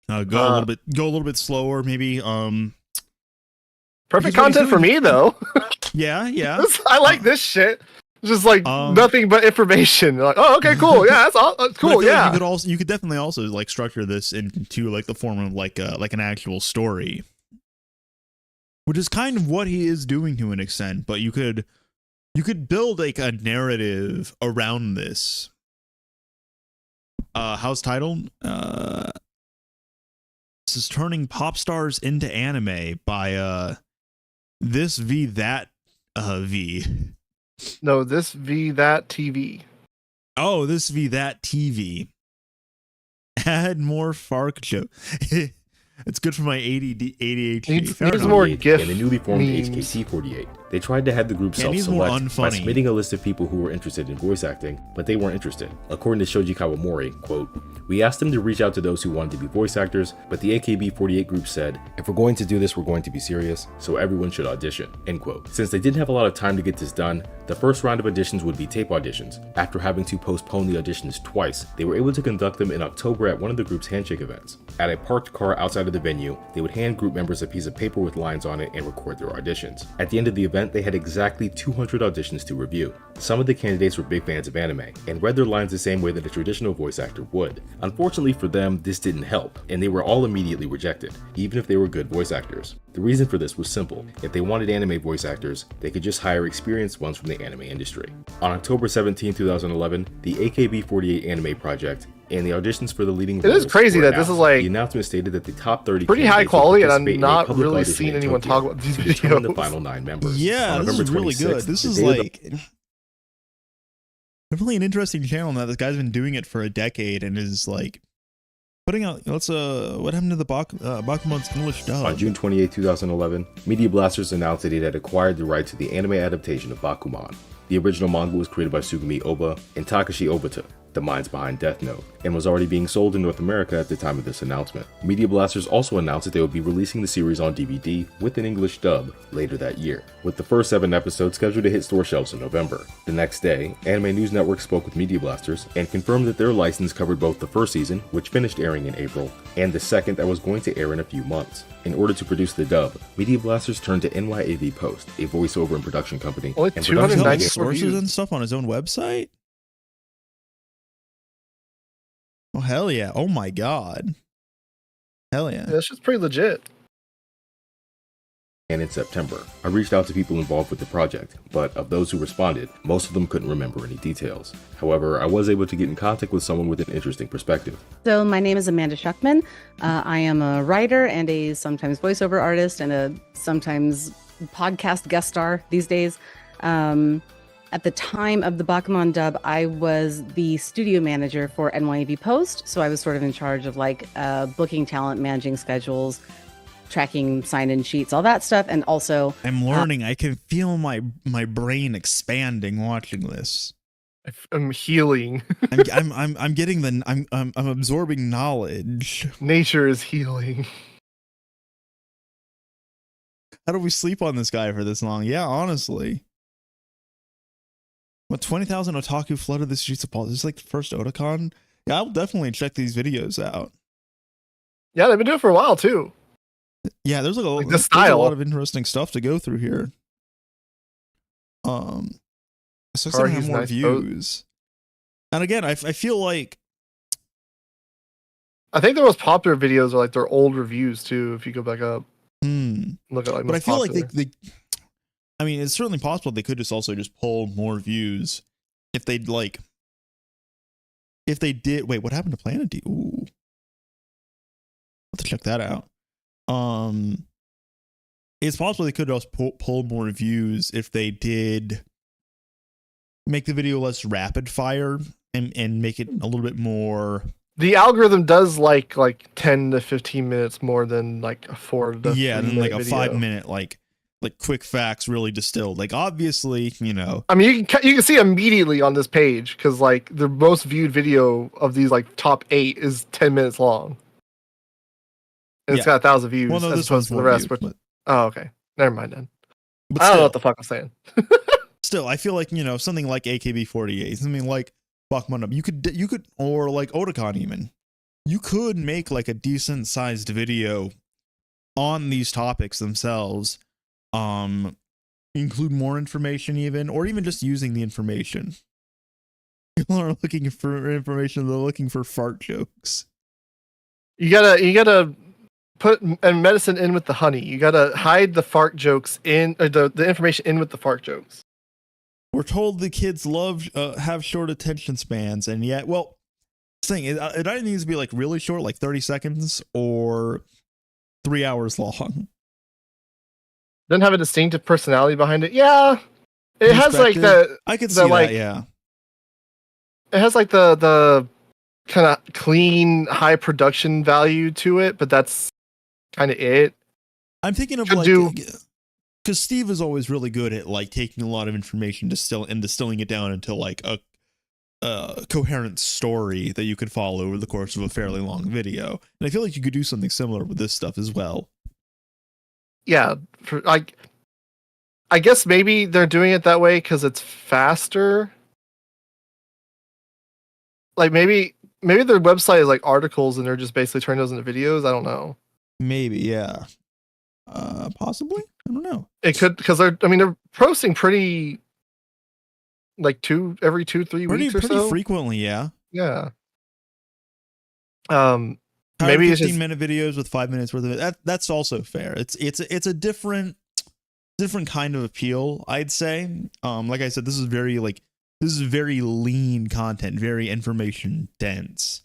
Go a little bit slower, maybe. Perfect content for me though. Yeah. I like this shit. It's just like nothing but information. Like, oh, okay, cool. Yeah, that's all. That's cool. Yeah. You could definitely also like structure this into like the form of like an actual story, which is kind of what he is doing to an extent. But you could build like a narrative around this. How's titled? This is Turning Pop Stars into Anime by This V That V. No, This V That TV. Oh, This V That TV. Add more FARC joke. It's good for my ADHD. Needs more GIF and the newly formed memes. HKT48. They tried to have the group self-select by submitting a list of people who were interested in voice acting, but they weren't interested. According to Shoji Kawamori, quote, "We asked them to reach out to those who wanted to be voice actors, but the AKB48 group said, if we're going to do this, we're going to be serious, so everyone should audition." End quote. Since they didn't have a lot of time to get this done, the first round of auditions would be tape auditions. After having to postpone the auditions twice, they were able to conduct them in October at one of the group's handshake events. At a parked car outside of the venue, they would hand group members a piece of paper with lines on it and record their auditions. At the end of the event, they had exactly 200 auditions to review. Some of the candidates were big fans of anime and read their lines the same way that a traditional voice actor would. Unfortunately for them, this didn't help, and they were all immediately rejected, even if they were good voice actors. The reason for this was simple. If they wanted anime voice actors, they could just hire experienced ones from the anime industry. On October 17, 2011, the AKB48 anime project and the auditions for the leading It is crazy that this is like the announcement stated that the top 30 pretty high quality, and I'm participate in a not public really audition seeing in anyone Tokyo talk about these to determine the videos. final 9 members. Yeah, On this is November really good. 26th, This the is day of the- like definitely an interesting channel now. This guy's been doing it for a decade and is like putting out. What happened to the Bakuman's English dub? On June 28, 2011, Media Blasters announced that it had acquired the rights to the anime adaptation of Bakuman. The original manga was created by Sugumi Oba and Takashi Obata, the minds behind Death Note, and was already being sold in North America at the time of this announcement. Media Blasters also announced that they would be releasing the series on DVD with an English dub later that year, with the first 7 episodes scheduled to hit store shelves in November. The next day, Anime News Network spoke with Media Blasters and confirmed that their license covered both the first season, which finished airing in April, and the second that was going to air in a few months. In order to produce the dub, Media Blasters turned to NYAV Post, a voiceover and production company. Only and 290 sources and stuff on his own website. Oh hell yeah! Oh my god! Hell yeah! That's just pretty legit. And in September, I reached out to people involved with the project, but of those who responded, most of them couldn't remember any details. However, I was able to get in contact with someone with an interesting perspective. So my name is Amanda Schuckman. I am a writer and a sometimes voiceover artist and a sometimes podcast guest star these days. At the time of the Bakuman dub, I was the studio manager for NYAV Post, so I was sort of in charge of like booking talent, managing schedules, tracking sign-in sheets, all that stuff, and also I'm learning. I can feel my brain expanding watching this. I'm healing. I'm getting the I'm absorbing knowledge. Nature is healing. How do we sleep on this guy for this long? Yeah, honestly. What, 20,000 otaku flooded the streets of Paul? This is like the first Otakon? Yeah, I'll definitely check these videos out. Yeah, they've been doing it for a while too. Yeah, there's like the style. A lot of interesting stuff to go through here. So it's gonna have more views. And again, I feel like I think their most popular videos are like their old reviews too. If you go back up, look at like. But I feel like they. I mean, it's certainly possible they could just also just pull more views if they'd like. If they did, wait, what happened to Planet D? Ooh, have to check that out. It's possible they could also pull more views if they did make the video less rapid fire and make it a little bit more. The algorithm does like 10 to 15 minutes more than like a 4 to yeah, than like a video. 5 minute like quick facts really distilled. Like obviously, you know. I mean, you can see immediately on this page because like the most viewed video of these like top 8 is 10 minutes long. And it's got 1,000 views. Well, no, this one's the more rest. viewed, but oh, okay, never mind then. But I don't know what the fuck I'm saying. Still, I feel like, you know, something like AKB48, something like Bakuman Up, you could, or like Otakon even, you could make like a decent sized video on these topics themselves, include more information even, or even just using the information. People are looking for information, they're looking for fart jokes. You gotta put medicine in with the honey. You gotta hide the fart jokes in, or the information in with the fart jokes. We're told the kids have short attention spans, and yet, well, thing it either needs to be like really short, like 30 seconds, or 3 hours long. Doesn't have a distinctive personality behind it. Yeah, it has like the. I could see like, that. Yeah, it has like the kind of clean, high production value to it, but that's kind of it. I'm thinking of because Steve is always really good at like taking a lot of information distilling it down into like a coherent story that you could follow over the course of a fairly long video. And I feel like you could do something similar with this stuff as well. Yeah, I guess maybe they're doing it that way because it's faster. Like maybe their website is like articles and they're just basically turning those into videos. I don't know. Maybe, yeah. Possibly. I don't know. It could, because they're posting pretty like every 2-3 weeks or so. Pretty frequently, yeah. Yeah. Maybe 15-minute videos with 5 minutes worth of it. That's also fair. It's a different kind of appeal, I'd say. Like I said, this is very lean content, very information dense.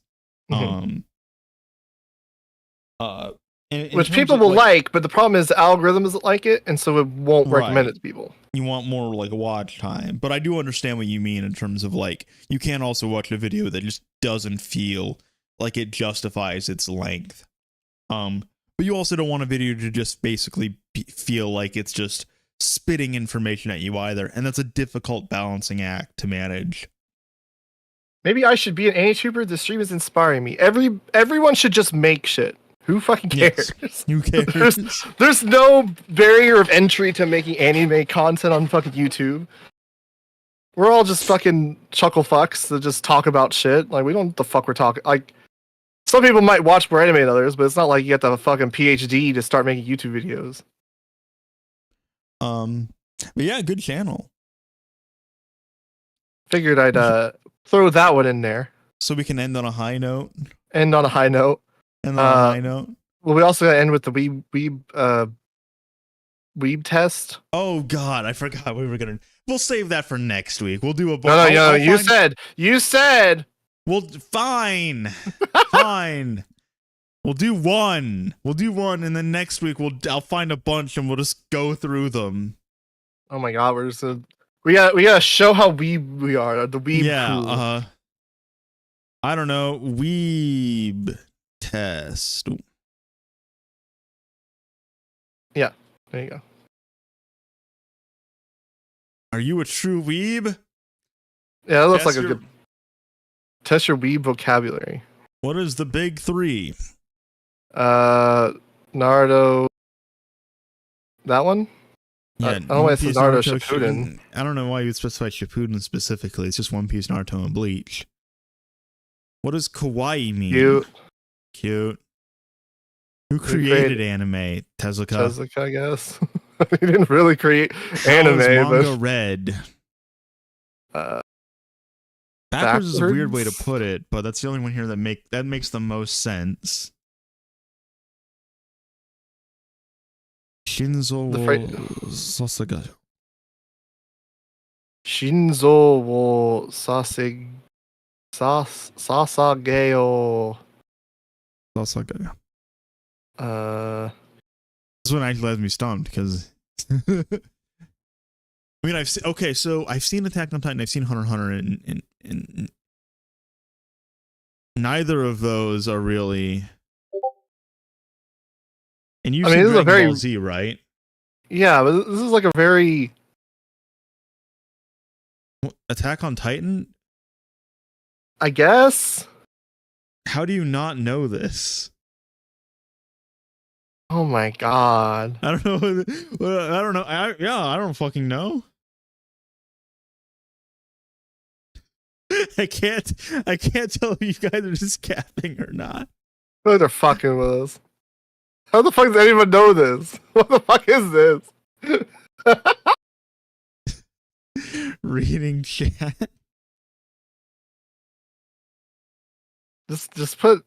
Which people will like, but the problem is the algorithm doesn't like it, and so it won't recommend it to people. You want more like watch time, but I do understand what you mean in terms of like you can also watch a video that just doesn't feel like it justifies its length. But you also don't want a video to just basically feel like it's just spitting information at you either, and that's a difficult balancing act to manage. Maybe I should be an anti-tuber. The stream is inspiring me. Everyone should just make shit. Who fucking cares? Yes, who cares? There's no barrier of entry to making anime content on fucking YouTube. We're all just fucking chuckle fucks that just talk about shit. Like, we don't know what the fuck we're talking. Like, some people might watch more anime than others, but it's not like you have to have a fucking PhD to start making YouTube videos. But yeah, good channel. Figured I'd throw that one in there. So we can end on a high note. Well, we also gotta end with the weeb test. Oh god, I forgot we were gonna. We'll save that for next week. We'll do a. No. You said. Well, fine, fine. We'll do one, and then next week I'll find a bunch and we'll just go through them. Oh my god, we're We gotta show how weeb we are. The weeb. Yeah. crew. I don't know. Weeb test. Yeah. There you go. Are you a true weeb? Yeah, that looks like a good. Test your weeb vocabulary. What is the big three? Naruto. That one? Yeah, I don't know why it says Naruto Shippuden. I don't know why you would specify Shippuden specifically. It's just One Piece, Naruto, and Bleach. What does kawaii mean? Cute. Cute. Who created anime? Tezuka. Tezuka, I guess. He didn't really create anime, Manga but red. Backwards is a weird way to put it, but that's the only one here that makes the most sense. Shinzo Sasageo. Shinzo wo Sasageo. Sasageo. This one actually has me stumped because I mean I've seen Attack on Titan, I've seen Hunter x Hunter, and neither of those are really. And you've seen Dragon Ball Z, right? Yeah, but this is like a very Attack on Titan. I guess. How do you not know this? Oh my god! I don't know. I don't know. I don't fucking know. I can't tell if you guys are just capping or not. Oh, they're fucking with us. How the fuck does anyone know this? What the fuck is this? Reading chat. Just put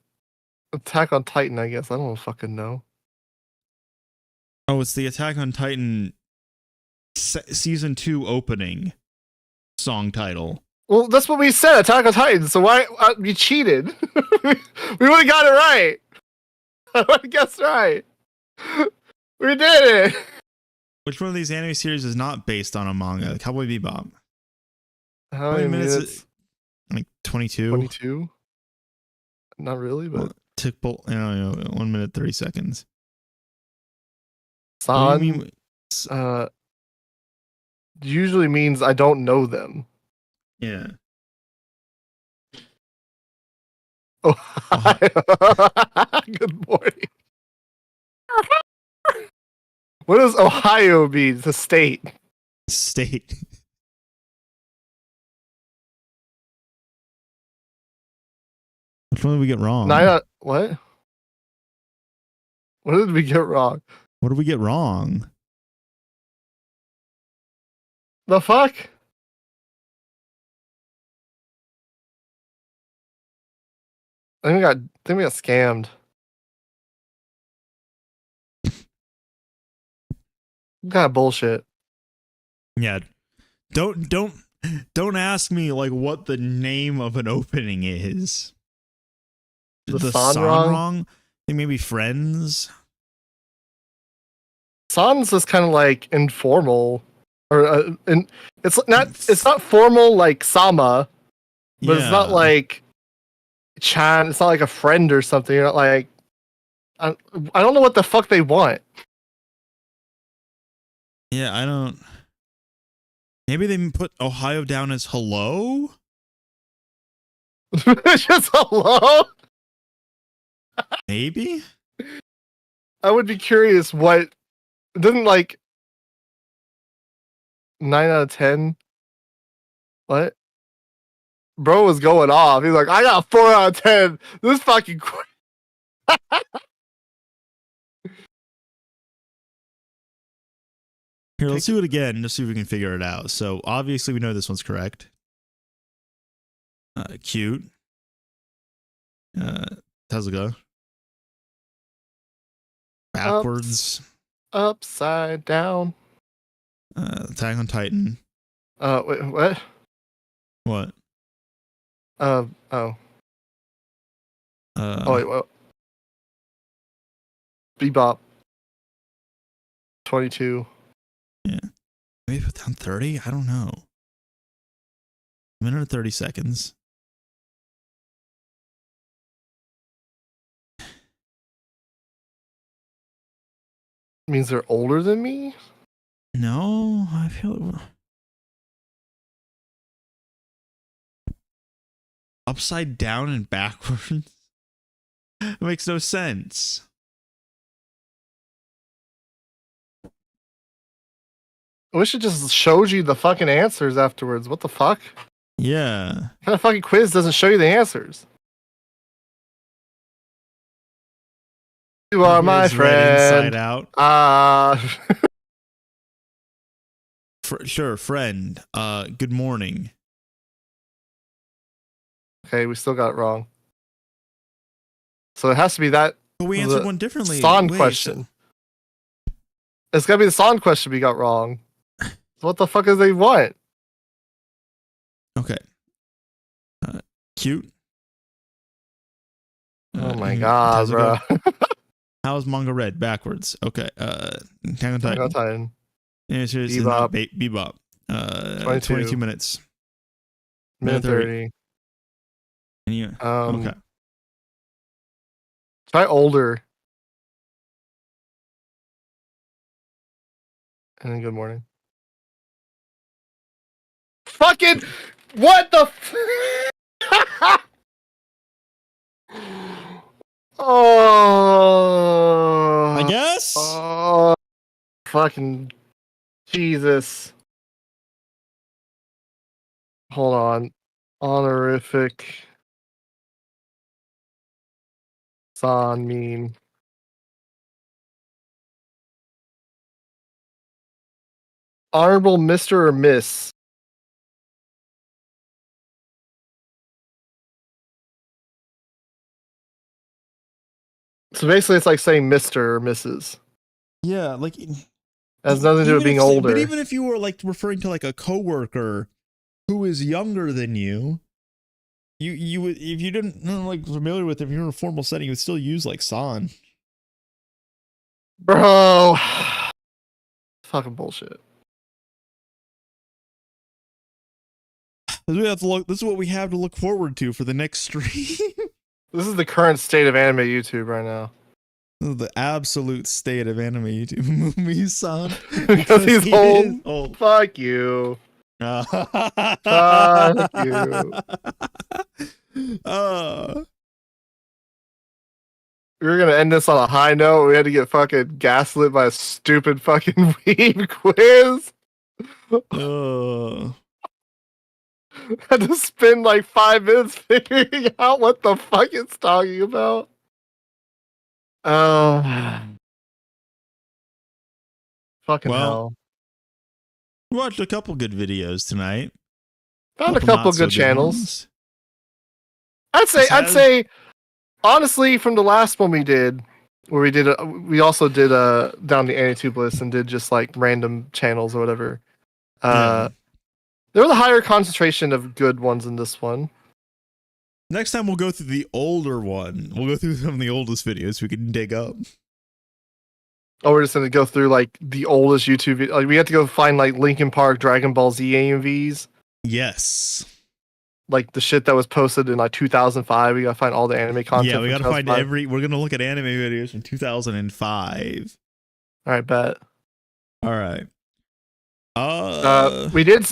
Attack on Titan, I guess. I don't fucking know. Oh, it's the Attack on Titan season 2 opening song title. Well, that's what we said, Attack on Titan. So why you cheated? We would have got it right. I would have guessed right. We did it. Which one of these anime series is not based on a manga? Cowboy Bebop. How many minutes? Like 22. 22. Not really, but tick bolt. I don't know. 1 minute 30 seconds. San, usually means I don't know them. Yeah. Ohio. Good morning. What does Ohio mean? It's a state. State. Which one did we get wrong? What? What did we get wrong? What did we get wrong? The fuck? I think we got scammed. Kind of bullshit. Yeah. Don't ask me like what the name of an opening is. The song wrong? I think maybe Friends. Son's is kind of like informal, or it's not formal like Sama, but it's not like Chan. It's not like a friend or something. You're not like I don't know what the fuck they want. Yeah, I don't. Maybe they put Ohio down as hello. Just hello. Maybe. I would be curious what. It doesn't like 9 out of 10. What? Bro was going off. He's like, I got 4 out of 10. This fucking Here, let's do it again, just see if we can figure it out. So obviously we know this one's correct. Cute. Tezuka. Backwards. Upside down. Attack on Titan. Wait, what? What? Oh. Wait, what? Bebop. 22. Yeah. Maybe put down 30? I don't know. minute and 30 seconds. Means they're older than me? No, I feel upside down and backwards. It makes no sense. I wish it just showed you the fucking answers afterwards. What the fuck? Yeah. What kind of fucking quiz doesn't show you the answers? You are my friend. Inside Out. Sure, friend. Good morning. Okay, we still got it wrong. So it has to be that. But we answered one differently. Song Wait, question. It's gotta be the song question we got wrong. What the fuck is they want? Okay. Cute. Oh my god, bro. How's Manga read? Backwards. Okay. Attack on Titan. Titan. Answer is not Bebop. 22 minutes. Minute 30. And you, okay. Try older. And then good morning. Fucking what the oh, I guess. Oh, fucking Jesus. Hold on. Honorific San meme. Honorable Mr. or Miss? So basically, it's like saying Mr. or Mrs. Yeah, like it has nothing to do with being older. But even if you were like referring to like a coworker who is younger than you, you would, if you didn't like familiar with him, if you're in a formal setting, you would still use like san. Bro, fucking bullshit. We have to look. This is what we have to look forward to for the next stream. This is the current state of anime YouTube right now. This is the absolute state of anime YouTube. Mumi-san. Because he's old. Fuck you. Fuck you. We were gonna end this on a high note. We had to get fucking gaslit by a stupid fucking weeb quiz. Had to spend like 5 minutes figuring out what the fuck it's talking about. Fucking hell. We watched a couple good videos tonight. Found a couple good channels. I'd say, honestly, from the last one we did, where we also did down the AniTube list and did just like random channels or whatever. There was a higher concentration of good ones in this one. Next time we'll go through the older one. We'll go through some of the oldest videos we can dig up. Oh, we're just gonna go through like the oldest YouTube. Like we have to go find like Linkin Park, Dragon Ball Z AMVs. Yes. Like the shit that was posted in like 2005. We gotta find all the anime content. Yeah, we gotta find we're gonna look at anime videos from 2005. All right, bet. All right. We did.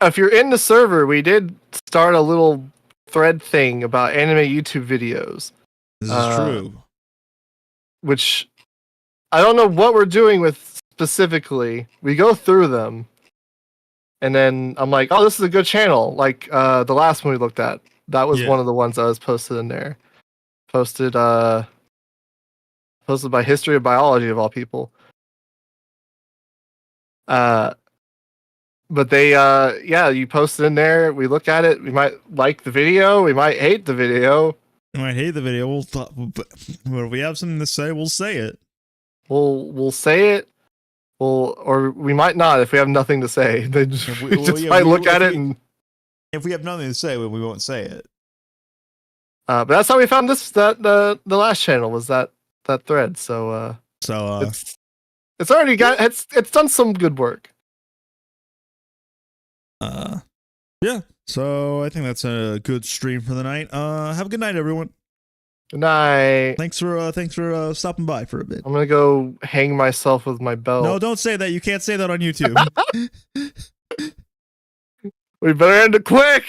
If you're in the server, we did start a little thread thing about anime YouTube videos. This is true. Which I don't know what we're doing with specifically. We go through them, and then I'm like, "Oh, this is a good channel." Like the last one we looked at, that was one of the ones that was posted in there. Posted by History of Biology of all people. But they, you post it in there. We look at it. We might like the video. We might hate the video. We might hate the video. We'll talk, but if we have something to say, we'll say it. We'll say it. Or we might not if we have nothing to say. They just, might look at it, and if we have nothing to say, we won't say it. But that's how we found the last channel was that thread. So it's already got it's done some good work. Yeah. So I think that's a good stream for the night. Have a good night, everyone. Good night. Thanks for stopping by for a bit. I'm gonna go hang myself with my belt. No, don't say that. You can't say that on YouTube. We better end it quick.